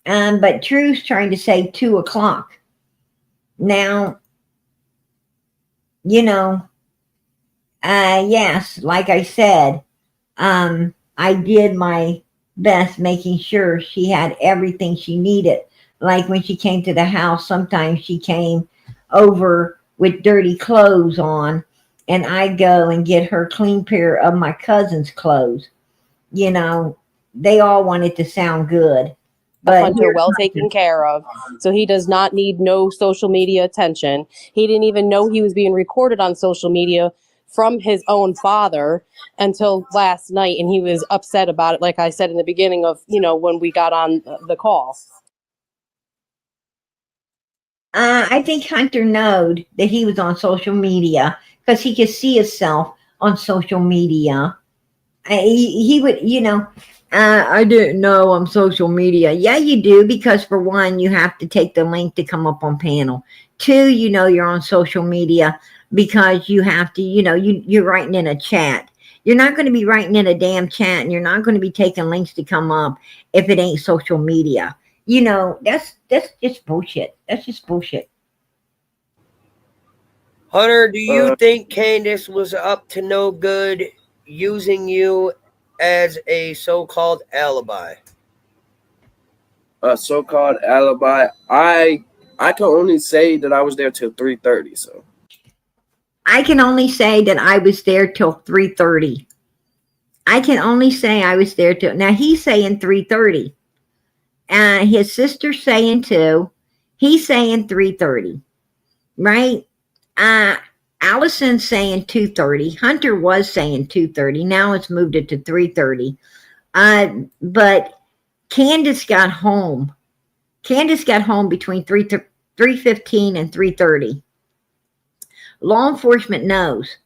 but True's trying to say 2 o'clock. Now, you know, yes, like I said, I did my best making sure she had everything she needed. Like when she came to the house, sometimes she came over with dirty clothes on, and I'd go and get her a clean pair of my cousin's clothes. You know, they all wanted to sound good. But Hunter well taken care of. So he does not need no social media attention. He didn't even know he was being recorded on social media from his own father until last night. And he was upset about it, like I said in the beginning of, you know, when we got on the call. I think Hunter knowed that he was on social media because he could see himself on social media. He would, you know, I didn't know on social media. Yeah, you do, because for one, you have to take the link to come up on panel. 2, you know, you're on social media because you have to, you know, you're writing in a chat. You're not going to be writing in a damn chat, and you're not going to be taking links to come up if it ain't social media. You know, that's just bullshit. That's just bullshit. Hunter, do you think Candace was up to no good using you as a so-called alibi? A so-called alibi. I can only say that I was there till 3:30. So I can only say that I was there till 3:30. I can only say I was there till now. He's saying 3:30. His sister's saying 2. He's saying 3:30. Right? Allison's saying 2:30. Hunter was saying 2:30. Now it's moved it to 3:30. But Candace got home. Candace got home between 3:15 and 3:30. Law enforcement knows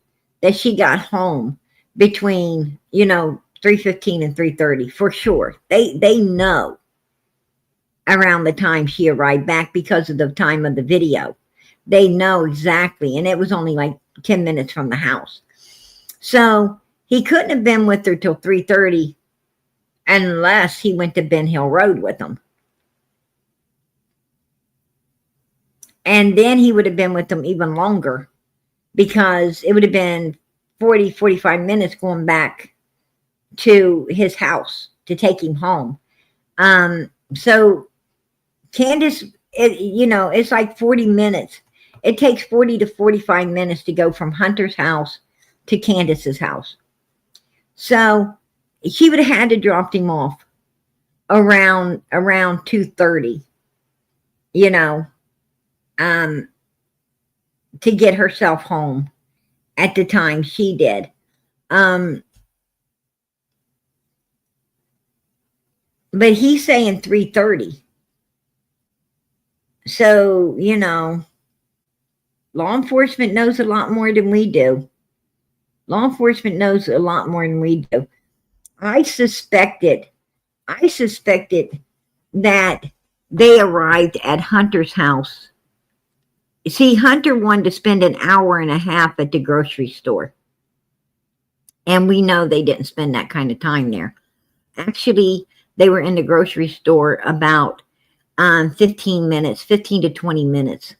that she got home between, you know, 3:15 and 3:30 for sure. They know around the time she arrived back because of the time of the video. They know exactly, and it was only like 10 minutes from the house. So he couldn't have been with her till 3:30 unless he went to Ben Hill Road with them. And then he would have been with them even longer because it would have been 40, 45 minutes going back to his house to take him home. So Candace, you know, it's like 40 minutes. It takes 40 to 45 minutes to go from Hunter's house to Candace's house. So she would have had to drop him off around 2:30, you know, to get herself home at the time she did. But he's saying 3:30. So, you know, law enforcement knows a lot more than we do. Law enforcement knows a lot more than we do. I suspected that they arrived at Hunter's house. See, Hunter wanted to spend an hour and a half at the grocery store. And we know they didn't spend that kind of time there. Actually, they were in the grocery store about 15 to 20 minutes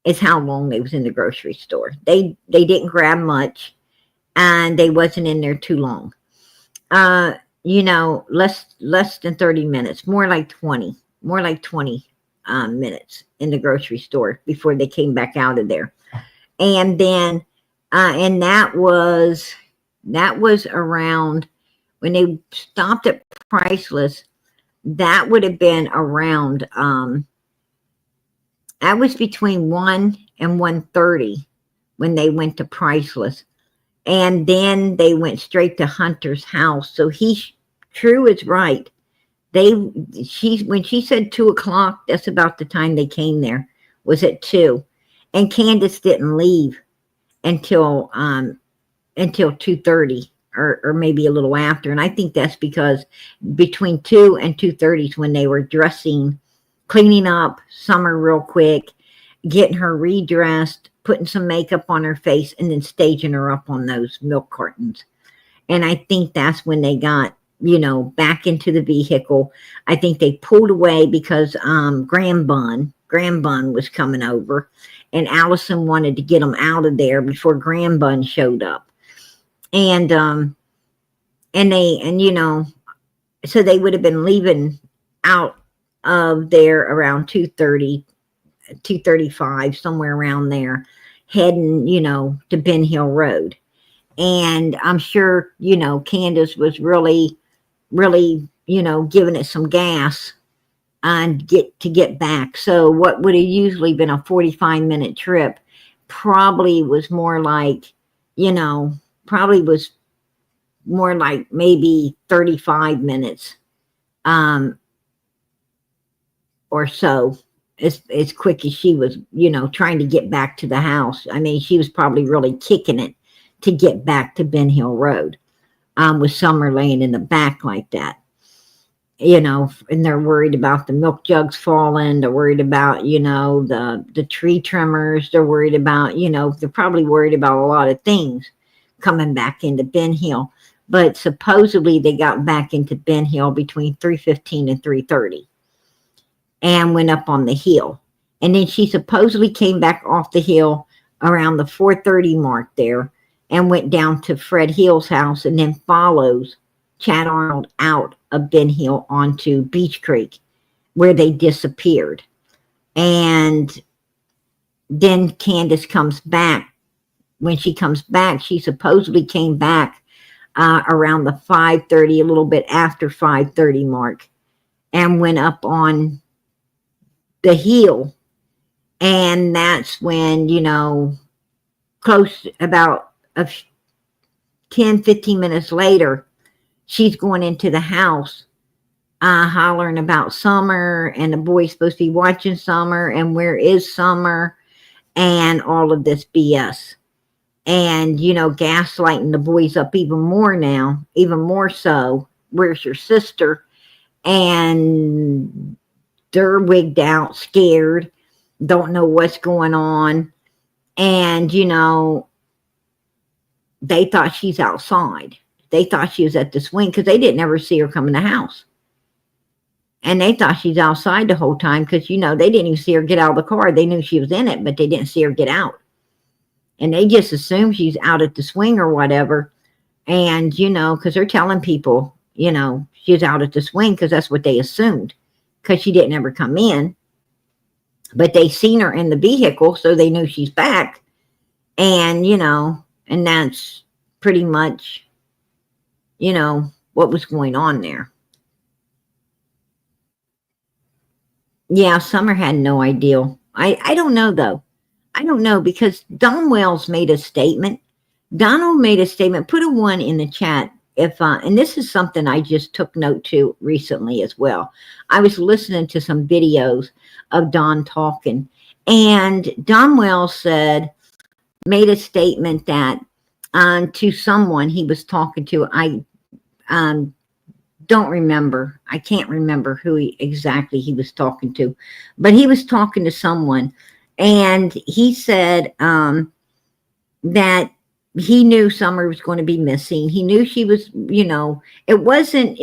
is how long they was in the grocery store. They didn't grab much, and they wasn't in there too long. You know, less than 30 minutes, more like 20 minutes in the grocery store before they came back out of there. And then, and that was around when they stopped at Priceless. That would have been around, that was between 1 and 1:30 when they went to Priceless. And then they went straight to Hunter's house. So True is right when she said 2 o'clock, that's about the time they came there, was at 2. And Candace didn't leave until 2:30 or maybe a little after. And I think that's because between 2 and 2:30 is when they were dressing, cleaning up Summer real quick, getting her redressed, putting some makeup on her face, and then staging her up on those milk cartons. And I think that's when they got, back into the vehicle. I think they pulled away because Graham Bun was coming over, and Allison wanted to get them out of there before Graham Bun showed up. And so they would have been leaving out of there around 2:30, 2:35, somewhere around there, heading, to Ben Hill Road. And I'm sure, Candace was really, giving it some gas and get back. So what would have usually been a 45-minute trip probably was more like, maybe 35 minutes or so, as quick as she was, trying to get back to the house. I mean, she was probably really kicking it to get back to Ben Hill Road, with Summer laying in the back like that. And they're worried about the milk jugs falling. They're worried about, the tree trimmers. They're worried about, they're probably worried about a lot of things coming back into Ben Hill. But supposedly they got back into Ben Hill between 3:15 and 3:30 and went up on the hill. And then she supposedly came back off the hill around the 4:30 mark there and went down to Fred Hill's house, and then follows Chad Arnold out of Ben Hill onto Beach Creek, where they disappeared. And then Candace comes back. When she comes back, she supposedly came back around the 5:30, a little bit after 5:30 mark, and went up on the hill. And that's when, close about 10, 15 minutes later, she's going into the house, hollering about Summer, and the boy's supposed to be watching Summer, and where is Summer, and all of this BS. And, gaslighting the boys up even more now, even more so. Where's your sister? And they're wigged out, scared, don't know what's going on. And, they thought she's outside. They thought she was at the swing because they didn't ever see her come in the house. And they thought she's outside the whole time because, they didn't even see her get out of the car. They knew she was in it, but they didn't see her get out. And they just assumed she's out at the swing or whatever. And, because they're telling people, she's out at the swing because that's what they assumed, because she didn't ever come in. But they seen her in the vehicle, so they knew she's back. And, and that's pretty much, what was going on there. Yeah, Summer had no idea. I don't know, though. I don't know, because Don Wells made a statement. Donald made a statement. Put a 1 in the chat if, and this is something I just took note to recently as well. I was listening to some videos of Don talking, and Don Wells made a statement that to someone he was talking to. I don't remember. I can't remember who exactly he was talking to, but he was talking to someone, and he said that he knew Summer was going to be missing. He knew she was, it wasn't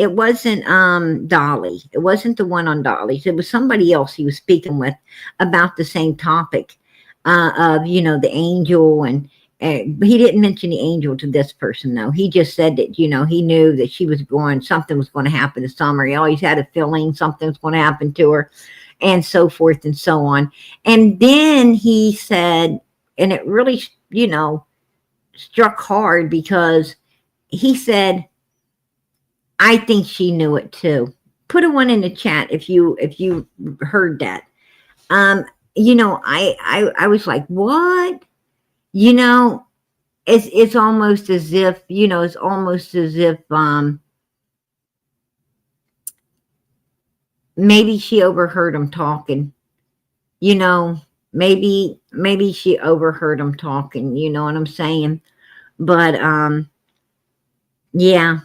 Dolly. It wasn't the one on Dolly's. It was somebody else he was speaking with about the same topic of, the angel. And he didn't mention the angel to this person, though. He just said that, he knew that something was going to happen to Summer. He always had a feeling something was going to happen to her, and so forth and so on. And then he said, and it really, struck hard, because he said, I think she knew it too. Put a 1 in the chat if you heard that. I was like, what? It's almost as if, maybe she overheard him talking, you know, maybe she overheard him talking, you know what I'm saying? But yeah,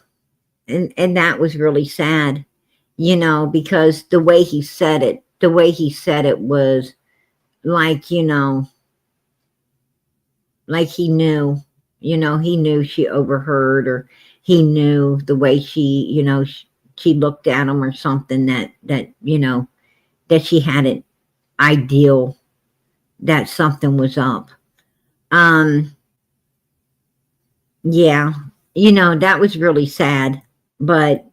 and that was really sad, you know, because the way he said it was like, you know, like he knew, you know, he knew she overheard, or he knew the way she, you know, she looked at him or something, that you know, that she had an ideal that something was up. Yeah, you know, that was really sad. But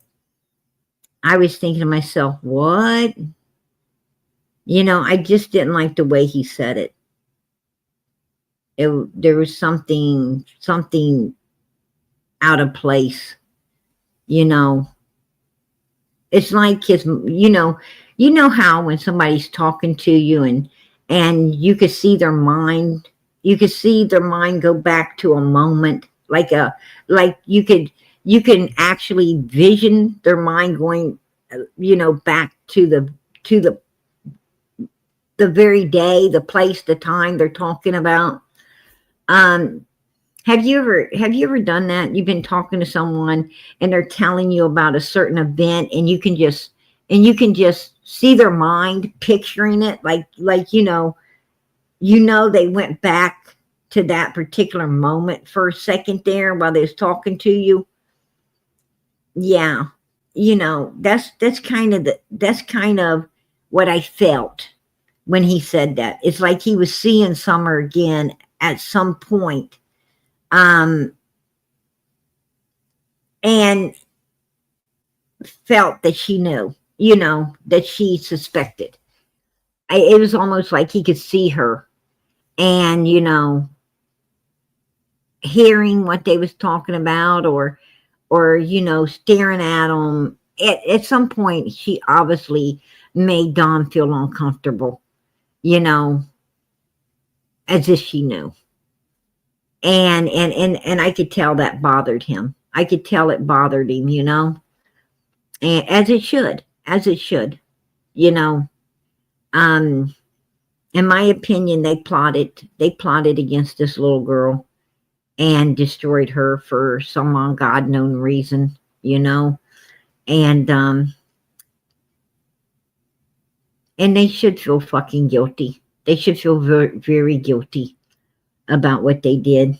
I was thinking to myself, what? You know, I just didn't like the way he said it. There was something out of place, you know. It's like his, you know how when somebody's talking to you and you could see their mind, go back to a moment, like you can actually vision their mind going, you know, back to the very day, the place, the time they're talking about. Have you ever done that? You've been talking to someone and they're telling you about a certain event, and you can just see their mind picturing it, like you know they went back to that particular moment for a second there while they was talking to you. Yeah, you know, that's kind of what I felt when he said that. It's like he was seeing Summer again at some point. And felt that she knew, you know, that she suspected. It was almost like he could see her, and, you know, hearing what they was talking about, or you know, staring at them. At some point, she obviously made Don feel uncomfortable, you know, as if she knew. And I could tell that bothered him. I could tell it bothered him, you know, and as it should, you know. In my opinion, they plotted against this little girl and destroyed her for some unknown reason, you know. And they should feel fucking guilty. They should feel very, very guilty about what they did,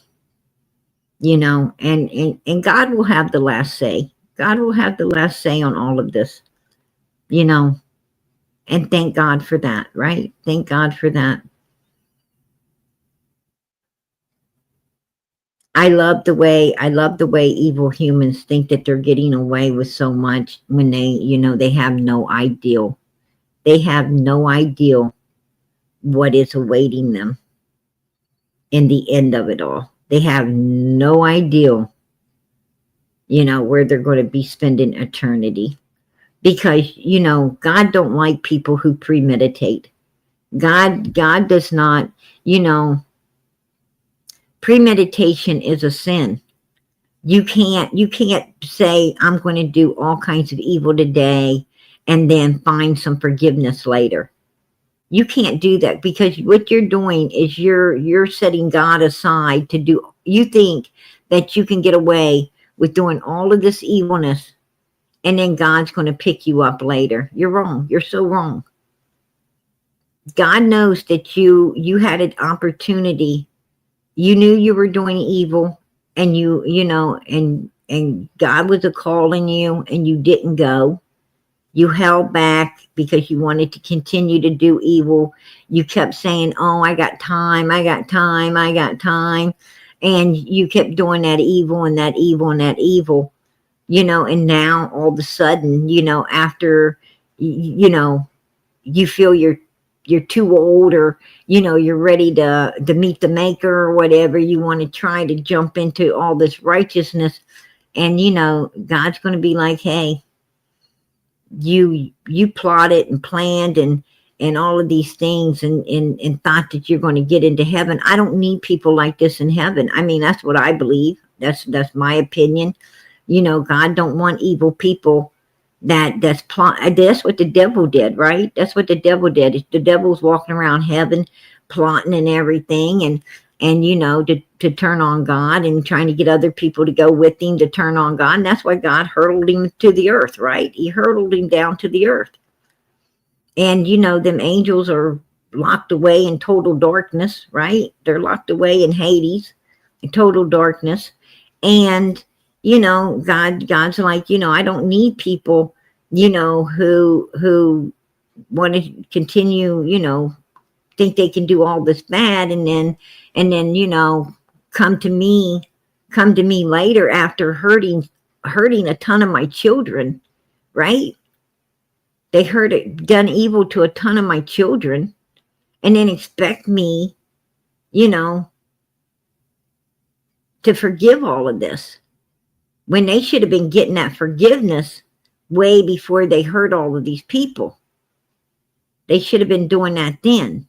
you know. And God will have the last say. God will have the last say on all of this, you know. And thank God for that, right? Thank God for that. I love the way evil humans think that they're getting away with so much when they, you know, they have no idea. They have no idea what is awaiting them in the end of it all. They have no idea, you know, where they're going to be spending eternity. Because, you know, God don't like people who premeditate. God does not, you know, premeditation is a sin. You can't say, I'm going to do all kinds of evil today and then find some forgiveness later. You can't do that, because what you're doing is you're setting God aside to do. You think that you can get away with doing all of this evilness, and then God's going to pick you up later. You're wrong. You're so wrong. God knows that you had an opportunity. You knew you were doing evil, and you know, and God was calling you, and you didn't go. You held back because you wanted to continue to do evil. You kept saying, oh, I got time, I got time, I got time. And you kept doing that evil and that evil and that evil, you know, and now all of a sudden, you know, after, you know, you feel you're too old, or, you know, you're ready to meet the maker or whatever. You want to try to jump into all this righteousness. And, you know, God's going to be like, hey, you plotted and planned and all of these things and thought that you're going to get into heaven. I don't need people like this in heaven. I mean, that's what I believe. That's my opinion. You know, God don't want evil people, that's what the devil did, right? That's what the devil did. The devil's walking around heaven plotting and everything, and you know, to turn on God and trying to get other people to go with him to turn on God. And that's why God hurled him to the earth, right? He hurled him down to the earth. And you know, them angels are locked away in total darkness, right? They're locked away in Hades, in total darkness. And you know, God's like, you know, I don't need people, you know, who want to continue, you know, think they can do all this bad, and then you know, come to me later after hurting a ton of my children, right? They done evil to a ton of my children, and then expect me, you know, to forgive all of this, when they should have been getting that forgiveness way before they hurt all of these people. They should have been doing that then.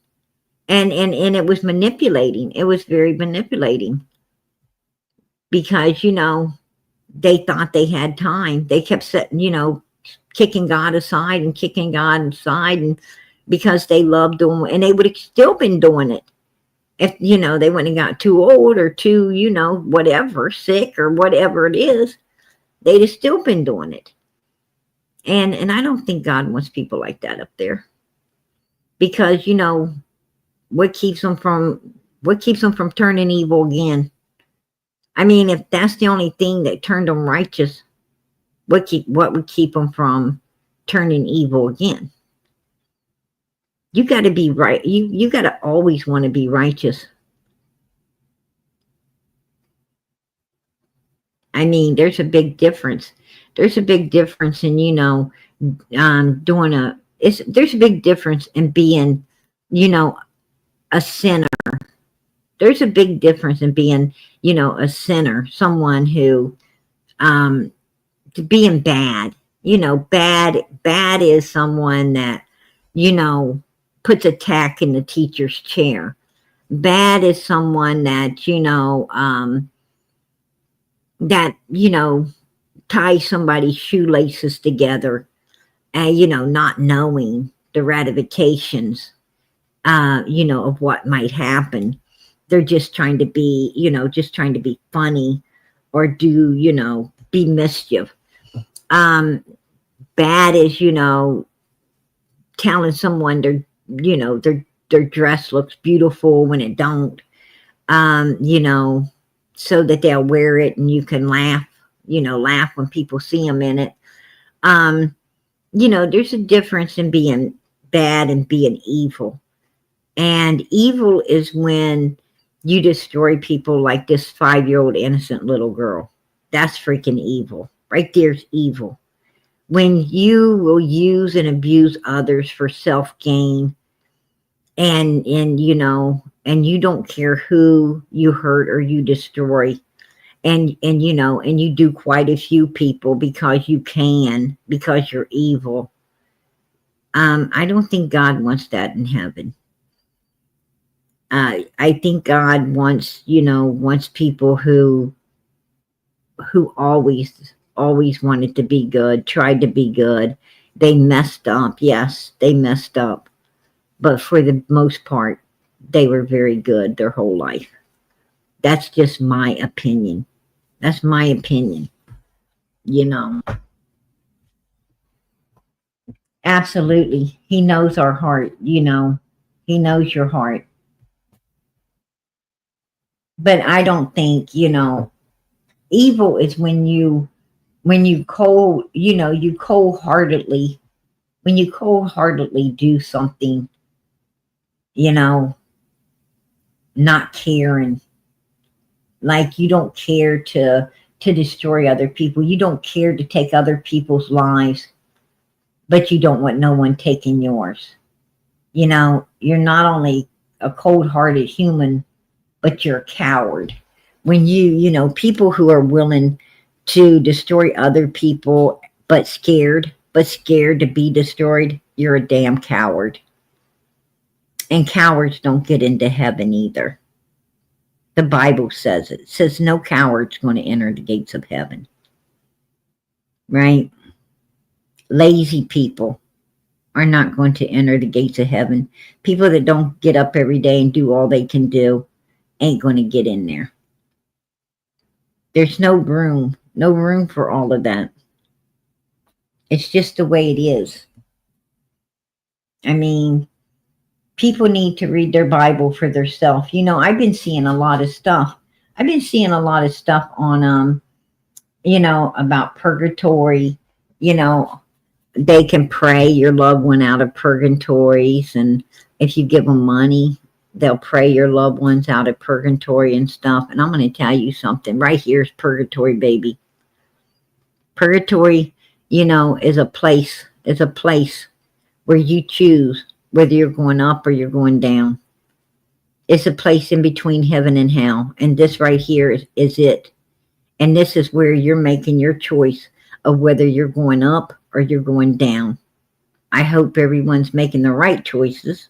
And it was manipulating. It was very manipulating. Because, you know, they thought they had time. They kept setting, you know, kicking God aside, and because they loved them, and they would have still been doing it if, you know, they wouldn't have got too old or too, you know, whatever, sick or whatever it is. They'd have still been doing it. And I don't think God wants people like that up there. Because, you know, what keeps them from turning evil again? I mean, if that's the only thing that turned them righteous, what would keep them from turning evil again? You got to be right. You got to always want to be righteous. I mean, there's a big difference. There's a big difference in, you know, there's a big difference in being, you know, a sinner. There's a big difference in being, you know, a sinner, someone who, to being bad. You know, bad is someone that, you know, puts a tack in the teacher's chair. Bad is someone that, you know, ties somebody's shoelaces together, you know, not knowing the ramifications, you know, of what might happen. They're just trying to be, you know, funny, or do, you know, be mischief. Bad is, you know, telling someone their dress looks beautiful when it don't, you know, so that they'll wear it and you can laugh when people see them in it. You know, there's a difference in being bad and being evil. And evil is when you destroy people, like this 5-year-old innocent little girl. That's freaking evil. Right there's evil. When you will use and abuse others for self-gain, and you know, and you don't care who you hurt or you destroy, and you know, and you do quite a few people because you can, because you're evil. I don't think God wants that in heaven. I think God wants people who always wanted to be good, tried to be good. They messed up. Yes, they messed up. But for the most part, they were very good their whole life. That's just my opinion. That's my opinion. You know. Absolutely. He knows our heart, you know. He knows your heart. But I don't think, you know, evil is when you cold-heartedly do something, you know, not caring. Like, you don't care to destroy other people. You don't care to take other people's lives, but you don't want no one taking yours. You know, you're not only a cold-hearted human, but you're a coward. When you know, people who are willing to destroy other people, but scared to be destroyed, you're a damn coward. And cowards don't get into heaven either. The Bible says it. It says no coward's going to enter the gates of heaven. Right? lazy people are not going to enter the gates of heaven. People that don't get up every day and do all they can do ain't going to get in there. There's no room for all of that. It's just the way it is. I mean, people need to read their Bible for themselves. You know, I've been seeing a lot of stuff. I've been seeing a lot of stuff on, you know, about purgatory. You know, they can pray your loved one out of purgatories, and if you give them money, they'll pray your loved ones out of purgatory and stuff. And I'm going to tell you something. Right here is purgatory, baby. Purgatory, you know, is a place where you choose whether you're going up or you're going down. It's a place in between heaven and hell. And this right here is it. And this is where you're making your choice of whether you're going up or you're going down. I hope everyone's making the right choices.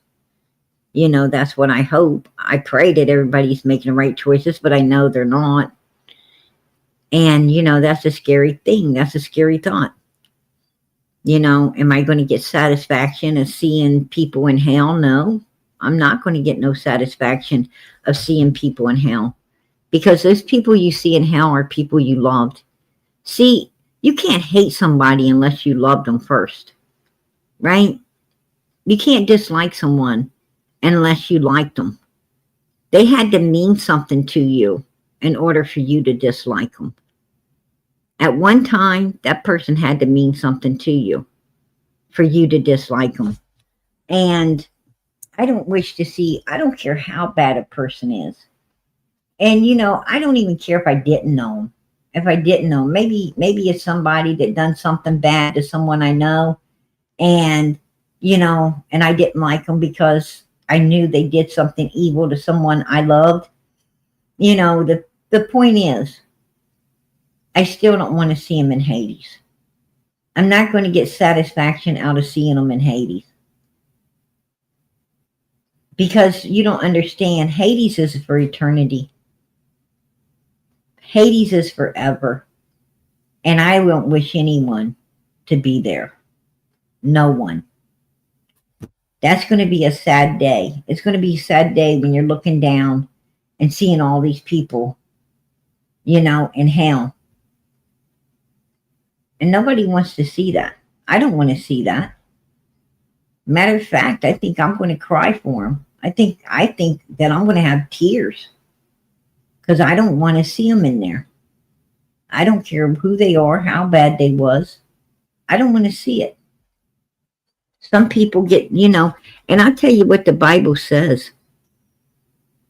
You know, that's what I hope. I pray that everybody's making the right choices, but I know they're not. And, you know, that's a scary thing. That's a scary thought. You know, am I going to get satisfaction of seeing people in hell? No, I'm not going to get no satisfaction of seeing people in hell. Because those people you see in hell are people you loved. See, you can't hate somebody unless you loved them first. Right? You can't dislike someone unless you liked them. They had to mean something to you in order for you to dislike them. At one time, that person had to mean something to you for you to dislike them. And I don't wish to see, I don't care how bad a person is. And, you know, I don't even care if I didn't know them. If I didn't know, maybe it's somebody that done something bad to someone I know. And, you know, and I didn't like them because I knew they did something evil to someone I loved. You know, the point is, I still don't want to see them in Hades. I'm not going to get satisfaction out of seeing them in Hades. Because you don't understand, Hades is for eternity. Hades is forever. And I won't wish anyone to be there. No one. That's going to be a sad day. It's going to be a sad day when you're looking down and seeing all these people, you know, in hell. And nobody wants to see that. I don't want to see that. Matter of fact, I think I'm going to cry for them. I think that I'm going to have tears because I don't want to see them in there. I don't care who they are, how bad they was. I don't want to see it. Some people get, you know, and I'll tell you what the Bible says.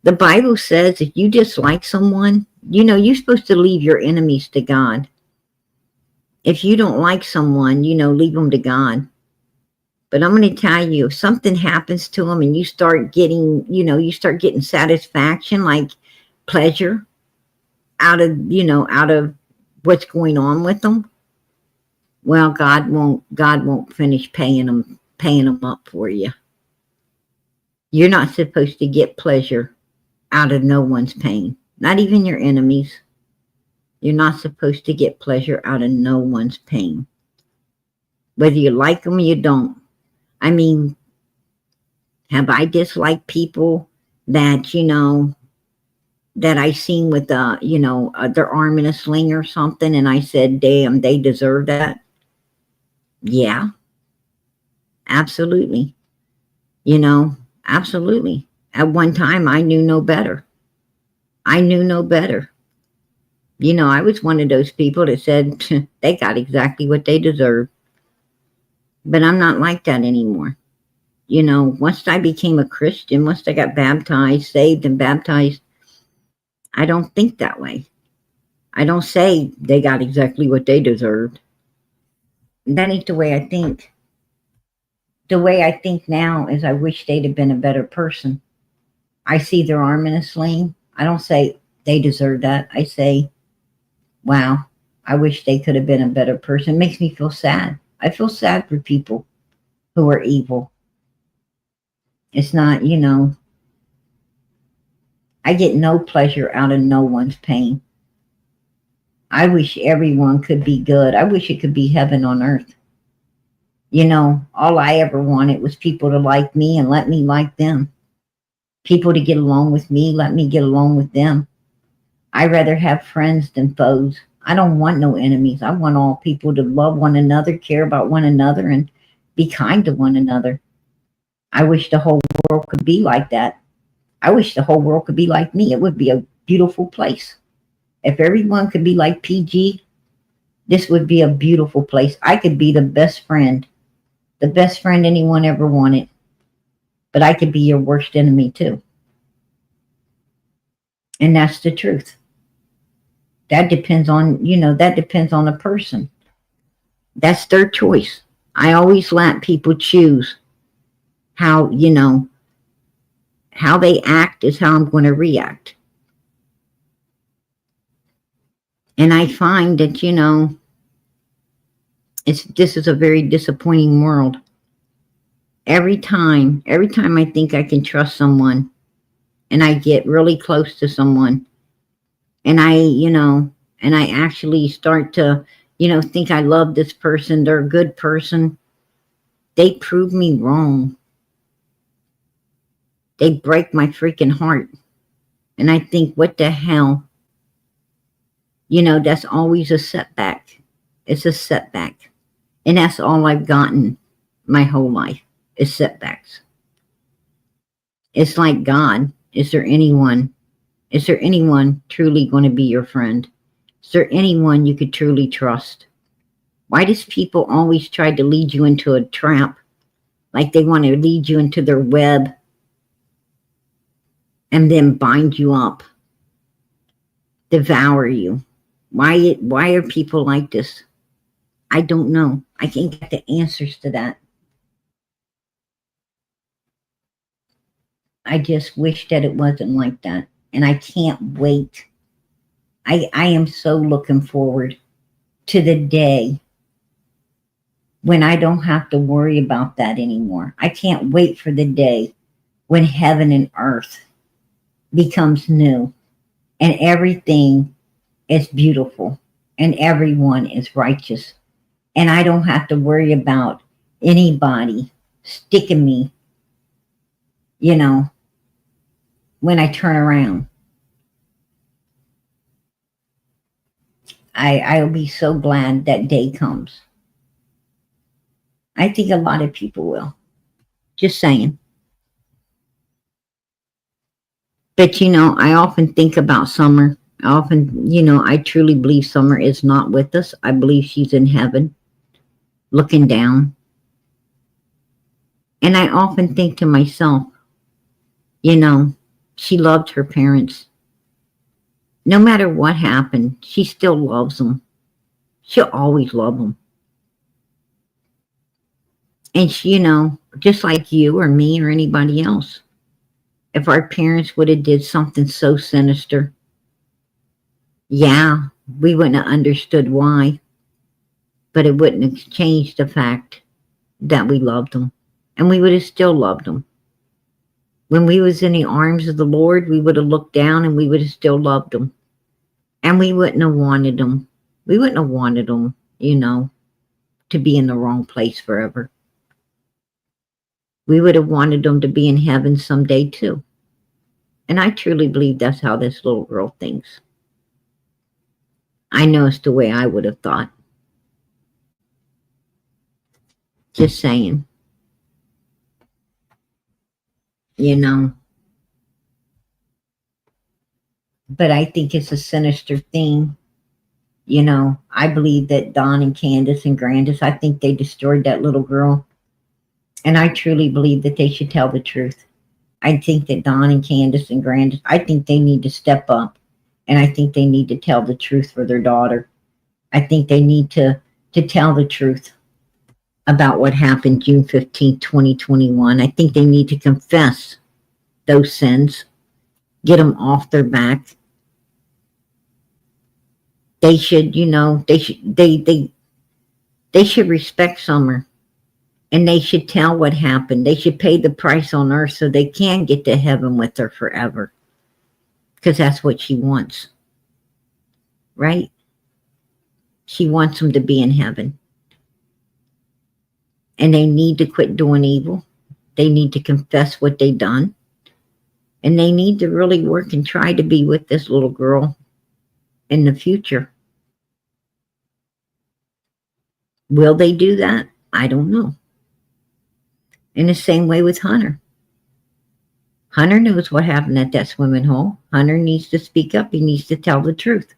The Bible says if you dislike someone, you know, you're supposed to leave your enemies to God. If you don't like someone, you know, leave them to God. But I'm going to tell you, if something happens to them and you start getting, you know, you start getting satisfaction, like pleasure out of what's going on with them, well, God won't finish paying them up for you. You're not supposed to get pleasure out of no one's pain, not even your enemies. You're not supposed to get pleasure out of no one's pain. Whether you like them or you don't. I mean, have I disliked people that, you know, that I seen with, you know, their arm in a sling or something, and I said, damn, they deserve that? Yeah. Absolutely. You know, absolutely. At one time, I knew no better. I knew no better. You know, I was one of those people that said they got exactly what they deserve. But I'm not like that anymore. You know, once I became a Christian, once I got baptized, saved and baptized, I don't think that way. I don't say they got exactly what they deserved. That ain't the way I think. The way I think now is I wish they'd have been a better person. I see their arm in a sling. I don't say they deserve that. I say, wow, I wish they could have been a better person. It makes me feel sad. I feel sad for people who are evil. It's not, you know, I get no pleasure out of no one's pain. I wish everyone could be good. I wish it could be heaven on earth. You know, all I ever wanted was people to like me and let me like them. People to get along with me, let me get along with them. I'd rather have friends than foes. I don't want no enemies. I want all people to love one another, care about one another, and be kind to one another. I wish the whole world could be like that. I wish the whole world could be like me. It would be a beautiful place. If everyone could be like PG, this would be a beautiful place. I could be the best friend anyone ever wanted. But I could be your worst enemy too. And that's the truth. That depends on, that depends on a person. That's their choice. I always let people choose how, how they act is how I'm going to react. And I find that, this is a very disappointing world. Every time I think I can trust someone and I get really close to someone and I actually start to, think I love this person, they're a good person, they prove me wrong. They break my freaking heart. And I think, what the hell? That's always a setback. It's a setback. And that's all I've gotten my whole life is setbacks. It's like, God, is there anyone truly going to be your friend? Is there anyone you could truly trust? Why does people always try to lead you into a trap? Like they want to lead you into their web and then bind you up, devour you. Why are people like this? I don't know. I can't get the answers to that. I just wish that it wasn't like that. And I can't wait. I am so looking forward to the day when I don't have to worry about that anymore. I can't wait for the day when heaven and earth becomes new and everything is beautiful and everyone is righteous. And I don't have to worry about anybody sticking me, when I turn around. I'll be so glad that day comes. I think a lot of people will. Just saying. But I often think about Summer. I truly believe Summer is not with us. I believe she's in heaven, looking down. And I often think to myself, she loved her parents. No matter what happened, she still loves them. She'll always love them. And she, just like you or me or anybody else, if our parents would have did something so sinister, yeah, we wouldn't have understood why, but it wouldn't have changed the fact that we loved them, and we would have still loved them. When we was in the arms of the Lord, we would have looked down and we would have still loved them, and we wouldn't have wanted them. We wouldn't have wanted them, to be in the wrong place forever. We would have wanted them to be in heaven someday too. And I truly believe that's how this little girl thinks. I know it's the way I would have thought. Just saying. But I think it's a sinister thing. I believe that Don and Candace and Grandis, I think they destroyed that little girl. And I truly believe that they should tell the truth. I think that Don and Candace and Grandis, I think they need to step up. And I think they need to tell the truth for their daughter. I think they need to tell the truth about what happened June 15th, 2021. I think they need to confess those sins, get them off their back. They should, they should respect Summer, and they should tell what happened. They should pay the price on earth so they can get to heaven with her forever, because that's what she wants, right? She wants them to be in heaven. and they need to quit doing evil. They need to confess what they done. And they need to really work and try to be with this little girl in the future. Will they do that? I don't know. In the same way with Hunter. Hunter knows what happened at that swimming hole. Hunter needs to speak up. He needs to tell the truth.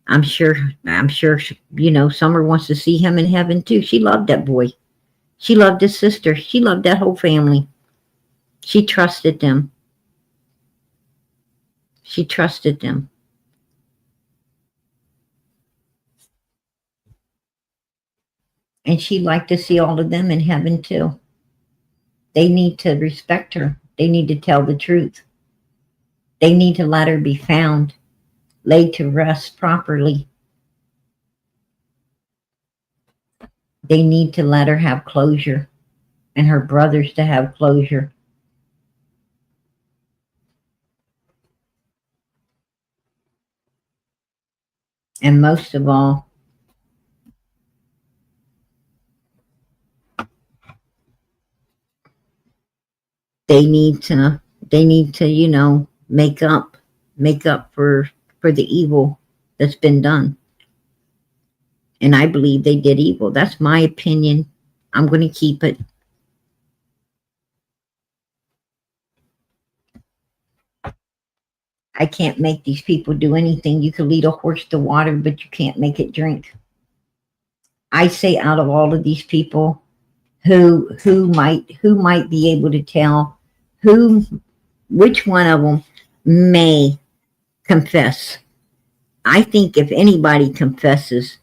I'm sure, you know, Summer wants to see him in heaven too. She loved that boy. She loved his sister. She loved that whole family. She trusted them. She trusted them. And she'd like to see all of them in heaven too. They need to respect her. They need to tell the truth. They need to let her be found, laid to rest properly. They need to let her have closure and her brothers to have closure. And most of all, they need to, you know, make up for the evil that's been done. And I believe they did evil. That's my opinion. I'm going to keep it. I can't make these people do anything. You can lead a horse to water, but you can't make it drink. I say out of all of these people, who might be able to tell which one of them may confess. I think if anybody confesses,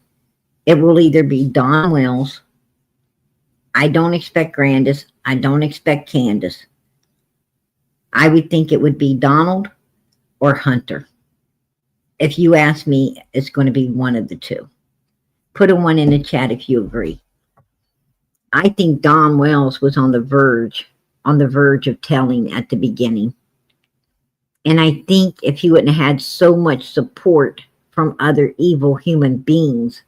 it will either be Don Wells. I don't expect Grandis. I don't expect Candace. I would think it would be Donald or Hunter. If you ask me, it's going to be one of the two. Put a one in the chat if you agree. I think Don Wells was on the verge of telling at the beginning. And I think if he wouldn't have had so much support from other evil human beings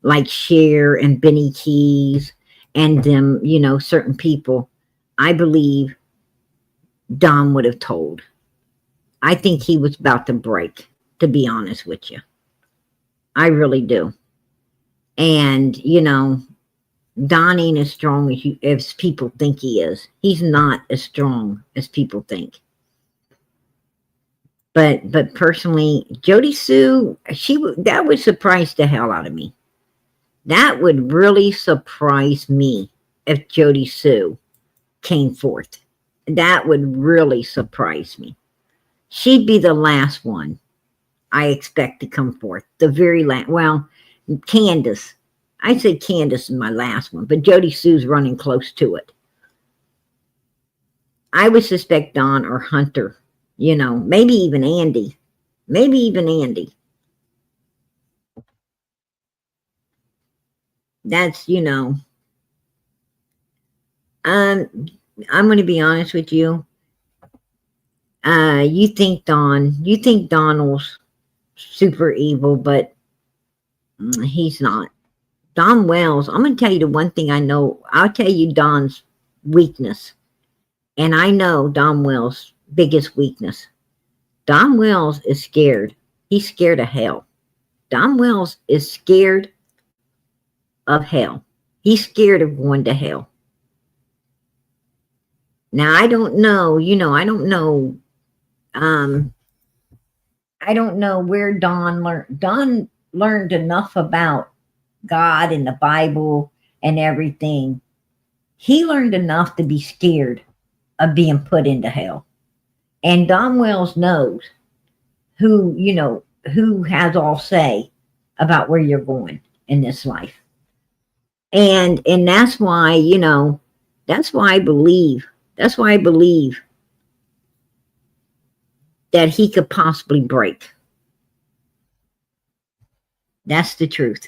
like Cher and Benny Keys and them, you know, certain people, I believe Don would have told. I think he was about to break, to be honest with you. I really do. And, you know, Don ain't as strong as people think he is. He's not as strong as people think. But personally, Jody Sue, that would surprise the hell out of me. That would really surprise me if Jody Sue came forth. That would really surprise me. She'd be the last one I expect to come forth. The very last. Well, Candace. I'd say Candace is my last one, but Jody Sue's running close to it. I would suspect Don or Hunter, you know, maybe even Andy. Maybe even Andy. That's, you know, I'm going to be honest with you. You think Donald's super evil, but he's not. Don Wells, I'm going to tell you the one thing I know. I'll tell you Don's weakness. And I know Don Wells' biggest weakness. Don Wells is scared. He's scared of hell. Don Wells is scared of hell. He's scared of going to hell. Now, I don't know, you know, I don't know where Don learned. Don learned enough about God and the Bible and everything. He learned enough to be scared of being put into hell. And Don Wells knows who has all say about where you're going in this life. And that's why, you know, that's why I believe that he could possibly break. That's the truth.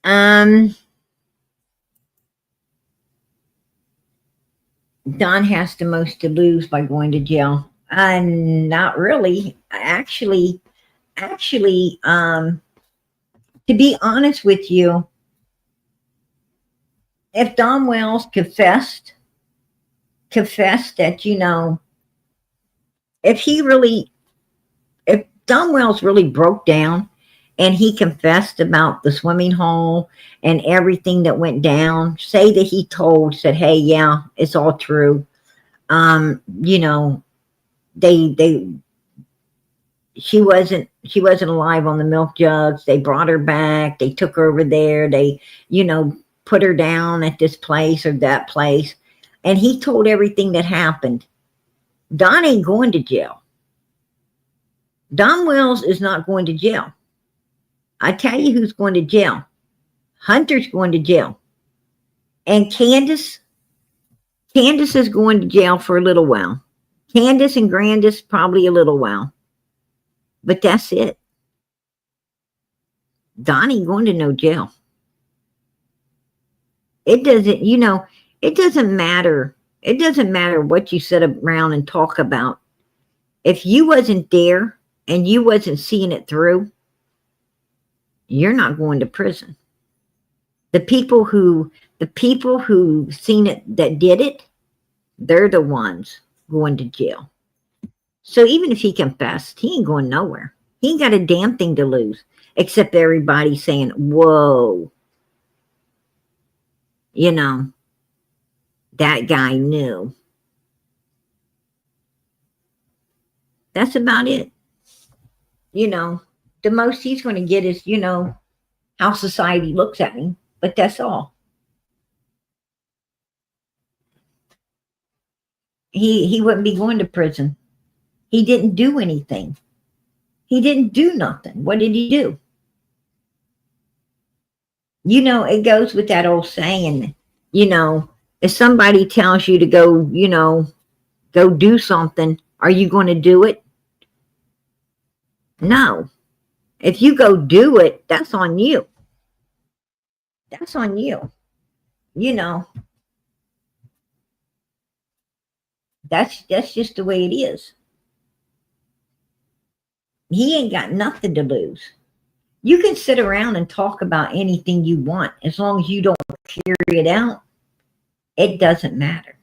Don has the most to lose by going to jail. Not really. Actually, to be honest with you, if Don Wells confessed that, if Don Wells really broke down and he confessed about the swimming hole and everything that went down, say that he said, hey, yeah, it's all true. She wasn't alive on the milk jugs. They brought her back. They took her over there. They, put her down at this place or that place. And he told everything that happened. Don ain't going to jail. Don Wells is not going to jail. I tell you who's going to jail. Hunter's going to jail. And Candace is going to jail for a little while. Candace and Grandis probably a little while. But that's it. Don ain't going to no jail. It doesn't matter. It doesn't matter what you sit around and talk about. If you wasn't there and you wasn't seeing it through, you're not going to prison. The people who seen it, that did it, they're the ones going to jail. So even if he confessed, he ain't going nowhere. He ain't got a damn thing to lose, except everybody saying, whoa, that guy knew. That's about it. The most he's going to get is, how society looks at him, but that's all. He wouldn't be going to prison. He didn't do anything. He didn't do nothing. What did he do? It goes with that old saying, if somebody tells you to go, go do something, are you going to do it? No. If you go do it, that's on you. That's on you. That's just the way it is. He ain't got nothing to lose. You can sit around and talk about anything you want. As long as you don't carry it out, it doesn't matter.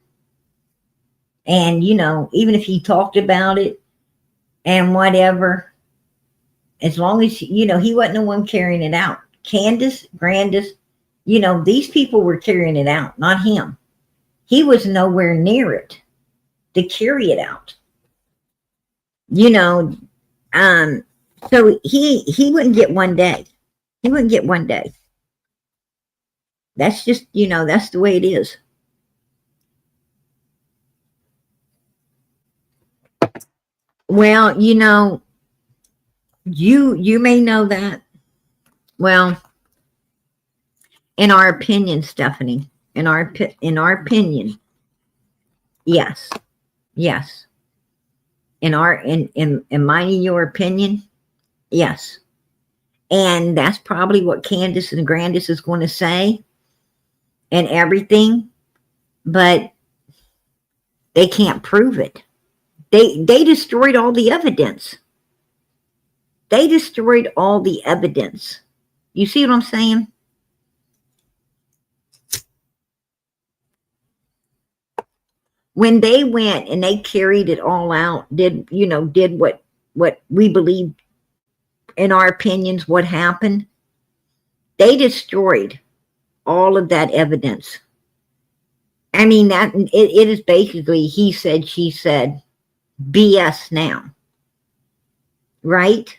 And, even if he talked about it and whatever, as long as, he wasn't the one carrying it out. Candace, Grandis, these people were carrying it out, not him. He was nowhere near it to carry it out. So he wouldn't get one day. He wouldn't get one day. That's just, that's the way it is. Well, you may know that. Well, in our opinion, Stephanie, in our opinion, yes. In mine and your opinion, yes. And that's probably what Candace and Grandis is going to say and everything, but they can't prove it. They destroyed all the evidence. They destroyed all the evidence. You see what I'm saying? When they went and they carried it all out, did what we believe, in our opinions, what happened, they destroyed all of that evidence. I mean, that it is basically he said, she said, BS now. Right?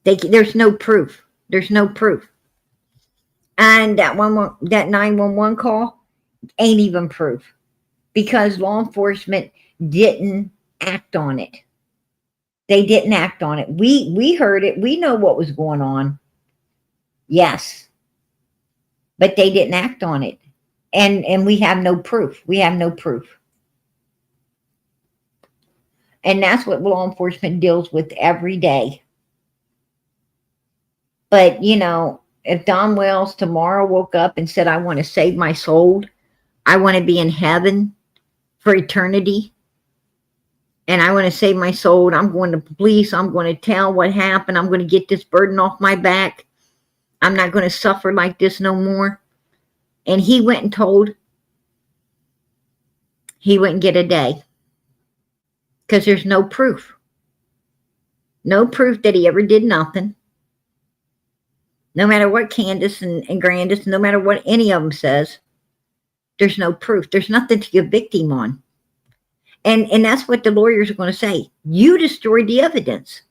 There's no proof. There's no proof. And that 911 call ain't even proof, because law enforcement didn't act on it. They didn't act on it. We heard it. We know what was going on. Yes. But they didn't act on it. And we have no proof. We have no proof. And that's what law enforcement deals with every day. But, if Don Wells tomorrow woke up and said, I want to save my soul, I want to be in heaven for eternity, and I want to save my soul, I'm going to police, I'm going to tell what happened, I'm going to get this burden off my back, I'm not going to suffer like this no more. And he went and told he wouldn't get a day because there's no proof. No proof that he ever did nothing. No matter what Candace and Grandis, no matter what any of them says, there's no proof. There's nothing to convict him on. And that's what the lawyers are going to say. You destroyed the evidence.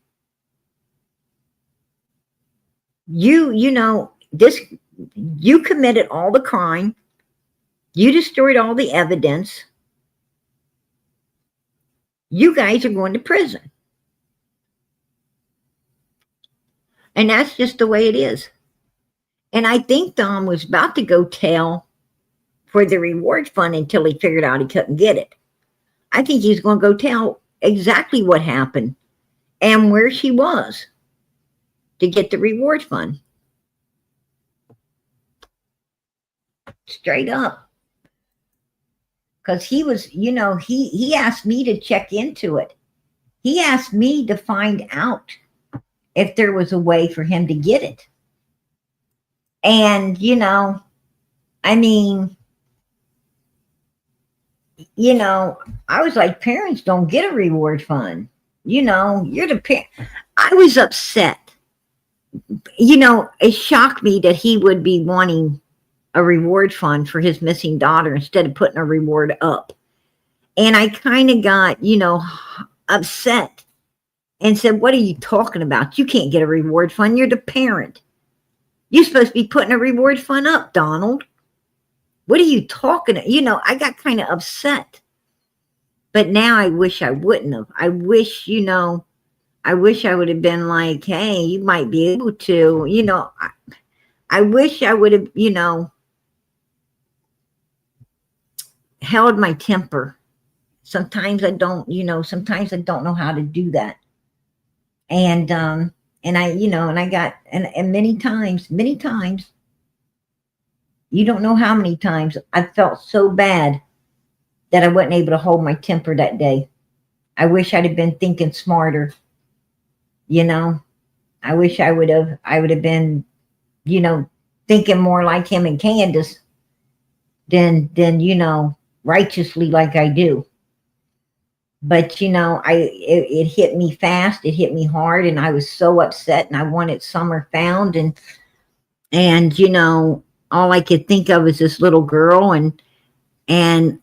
You know, you committed all the crime. You destroyed all the evidence. You guys are going to prison. And that's just the way it is. And I think Dom was about to go tell for the reward fund until he figured out he couldn't get it. I think he's going to go tell exactly what happened and where she was to get the reward fund. Straight up. Because he was, you know, he asked me to check into it. He asked me to find out if there was a way for him to get it. And, you know, I mean, you know, I was like, parents don't get a reward fund. You know, you're the parent. I was upset. You know, it shocked me that he would be wanting a reward fund for his missing daughter instead of putting a reward up. And I kind of got, you know, upset and said, what are you talking about? You can't get a reward fund. You're the parent. You're supposed to be putting a reward fund up, Donald. What are you talking about? You know, I got kind of upset. But now I wish I wouldn't have. I wish, you know, I wish I would have been like, hey, you might be able to, you know, I wish I would have, you know, held my temper. Sometimes I don't, you know, sometimes I don't know how to do that. And I, you know, and I got, and many times, you don't know how many times I felt so bad that I wasn't able to hold my temper that day. I wish I'd have been thinking smarter. You know, I wish I would have been, you know, thinking more like him and Candace than, you know, righteously like I do. But, you know, it hit me fast. It hit me hard. And I was so upset and I wanted Summer found. And, you know, all I could think of was this little girl. And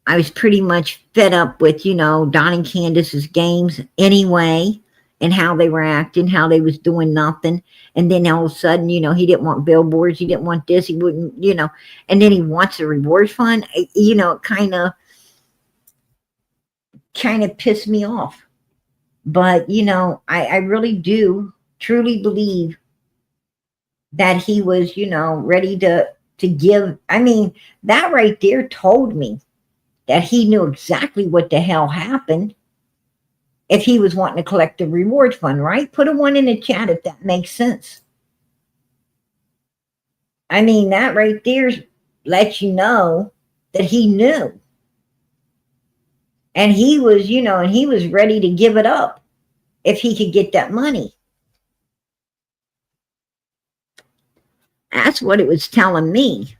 I was pretty much fed up with, you know, Don and Candace's games anyway, and how they were acting, how they was doing nothing. And then all of a sudden, you know, he didn't want billboards. He didn't want this. He wouldn't, you know, and then he wants a reward fund. You know, it kind of pissed me off. But, you know, I really do truly believe that he was, you know, ready to give. I mean, that right there told me that he knew exactly what the hell happened if he was wanting to collect the reward fund, right? Put a 1 in the chat if that makes sense. I mean, that right there lets you know that he knew. And he was, you know, and he was ready to give it up if he could get that money. That's what it was telling me.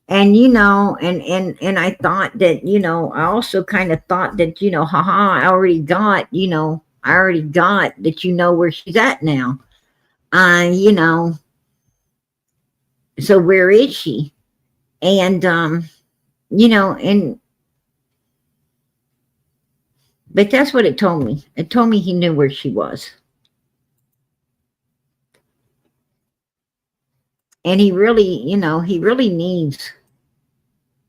And, you know, and I thought that, you know, I also kind of thought that, you know, I already got, you know, that, you know, where she's at now. You know, so where is she? And, you know, but that's what it told me. It told me he knew where she was. And he really, you know, he really needs,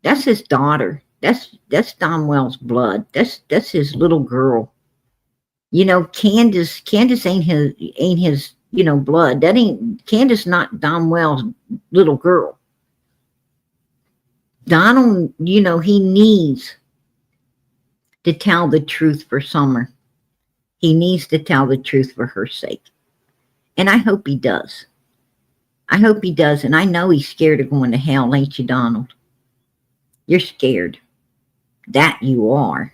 that's his daughter. That's Don Wells' blood. That's his little girl. You know, Candace ain't his, you know, blood. That ain't, Candace not Don Wells' little girl. Donald, you know, he needs to tell the truth for Summer. He needs to tell the truth for her sake. And I hope he does. I hope he does. And I know he's scared of going to hell, ain't you, Donald? You're scared. That you are.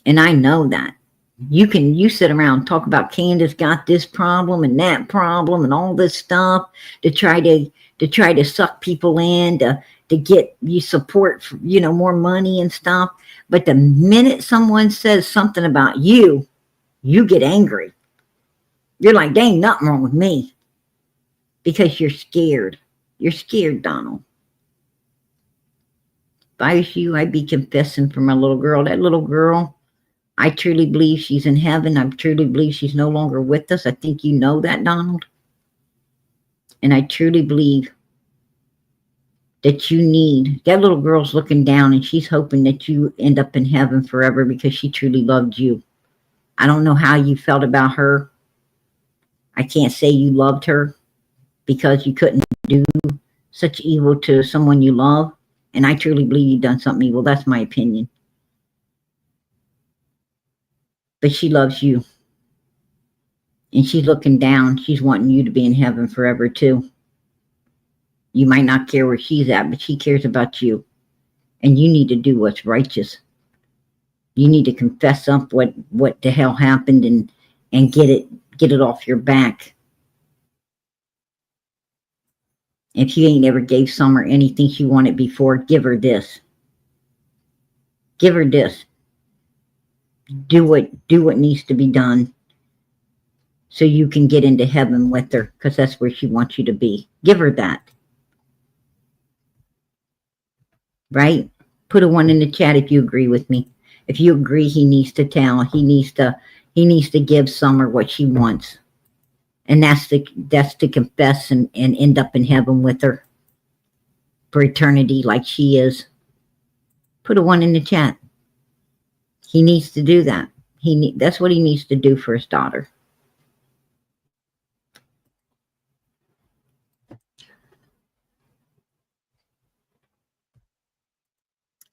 And I know that. You sit around and talk about Candace got this problem and that problem and all this stuff to try to suck people in to get you support for, more money and stuff. But the minute someone says something about you, you get angry. You're like, there ain't nothing wrong with me. Because you're scared. You're scared, Donald. If I was you, I'd be confessing for my little girl. That little girl, I truly believe she's in heaven. I truly believe she's no longer with us. I think you know that, Donald. And I truly believe that that little girl's looking down and she's hoping that you end up in heaven forever because she truly loved you. I don't know how you felt about her. I can't say you loved her because you couldn't do such evil to someone you love. And I truly believe you've done something evil. That's my opinion. But she loves you. And she's looking down. She's wanting you to be in heaven forever too. You might not care where she's at, but she cares about you. And you need to do what's righteous. You need to confess up what the hell happened and get it off your back. If you ain't ever gave Summer anything she wanted before, give her this. Give her this. Do what needs to be done so you can get into heaven with her, because that's where she wants you to be. Give her that. Right? Put a 1 in the chat if you agree with me. If you agree he needs to tell, he needs to give Summer what she wants. And that's to confess and end up in heaven with her for eternity like she is. Put a 1 in the chat. He needs to do that. That's what he needs to do for his daughter.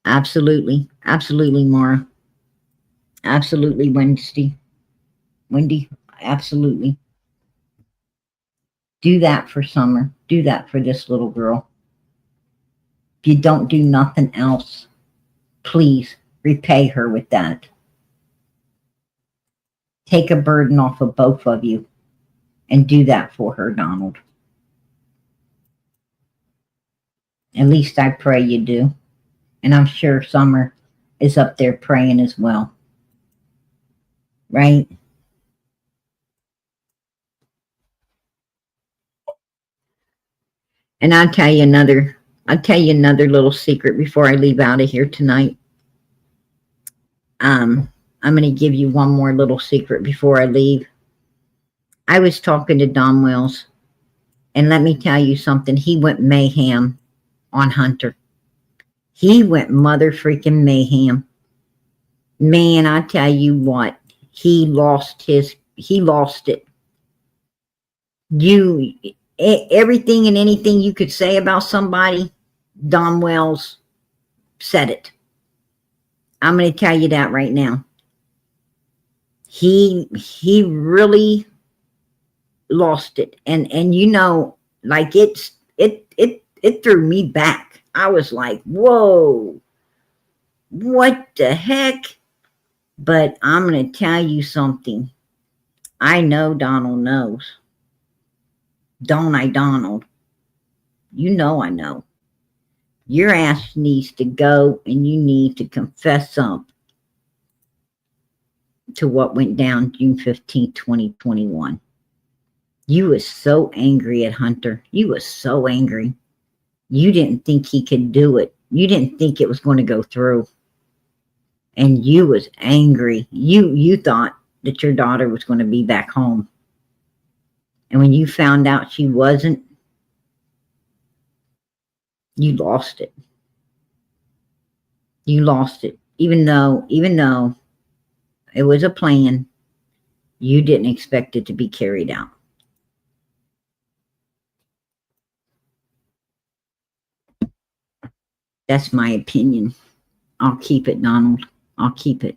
Absolutely. Absolutely, Mara. Absolutely, Wendy. Absolutely. Do that for Summer. Do that for this little girl. If you don't do nothing else, please repay her with that. Take a burden off of both of you and do that for her, Donald. At least I pray you do. And I'm sure Summer is up there praying as well. Right? And I'll tell you another little secret before I leave out of here tonight. I'm going to give you one more little secret before I leave. I was talking to Don Wells, and let me tell you something. He went mayhem on Hunter. He went mother freaking mayhem. Man, I tell you what, he lost it. Everything and anything you could say about somebody, Don Wells said it. I'm going to tell you that right now. He really lost it. And like it threw me back. I was like, whoa, what the heck? But I'm going to tell you something. I know Donald knows. Don't I, Donald? You know I know. Your ass needs to go and you need to confess up to what went down June 15th, 2021. You was so angry at Hunter. You was so angry. You didn't think he could do it. You didn't think it was going to go through. And you was angry. You thought that your daughter was going to be back home. And when you found out she wasn't, you lost it. You lost it. Even though it was a plan, you didn't expect it to be carried out. That's my opinion. I'll keep it, Donald. I'll keep it.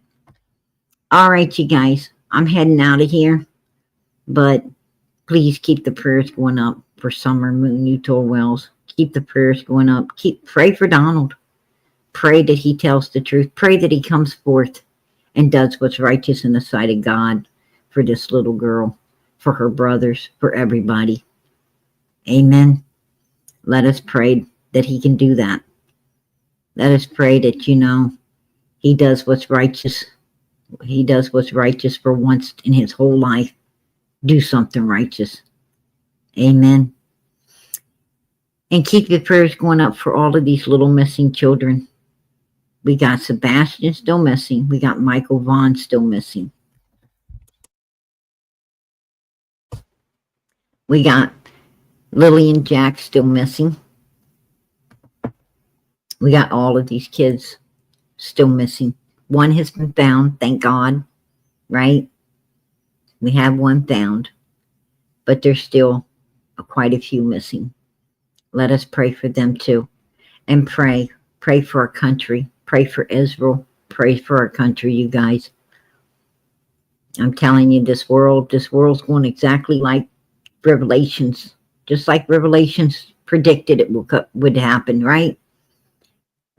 All right, you guys. I'm heading out of here. But please keep the prayers going up for Summer Moon Utah Wells. Keep the prayers going up. Pray for Donald. Pray that he tells the truth. Pray that he comes forth and does what's righteous in the sight of God for this little girl, for her brothers, for everybody. Amen. Let us pray that he can do that. Let us pray that, he does what's righteous. He does what's righteous for once in his whole life. Do something righteous. Amen. And keep your prayers going up for all of these little missing children. We got Sebastian still missing. We got Michael Vaughn still missing. We got Lily and Jack still missing. We got all of these kids still missing. One has been found, thank God, right? We have one found, but there's still quite a few missing. Let us pray for them too. And pray for our country. Pray for Israel. Pray for our country, you guys. I'm telling you, this world's going exactly like Revelations. Just like Revelations predicted it would happen, right?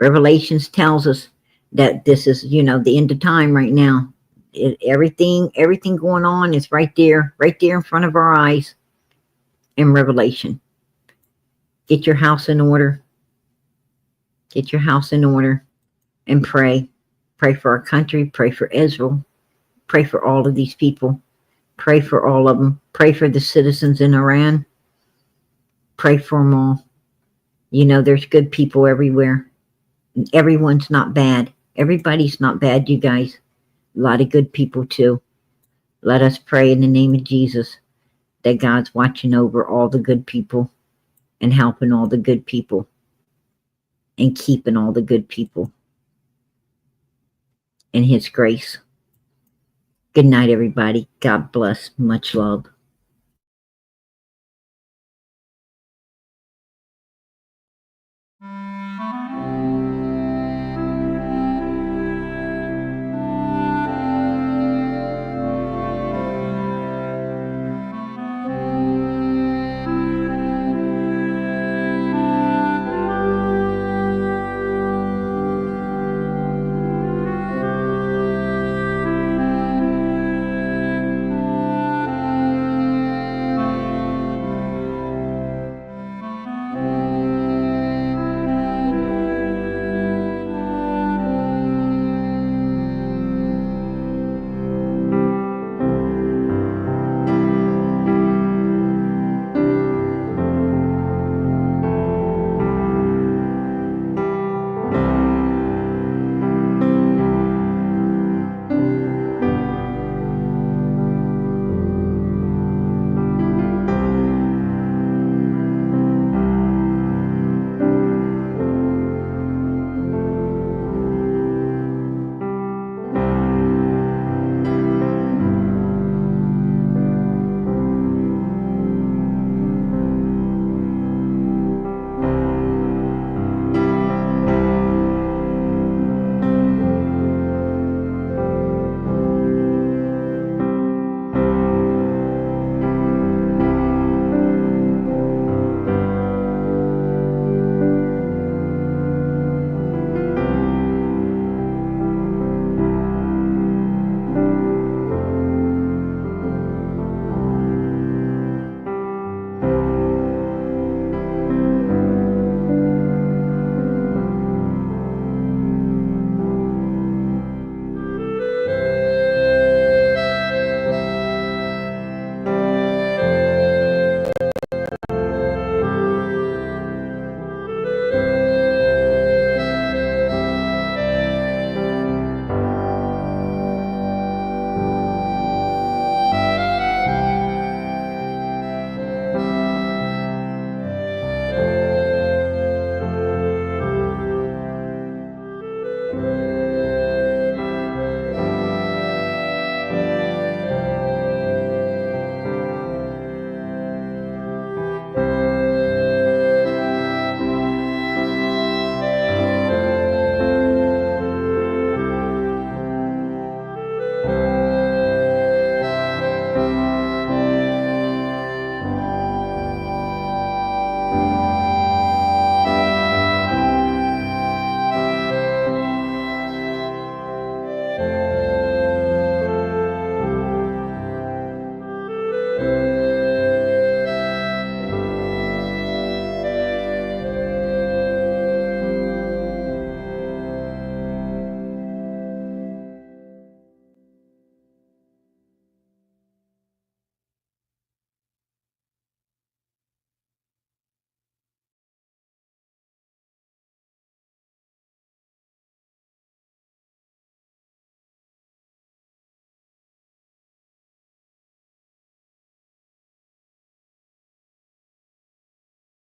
Revelations tells us that this is, the end of time right now. Everything going on is right there in front of our eyes in Revelation. Get your house in order. Get your house in order and pray. Pray for our country. Pray for Israel. Pray for all of these people. Pray for all of them. Pray for the citizens in Iran. Pray for them all. There's good people everywhere. Everyone's not bad. Everybody's not bad, you guys. A lot of good people too. Let us pray in the name of Jesus that God's watching over all the good people and helping all the good people and keeping all the good people in his grace. Good night, everybody. God bless. Much love.